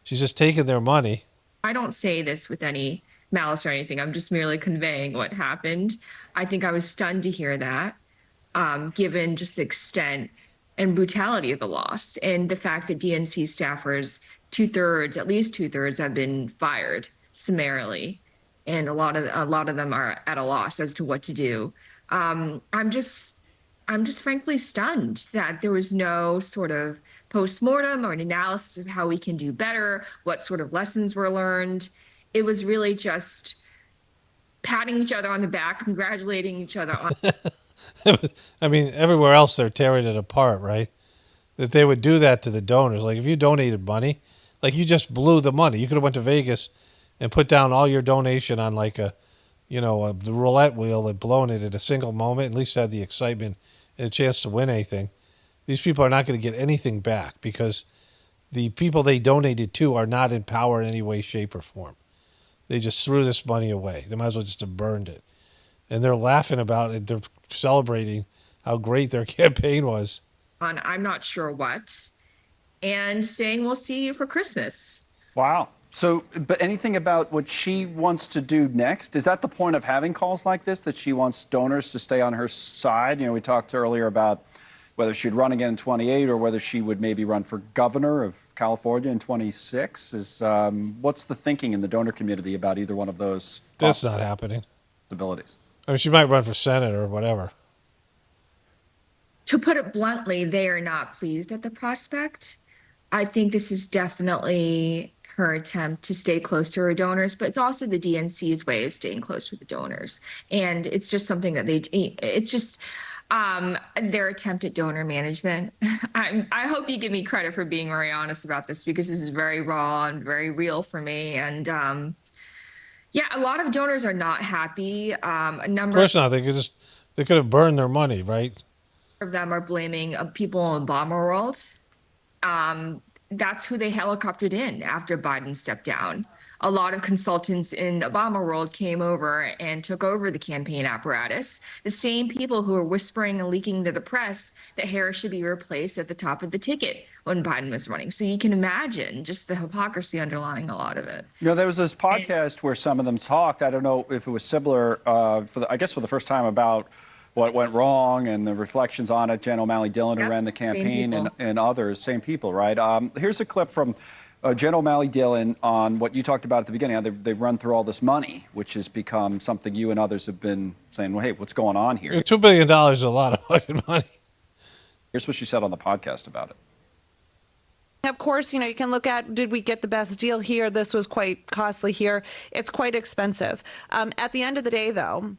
She's just taking their money. I don't say this with any malice or anything. I'm just merely conveying what happened. I think I was stunned to hear that, given just the extent and brutality of the loss and the fact that DNC staffers, at least two thirds have been fired summarily. And a lot of them are at a loss as to what to do. I'm just frankly stunned that there was no sort of postmortem or an analysis of how we can do better, what sort of lessons were learned. It was really just patting each other on the back, congratulating each other on. I mean, everywhere else they're tearing it apart, right? That they would do that to the donors. Like if you donated money, like you just blew the money. You could have went to Vegas and put down all your donation on like the roulette wheel and blown it in a single moment. At least had the excitement and a chance to win anything. These people are not going to get anything back because the people they donated to are not in power in any way, shape, or form. They just threw this money away. They might as well just have burned it. And they're laughing about it. They're celebrating how great their campaign was. On I'm not sure what, and saying we'll see you for Christmas. Wow. So, but anything about what she wants to do next? Is that the point of having calls like this, that she wants donors to stay on her side? We talked earlier about, whether she'd run again in 28 or whether she would maybe run for governor of California in 26. What's the thinking in the donor community about either one of those? That's not happening. Abilities. I mean, she might run for Senate or whatever. To put it bluntly, they are not pleased at the prospect. I think this is definitely her attempt to stay close to her donors, but it's also the DNC's way of staying close with the donors. And it's just something that it's just their attempt at donor management. I hope you give me credit for being very honest about this, because this is very raw and very real for me. And yeah, a lot of donors are not happy. Of course not. They could have burned their money, right? Of them are blaming people in Obama world. That's who they helicoptered in after Biden stepped down. A lot of consultants in Obama world came over and took over the campaign apparatus. The same people who were whispering and leaking to the press that Harris should be replaced at the top of the ticket when Biden was running. So you can imagine just the hypocrisy underlying a lot of it. You know, there was this podcast where some of them talked. I don't know if it was similar, for the first time, about what went wrong and the reflections on it. Jen O'Malley Dillon, who ran the campaign, and others, same people, right? Here's a clip from Jen O'Malley Dillon on what you talked about at the beginning. How they run through all this money, which has become something you and others have been saying, well, hey, what's going on here? $2 billion is a lot of fucking money. Here's what she said on the podcast about it. Of course, you know, you can look at, did we get the best deal here? This was quite costly here. It's quite expensive. At the end of the day, though,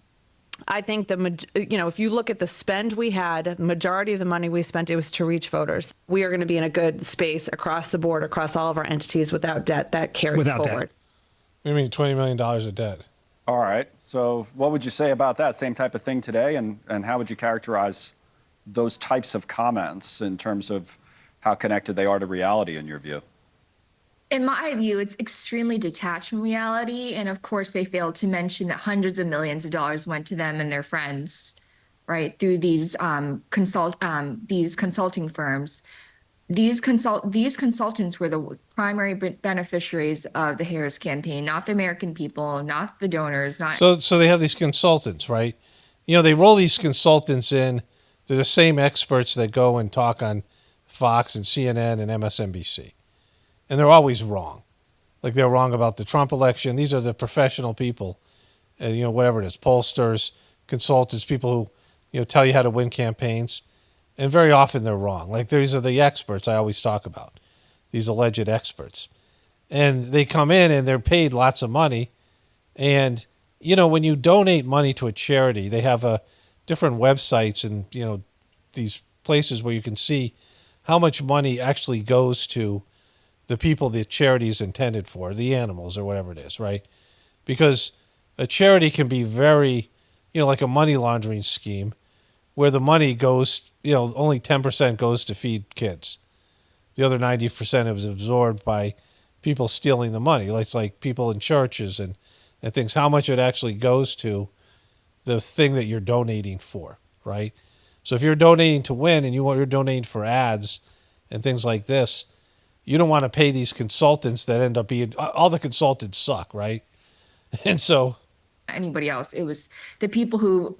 I think if you look at the spend we had, majority of the money we spent, it was to reach voters. We are going to be in a good space across the board, across all of our entities without debt. That carries forward. What do you mean $20 million of debt? All right. So what would you say about that? Same type of thing today? And how would you characterize those types of comments in terms of how connected they are to reality in your view? In my view, it's extremely detached from reality. And of course, they failed to mention that hundreds of millions of dollars went to them and their friends, right, through these consulting firms. These consultants were the primary beneficiaries of the Harris campaign, not the American people, not the donors, not. So they have these consultants, right? You know, they roll these consultants in. They're the same experts that go and talk on Fox and CNN and MSNBC. And they're always wrong. Like they're wrong about the Trump election. These are the professional people, whatever it is, pollsters, consultants, people who, tell you how to win campaigns. And very often they're wrong. Like these are the experts I always talk about, these alleged experts. And they come in and they're paid lots of money. And, when you donate money to a charity, they have different websites and, these places where you can see how much money actually goes to the people the charity is intended for, the animals or whatever it is, right? Because a charity can be very, like a money laundering scheme where the money goes, only 10% goes to feed kids. The other 90% is absorbed by people stealing the money. It's like people in churches and things, how much it actually goes to the thing that you're donating for, right? So if you're donating to win and you're donating for ads and things like this, you don't want to pay these consultants that end up being, all the consultants suck, right? And so anybody else, it was the people who,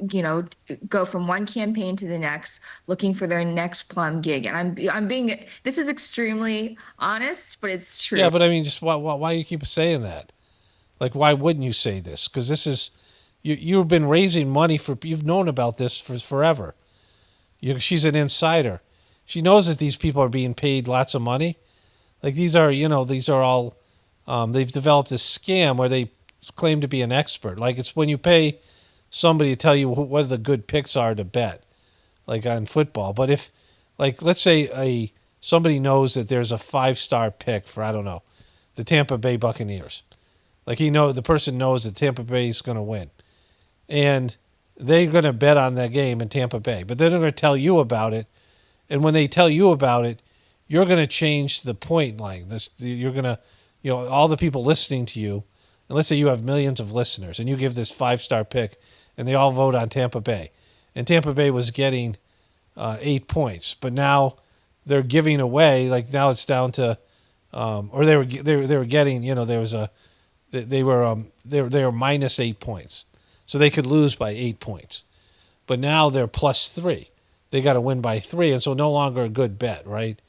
go from one campaign to the next looking for their next plum gig. And this is extremely honest, but it's true. Yeah, but I mean, just why you keep saying that? Like, why wouldn't you say this? Because this is, you've been raising money you've known about this for forever. She's an insider. She knows that these people are being paid lots of money. Like these are all, they've developed this scam where they claim to be an expert. Like it's when you pay somebody to tell you what the good picks are to bet, like on football. But if, like, let's say somebody knows that there's a 5-star pick for, I don't know, the Tampa Bay Buccaneers. Like the person knows that Tampa Bay is going to win. And they're going to bet on that game in Tampa Bay. But then they're going to tell you about it. And when they tell you about it, you're going to change the point like this. You're going to, all the people listening to you, and let's say you have millions of listeners and you give this 5-star pick and they all vote on Tampa Bay. And Tampa Bay was getting 8 points, but now they're giving away, like now it's down to, or they were getting, they were minus 8 points. So they could lose by 8 points. But now they're plus 3. they got to win by 3, and so no longer a good bet, right?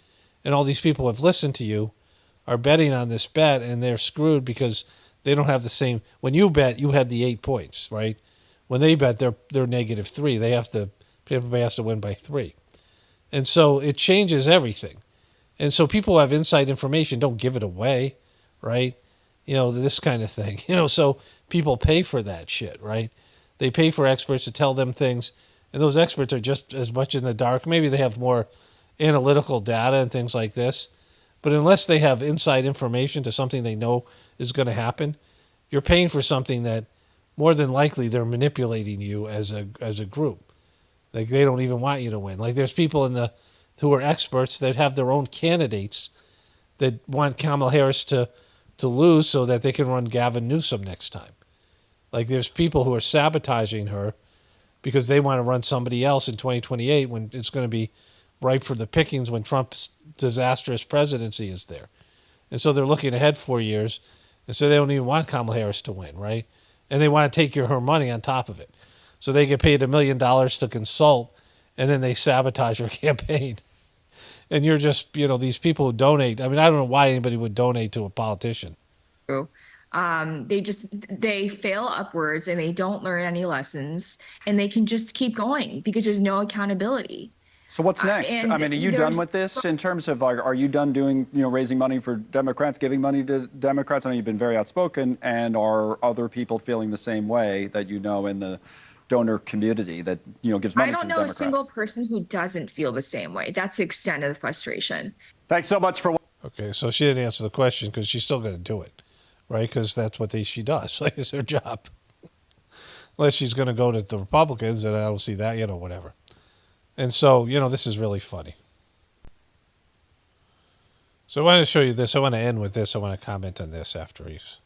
And all these people who have listened to you are betting on this bet, and they're screwed because they don't have the same. When you bet, you had the 8 points, right? When they bet, they're -3. Everybody has to win by 3, and so it changes everything. And so people who have inside information don't give it away, right? This kind of thing. So people pay for that shit, right? They pay for experts to tell them things, and those experts are just as much in the dark. Maybe they have more analytical data and things like this, but unless they have inside information to something they know is going to happen, you're paying for something that more than likely they're manipulating you as a group. Like, they don't even want you to win. Like, there's people who are experts that have their own candidates that want Kamala Harris to lose so that they can run Gavin Newsom next time. Like, there's people who are sabotaging her because they want to run somebody else in 2028 when it's going to be ripe for the pickings when Trump's disastrous presidency is there. And so they're looking ahead 4 years, and so they don't even want Kamala Harris to win, right? And they want to take her money on top of it. So they get paid $1 million to consult, and then they sabotage her campaign. And you're just, these people who donate. I mean, I don't know why anybody would donate to a politician. They fail upwards and they don't learn any lessons, and they can just keep going because there's no accountability. So what's next? I mean, are you done with this in terms of, are you done doing, raising money for Democrats, giving money to Democrats? I know you've been very outspoken, and are other people feeling the same way that in the donor community that, gives money to the Democrats? I don't know a single person who doesn't feel the same way. That's the extent of the frustration. Thanks so much for... Okay, so she didn't answer the question because she's still going to do it, right? Because that's what she does. Like, it's her job. Unless she's going to go to the Republicans, and I don't see that, whatever. And so, this is really funny. So I want to show you this. I want to end with this. I want to comment on this after he's...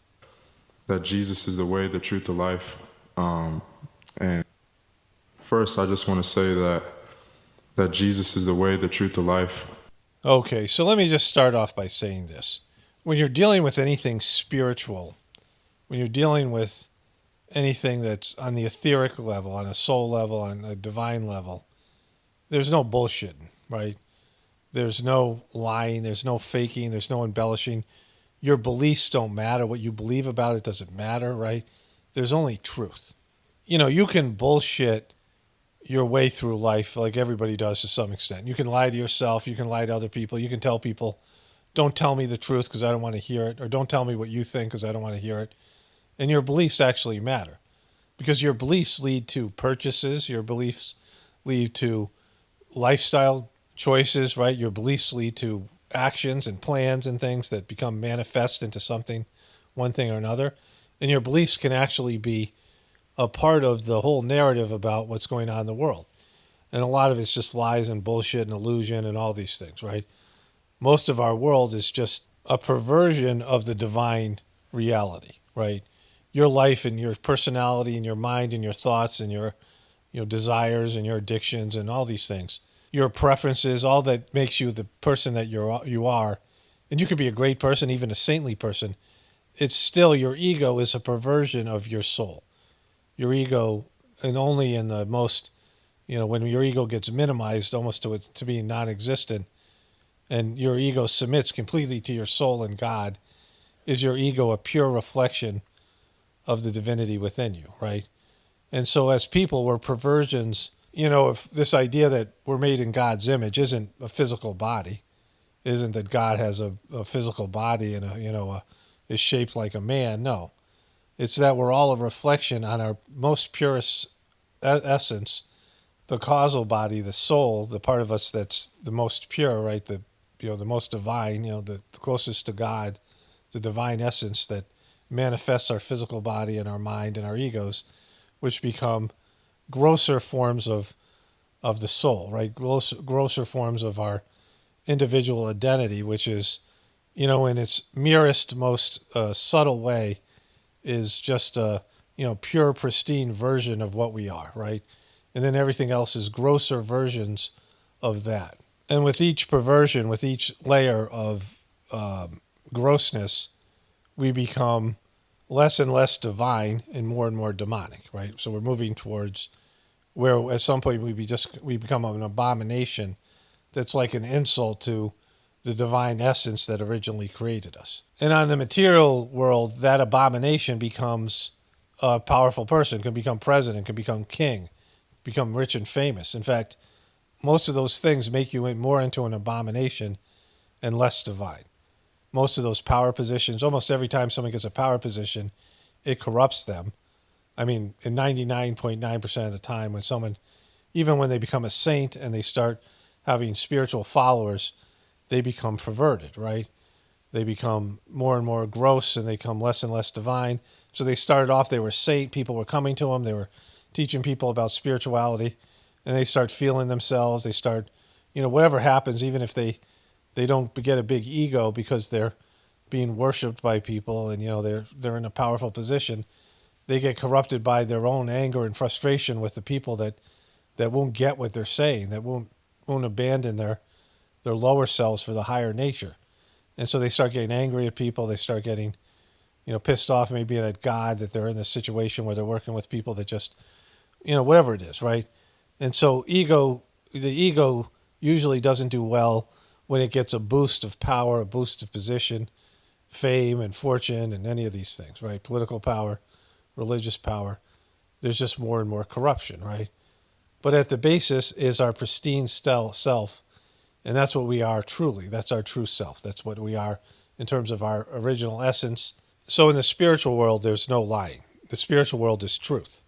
That Jesus is the way, the truth, the life. And first, I just want to say that Jesus is the way, the truth, the life. Okay, so let me just start off by saying this. When you're dealing with anything spiritual, when you're dealing with anything that's on the etheric level, on a soul level, on a divine level, there's no bullshitting, right? There's no lying, there's no faking, there's no embellishing. Your beliefs don't matter. What you believe about it doesn't matter, right? There's only truth. You can bullshit your way through life like everybody does to some extent. You can lie to yourself. You can lie to other people. You can tell people, don't tell me the truth because I don't want to hear it, or don't tell me what you think because I don't want to hear it. And your beliefs actually matter because your beliefs lead to purchases. Your beliefs lead to lifestyle choices, right? Your beliefs lead to actions and plans and things that become manifest into something, one thing or another. And your beliefs can actually be a part of the whole narrative about what's going on in the world. And a lot of it's just lies and bullshit and illusion and all these things, right? Most of our world is just a perversion of the divine reality, right? Your life and your personality and your mind and your thoughts and your desires and your addictions and all these things, your preferences, all that makes you the person that you are. And you could be a great person, even a saintly person. It's still, your ego is a perversion of your soul. Your ego, and only in the most, when your ego gets minimized almost to being non-existent, and your ego submits completely to your soul and God, is your ego a pure reflection of the divinity within you, right? And so as people, we're perversions, if this idea that we're made in God's image isn't a physical body, isn't that God has a physical body and is shaped like a man. No. It's that we're all a reflection on our most purest essence, the causal body, the soul, the part of us that's the most pure, right? The most divine, the closest to God, the divine essence that manifests our physical body and our mind and our egos, which become grosser forms of the soul, right? Grosser forms of our individual identity, which is, in its merest, most subtle way, is just a pure, pristine version of what we are, right? And then everything else is grosser versions of that. And with each perversion, with each layer of grossness, we become less and less divine and more demonic, right? So we're moving towards where at some point we become an abomination that's like an insult to the divine essence that originally created us. And on the material world, that abomination becomes a powerful person, can become president, can become king, become rich and famous. In fact, most of those things make you more into an abomination and less divine. Most of those power positions, almost every time someone gets a power position, it corrupts them. I mean, in 99.9% of the time, when someone, even when they become a saint and they start having spiritual followers, they become perverted, right? They become more and more gross and they become less and less divine. So they started off, they were saint, people were coming to them, they were teaching people about spirituality, and they start feeling themselves, they start, whatever happens, even if they don't get a big ego because they're being worshipped by people and, they're in a powerful position, they get corrupted by their own anger and frustration with the people that won't get what they're saying, that won't abandon their lower selves for the higher nature. And so they start getting angry at people. They start getting, pissed off maybe at God that they're in this situation where they're working with people that just, whatever it is, right? And so the ego usually doesn't do well when it gets a boost of power, a boost of position, fame and fortune and any of these things, right? Political power, religious power. There's just more and more corruption, right? But at the basis is our pristine self, and that's what we are truly. That's our true self. That's what we are in terms of our original essence. So in the spiritual world, there's no lying. The spiritual world is truth.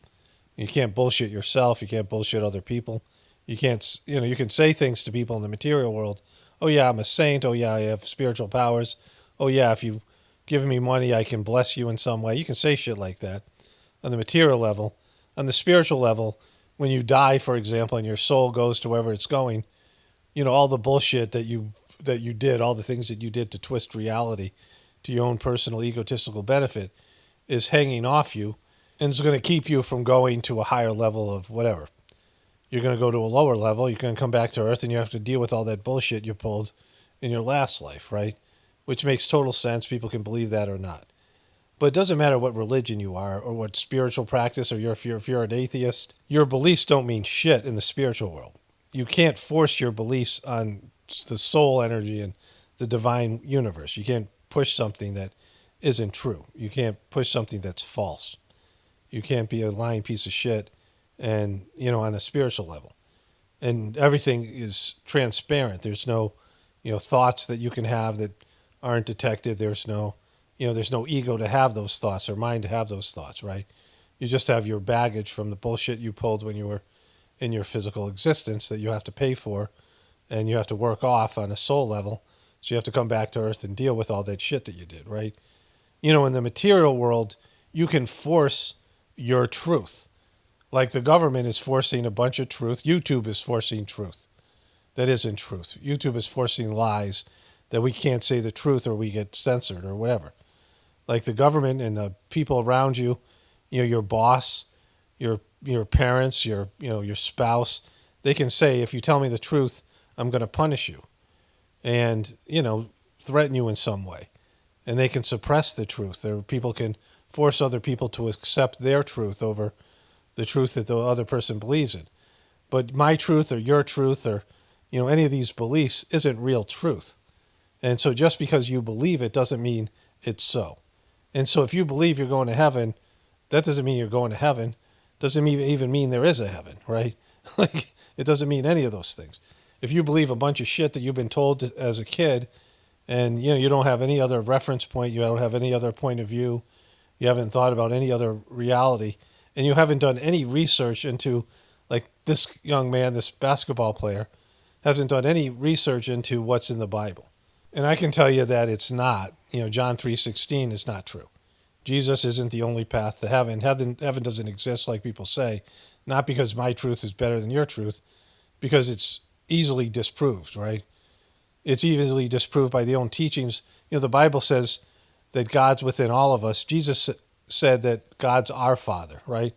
You can't bullshit yourself. You can't bullshit other people. You can't, you can say things to people in the material world. Oh yeah, I'm a saint. Oh yeah, I have spiritual powers. Oh yeah, if you give me money, I can bless you in some way. You can say shit like that on the material level. On the spiritual level, when you die, for example, and your soul goes to wherever it's going, all the bullshit that you did, all the things that you did to twist reality to your own personal egotistical benefit is hanging off you and is going to keep you from going to a higher level of whatever. You're going to go to a lower level. You're going to come back to Earth and you have to deal with all that bullshit you pulled in your last life, right? Which makes total sense. People can believe that or not. But it doesn't matter what religion you are or what spiritual practice or if you're an atheist. Your beliefs don't mean shit in the spiritual world. You can't force your beliefs on the soul energy and the divine universe. You can't push something that isn't true. You can't push something that's false. You can't be a lying piece of shit and, on a spiritual level. And everything is transparent. There's no, thoughts that you can have that aren't detected. There's no ego to have those thoughts or mind to have those thoughts, right? You just have your baggage from the bullshit you pulled when you were in your physical existence that you have to pay for and you have to work off on a soul level. So you have to come back to Earth and deal with all that shit that you did, right? In the material world, you can force your truth. Like the government is forcing a bunch of truth. YouTube is forcing truth that isn't truth. YouTube is forcing lies that we can't say the truth or we get censored or whatever. Like the government and the people around you, your boss, your parents, your spouse, they can say, if you tell me the truth, I'm going to punish you and, threaten you in some way. And they can suppress the truth. People can force other people to accept their truth over the truth that the other person believes in. But my truth or your truth or, any of these beliefs isn't real truth. And so just because you believe it doesn't mean it's so. And so if you believe you're going to heaven, that doesn't mean you're going to heaven. Doesn't even mean there is a heaven, right? Like, it doesn't mean any of those things. If you believe a bunch of shit that you've been told as a kid and, you don't have any other reference point, you don't have any other point of view, you haven't thought about any other reality, and you haven't done any research into, like this young man, this basketball player, hasn't done any research into what's in the Bible. And I can tell you that it's not. John 3:16 is not true. Jesus isn't the only path to heaven. Heaven doesn't exist like people say, not because my truth is better than your truth, because it's easily disproved, right? It's easily disproved by the own teachings. The Bible says that God's within all of us. Jesus said that God's our Father, right?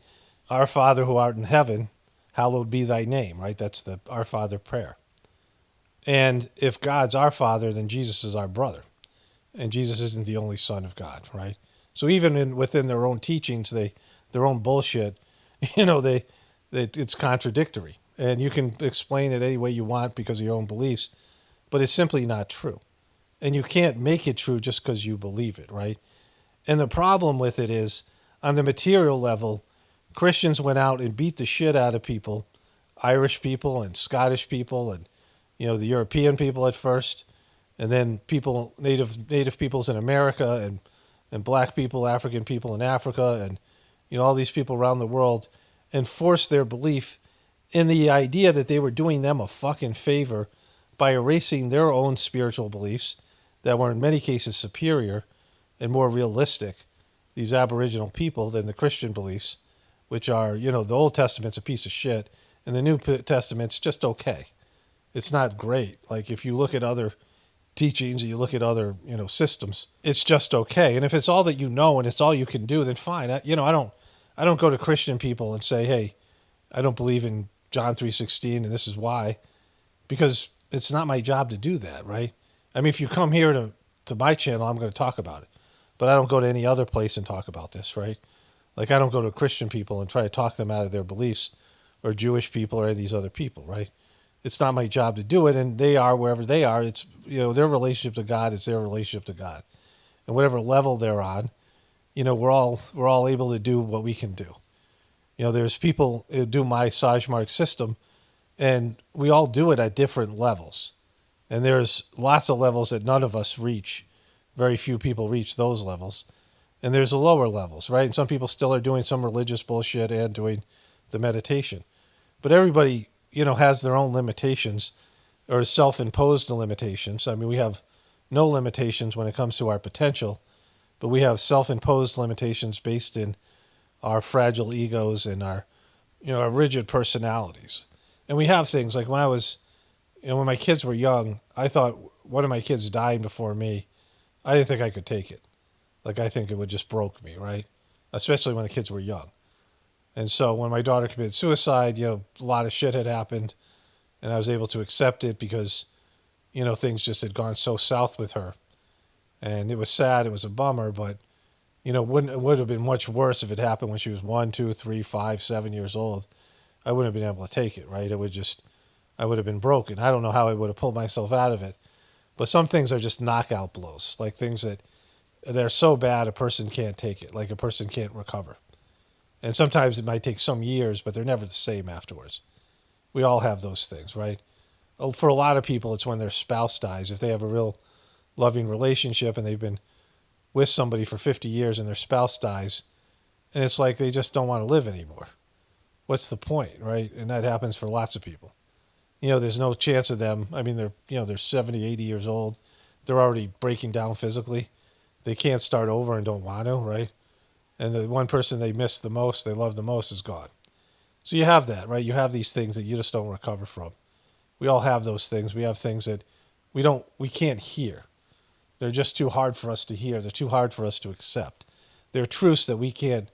Our Father who art in heaven, hallowed be thy name, right? That's the Our Father prayer. And if God's our Father, then Jesus is our brother. And Jesus isn't the only Son of God, right? So even within their own teachings, their own bullshit, they It's contradictory. And you can explain it any way you want because of your own beliefs, but it's simply not true. And you can't make it true just because you believe it, right? And the problem with it is, on the material level, Christians went out and beat the shit out of people, Irish people and Scottish people and, the European people at first, and then native peoples in America and black people, African people in Africa, and, all these people around the world, and forced their belief in the idea that they were doing them a fucking favor by erasing their own spiritual beliefs that were in many cases superior and more realistic, these Aboriginal people, than the Christian beliefs, which are, the Old Testament's a piece of shit, and the New Testament's just okay. It's not great. Like, if you look at other teachings, and you look at other, systems, it's just okay. And if it's all that you know and it's all you can do, then fine. I don't go to Christian people and say, hey, I don't believe in John 3:16 and this is why, because it's not my job to do that, right? I mean, if you come here to my channel, I'm going to talk about it. But I don't go to any other place and talk about this, right? Like, I don't go to Christian people and try to talk them out of their beliefs, or Jewish people, or any of these other people, right? It's not my job to do it, and they are wherever they are. It's, their relationship to God is their relationship to God. And whatever level they're on, we're all able to do what we can do. There's people who do my Sajmark system, and we all do it at different levels. And there's lots of levels that none of us reach. Very few people reach those levels. And there's the lower levels, right? And some people still are doing some religious bullshit and doing the meditation. But everybody, has their own limitations, or self-imposed limitations. I mean, we have no limitations when it comes to our potential, but we have self-imposed limitations based in our fragile egos and our rigid personalities. And we have things like when my kids were young, I thought one of my kids dying before me, I didn't think I could take it. Like, I think it would just broke me, right? Especially when the kids were young. And so when my daughter committed suicide, a lot of shit had happened, and I was able to accept it because, things just had gone so south with her. And it was sad, it was a bummer, but, it would have been much worse if it happened when she was 1, 2, 3, 5, 7 years old. I wouldn't have been able to take it, right? I would have been broken. I don't know how I would have pulled myself out of it. But some things are just knockout blows, like things that they're so bad a person can't take it, like a person can't recover. And sometimes it might take some years, but they're never the same afterwards. We all have those things, right? For a lot of people, it's when their spouse dies. If they have a real loving relationship and they've been with somebody for 50 years and their spouse dies, and it's like they just don't want to live anymore. What's the point, right? And that happens for lots of people. There's no chance of them. I mean, they're 70, 80 years old. They're already breaking down physically. They can't start over and don't want to, right? And the one person they miss the most, they love the most, is gone. So you have that, right? You have these things that you just don't recover from. We all have those things. We have things that we can't hear. They're just too hard for us to hear. They're too hard for us to accept. They're truths that we can't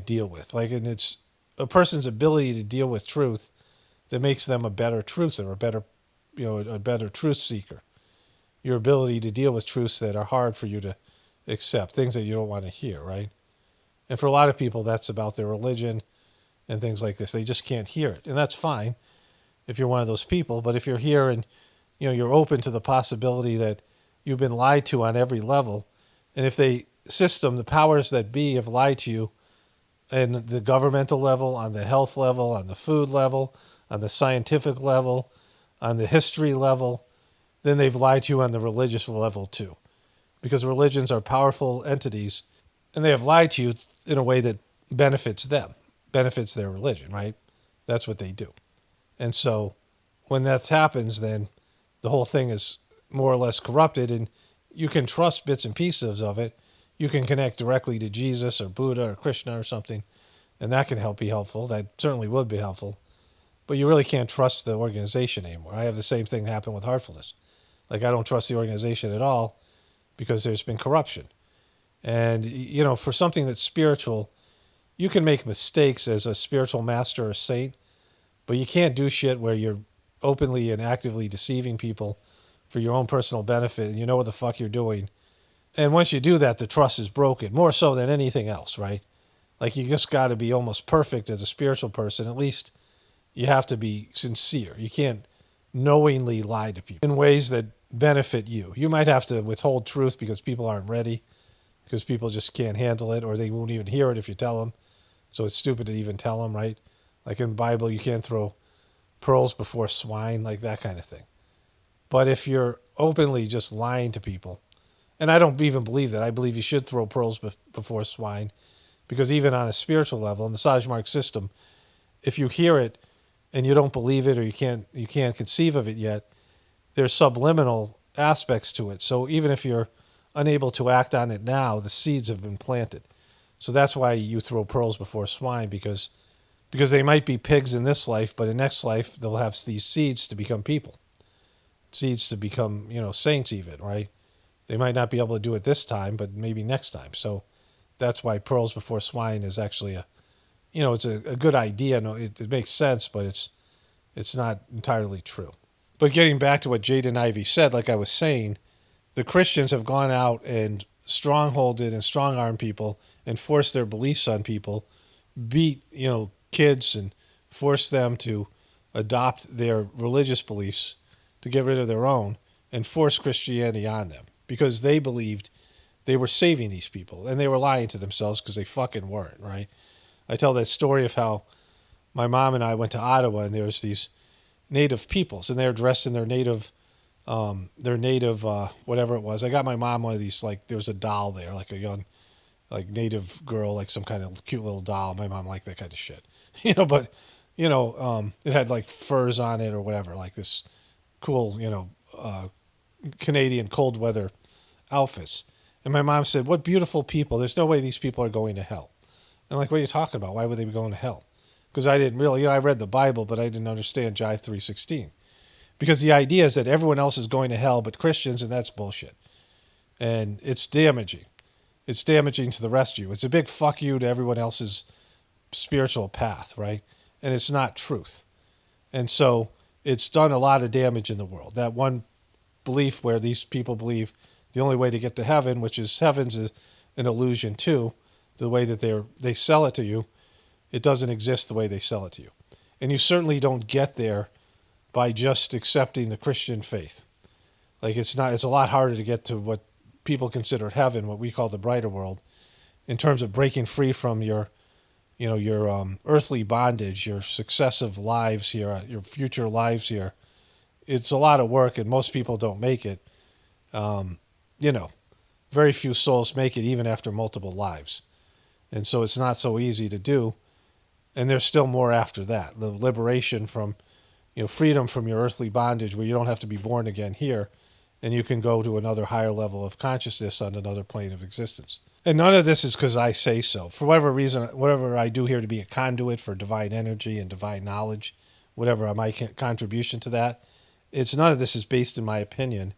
deal with. Like, and it's a person's ability to deal with truth that makes them a better truther, a better truth seeker. Your ability to deal with truths that are hard for you to accept, things that you don't want to hear, right? And for a lot of people, that's about their religion and things like this. They just can't hear it. And that's fine if you're one of those people. But if you're here and, you're open to the possibility that you've been lied to on every level, and if the powers that be have lied to you in the governmental level, on the health level, on the food level, on the scientific level, on the history level, then they've lied to you on the religious level too. Because religions are powerful entities, and they have lied to you in a way that benefits them, benefits their religion, right? That's what they do. And so when that happens, then the whole thing is more or less corrupted, and you can trust bits and pieces of it. You can connect directly to Jesus or Buddha or Krishna or something, and that can be helpful. That certainly would be helpful. But you really can't trust the organization anymore. I have the same thing happen with Heartfulness. Like, I don't trust the organization at all because there's been corruption. And, for something that's spiritual, you can make mistakes as a spiritual master or saint, but you can't do shit where you're openly and actively deceiving people for your own personal benefit, and you know what the fuck you're doing. And once you do that, the trust is broken, more so than anything else, right? Like you just got to be almost perfect as a spiritual person. At least you have to be sincere. You can't knowingly lie to people in ways that benefit you. You might have to withhold truth because people aren't ready, because people just can't handle it, or they won't even hear it if you tell them. So it's stupid to even tell them, right? Like in the Bible, you can't throw pearls before swine, like that kind of thing. But if you're openly just lying to people, and I don't even believe that. I believe you should throw pearls before swine, because even on a spiritual level, in the Sajmark system, if you hear it and you don't believe it or you can't conceive of it yet, there's subliminal aspects to it. So even if you're unable to act on it now, the seeds have been planted. So that's why you throw pearls before swine, because they might be pigs in this life, but in next life they'll have these seeds to become people, seeds to become, saints even, right? They might not be able to do it this time, but maybe next time. So that's why pearls before swine is actually it's a good idea. No, it makes sense, but it's not entirely true. But getting back to what Jaden Ivey said, like I was saying, the Christians have gone out and strongholded and strong-armed people and forced their beliefs on people, beat, kids and force them to adopt their religious beliefs to get rid of their own and force Christianity on them because they believed they were saving these people, and they were lying to themselves because they fucking weren't, right? I tell that story of how my mom and I went to Ottawa, and there was these native peoples, and they were dressed in their native whatever it was. I got my mom one of these, like, there was a doll there, like a young, like, native girl, like some kind of cute little doll. My mom liked that kind of shit, but, it had, like, furs on it or whatever, like this cool, Canadian cold weather outfits. And my mom said, "What beautiful people. There's no way these people are going to hell." And I'm like, "What are you talking about? Why would they be going to hell?" Because I didn't really, I read the Bible, but I didn't understand John 3:16. Because the idea is that everyone else is going to hell but Christians, and that's bullshit. And it's damaging. It's damaging to the rest of you. It's a big fuck you to everyone else's spiritual path, right? And it's not truth. And so it's done a lot of damage in the world. That one belief where these people believe the only way to get to heaven, which is heaven's an illusion too, the way that they sell it to you, it doesn't exist the way they sell it to you. And you certainly don't get there by just accepting the Christian faith. Like it's a lot harder to get to what people consider heaven, what we call the brighter world, in terms of breaking free from your earthly bondage, your successive lives here, your future lives here. It's a lot of work, and most people don't make it. Very few souls make it even after multiple lives. And so it's not so easy to do. And there's still more after that. The liberation from, freedom from your earthly bondage where you don't have to be born again here, and you can go to another higher level of consciousness on another plane of existence. And none of this is because I say so. For whatever reason, whatever I do here to be a conduit for divine energy and divine knowledge, whatever my contribution to that, none of this is based in my opinion,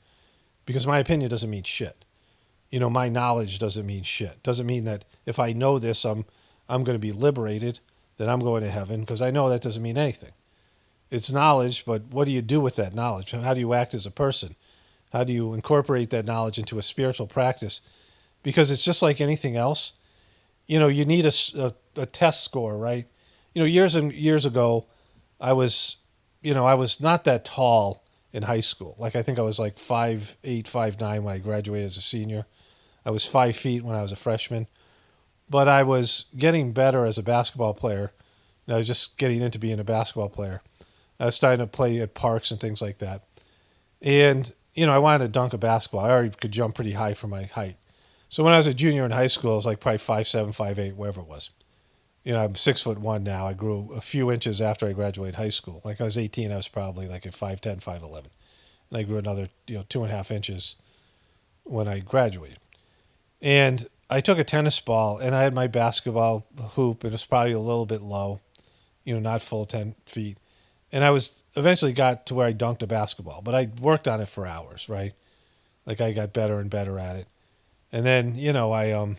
because my opinion doesn't mean shit. My knowledge doesn't mean shit. Doesn't mean that if I know this, I'm going to be liberated, that I'm going to heaven, because I know that doesn't mean anything. It's knowledge, but what do you do with that knowledge? How do you act as a person? How do you incorporate that knowledge into a spiritual practice? Because it's just like anything else. You need a test score, right? Years and years ago, I was not that tall in high school. Like I think I was like 5'8", 5'9" when I graduated as a senior. I was 5 feet when I was a freshman. But I was getting better as a basketball player. I was just getting into being a basketball player. I was starting to play at parks and things like that. And, I wanted to dunk a basketball. I already could jump pretty high for my height. So when I was a junior in high school, I was like probably 5'7", 5'8", whatever it was. I'm 6'1" now. I grew a few inches after I graduated high school. Like I was 18, I was probably like at 5'10", 5'11". And I grew another, 2.5 inches when I graduated. And I took a tennis ball, and I had my basketball hoop, and it was probably a little bit low, not full 10 feet. And I eventually got to where I dunked a basketball, but I worked on it for hours, right? Like I got better and better at it. And then, I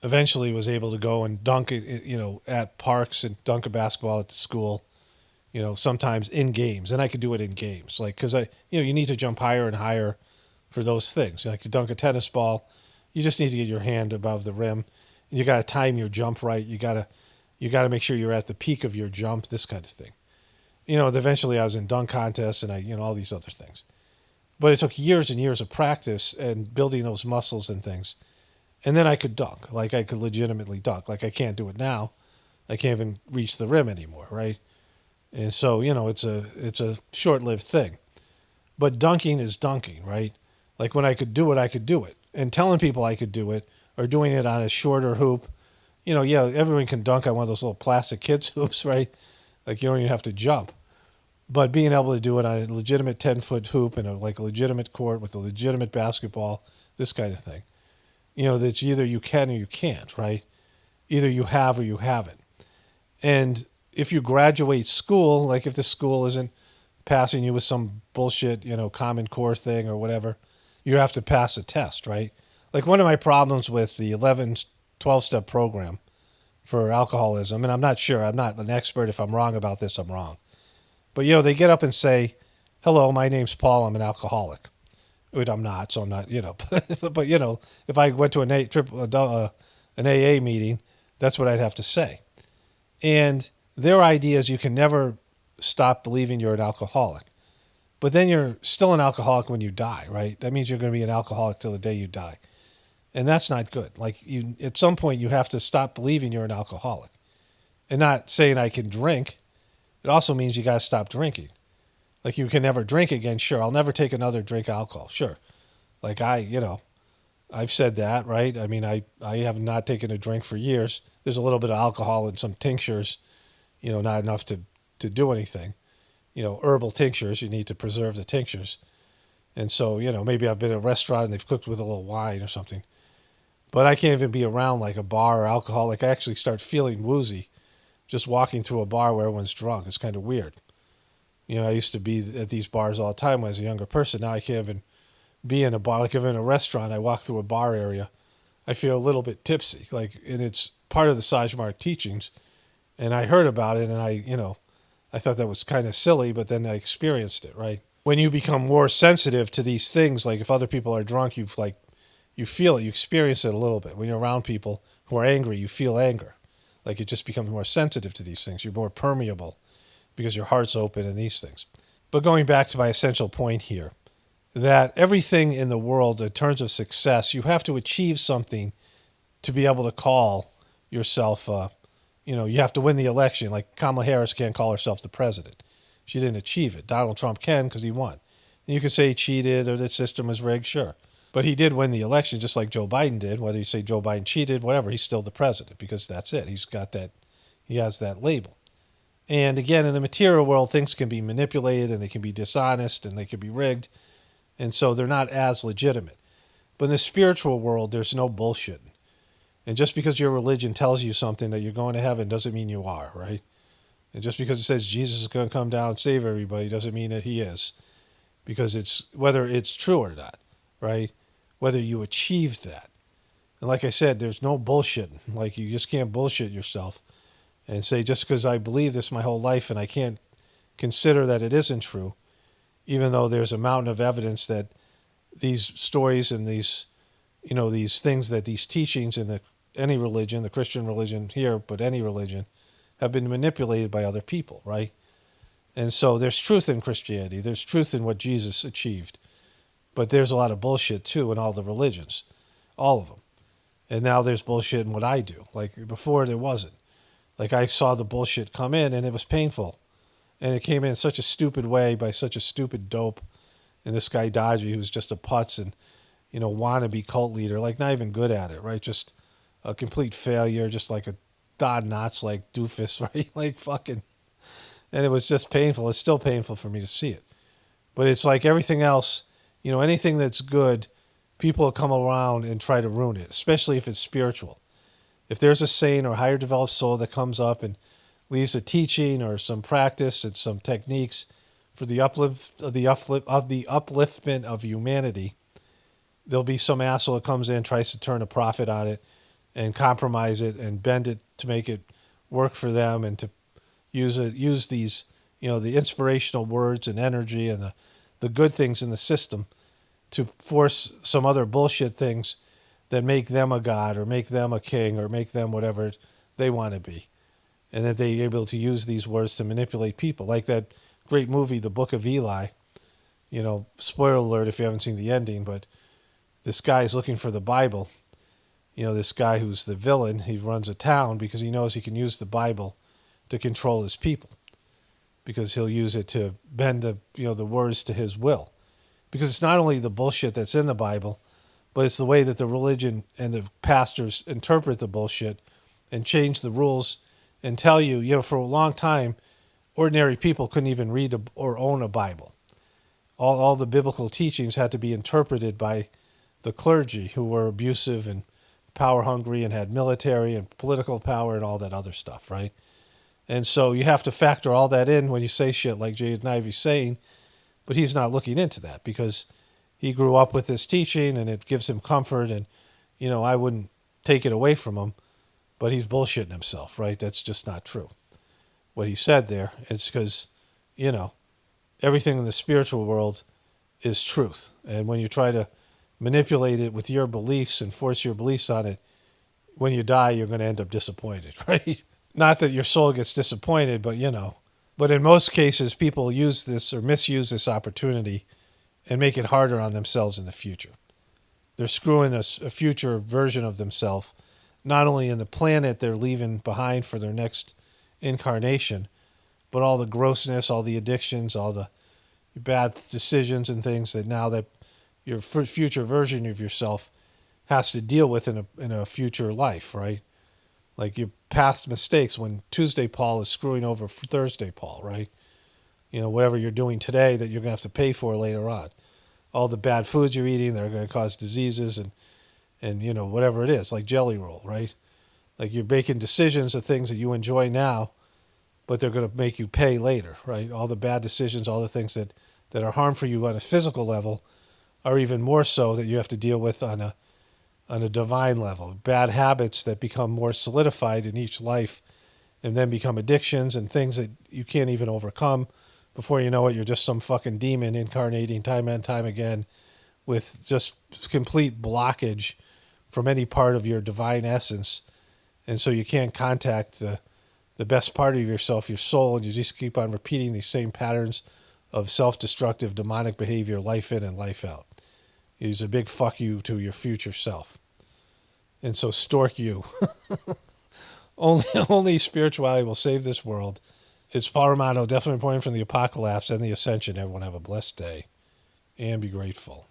eventually was able to go and dunk it, at parks and dunk a basketball at the school, sometimes in games. And I could do it in games, like, because you need to jump higher and higher for those things. Like to dunk a tennis ball, you just need to get your hand above the rim. You got to time your jump right. You got to make sure you're at the peak of your jump, this kind of thing. Eventually I was in dunk contests and all these other things. But it took years and years of practice and building those muscles and things. And then I could dunk. Like I could legitimately dunk. Like I can't do it now. I can't even reach the rim anymore, right? And so, it's a short-lived thing. But dunking is dunking, right? Like when I could do it, I could do it. And telling people I could do it or doing it on a shorter hoop, everyone can dunk on one of those little plastic kids hoops, right? Like you don't even have to jump. But being able to do it on a legitimate 10-foot hoop and a legitimate court with a legitimate basketball, this kind of thing. That's either you can or you can't, right? Either you have or you haven't. And if you graduate school, like if the school isn't passing you with some bullshit, Common Core thing or whatever, you have to pass a test, right? Like one of my problems with the 12-step program for alcoholism, and I'm not sure, I'm not an expert. If I'm wrong about this, I'm wrong. But, they get up and say, hello, my name's Paul, I'm an alcoholic. Which I'm not, so I'm not, but if I went to an AA meeting, that's what I'd have to say. And their idea is you can never stop believing you're an alcoholic. But then you're still an alcoholic when you die, right? That means you're going to be an alcoholic till the day you die. And that's not good. Like at some point you have to stop believing you're an alcoholic. And not saying I can drink. It also means you got to stop drinking. Like you can never drink again. Sure, I'll never take another drink of alcohol. Sure. Like I've said that, right? I mean, I have not taken a drink for years. There's a little bit of alcohol in some tinctures, not enough to do anything. Herbal tinctures, you need to preserve the tinctures. And so, maybe I've been at a restaurant and they've cooked with a little wine or something. But I can't even be around like a bar or alcohol. Like I actually start feeling woozy just walking through a bar where everyone's drunk. It's kind of weird. I used to be at these bars all the time when I was a younger person. Now I can't even be in a bar. Like if I'm in a restaurant, I walk through a bar area, I feel a little bit tipsy. And it's part of the Sajmark teachings. And I heard about it and I thought that was kind of silly, but then I experienced it, right? When you become more sensitive to these things, like if other people are drunk, you feel it, you experience it a little bit. When you're around people who are angry, you feel anger. Like it just becomes more sensitive to these things. You're more permeable because your heart's open and these things. But going back to my essential point here, that everything in the world in terms of success, you have to achieve something to be able to call yourself, you have to win the election. Like Kamala Harris can't call herself the president. She didn't achieve it. Donald Trump can because he won. And you could say he cheated or the system was rigged, sure. But he did win the election just like Joe Biden did. Whether you say Joe Biden cheated, whatever, he's still the president because that's it. He has that label. And again, in the material world, things can be manipulated and they can be dishonest and they can be rigged. And so they're not as legitimate. But in the spiritual world, there's no bullshit. And just because your religion tells you something that you're going to heaven doesn't mean you are, right? And just because it says Jesus is going to come down and save everybody doesn't mean that he is. Because it's whether it's true or not, right? Whether you achieve that. And like I said, there's no bullshit. Like you just can't bullshit yourself and say just because I believe this my whole life and I can't consider that it isn't true, even though there's a mountain of evidence that these stories and these things that these teachings in any religion, the Christian religion here, but any religion, have been manipulated by other people, right? And so there's truth in Christianity. There's truth in what Jesus achieved. But there's a lot of bullshit, too, in all the religions. All of them. And now there's bullshit in what I do. Like, before there wasn't. Like, I saw the bullshit come in, and it was painful. And it came in such a stupid way by such a stupid dope. And this guy Dodgy, who's just a putz and, wannabe cult leader, like, not even good at it, right? Just a complete failure, just like a Don Knotts, like, doofus, right? Like, fucking... And it was just painful. It's still painful for me to see it. But it's like everything else, anything that's good, people will come around and try to ruin it, especially if it's spiritual. If there's a saint or higher developed soul that comes up and leaves a teaching or some practice and some techniques for the upliftment of humanity, there'll be some asshole that comes in, tries to turn a profit on it and compromise it and bend it to make it work for them and to use these, the inspirational words and energy and the good things in the system to force some other bullshit things that make them a god or make them a king or make them whatever they want to be. And that they're able to use these words to manipulate people. Like that great movie, The Book of Eli. You know, spoiler alert if you haven't seen the ending, but this guy's looking for the Bible. You know, this guy who's the villain, he runs a town because he knows he can use the Bible to control his people. Because he'll use it to bend the words to his will. Because it's not only the bullshit that's in the Bible, but it's the way that the religion and the pastors interpret the bullshit and change the rules and tell you, for a long time, ordinary people couldn't even read or own a Bible. All the biblical teachings had to be interpreted by the clergy, who were abusive and power hungry and had military and political power and all that other stuff, right? And so you have to factor all that in when you say shit like Jaden Ivey's saying, but he's not looking into that because he grew up with this teaching and it gives him comfort and, I wouldn't take it away from him, but he's bullshitting himself, right? That's just not true. What he said there, it's because, everything in the spiritual world is truth. And when you try to manipulate it with your beliefs and force your beliefs on it, when you die, you're going to end up disappointed, right? Not that your soul gets disappointed, but But in most cases, people use this or misuse this opportunity and make it harder on themselves in the future. They're screwing a future version of themselves, not only in the planet they're leaving behind for their next incarnation, but all the grossness, all the addictions, all the bad decisions and things that now that your future version of yourself has to deal with in a future life, right? Like your past mistakes when Tuesday Paul is screwing over Thursday Paul, right? Whatever you're doing today that you're going to have to pay for later on. All the bad foods you're eating that are going to cause diseases and whatever it is, like Jelly Roll, right? Like you're making decisions of things that you enjoy now, but they're going to make you pay later, right? All the bad decisions, all the things that are harm for you on a physical level are even more so that you have to deal with on a divine level. Bad habits that become more solidified in each life and then become addictions and things that you can't even overcome. Before you know it, you're just some fucking demon incarnating time and time again with just complete blockage from any part of your divine essence. And so you can't contact the best part of yourself, your soul, and you just keep on repeating these same patterns of self-destructive demonic behavior life in and life out. It's a big fuck you to your future self. And so Stork You. only spirituality will save this world. It's Paul Romano, definitely pointing from the Apocalypse and the Ascension. Everyone have a blessed day and be grateful.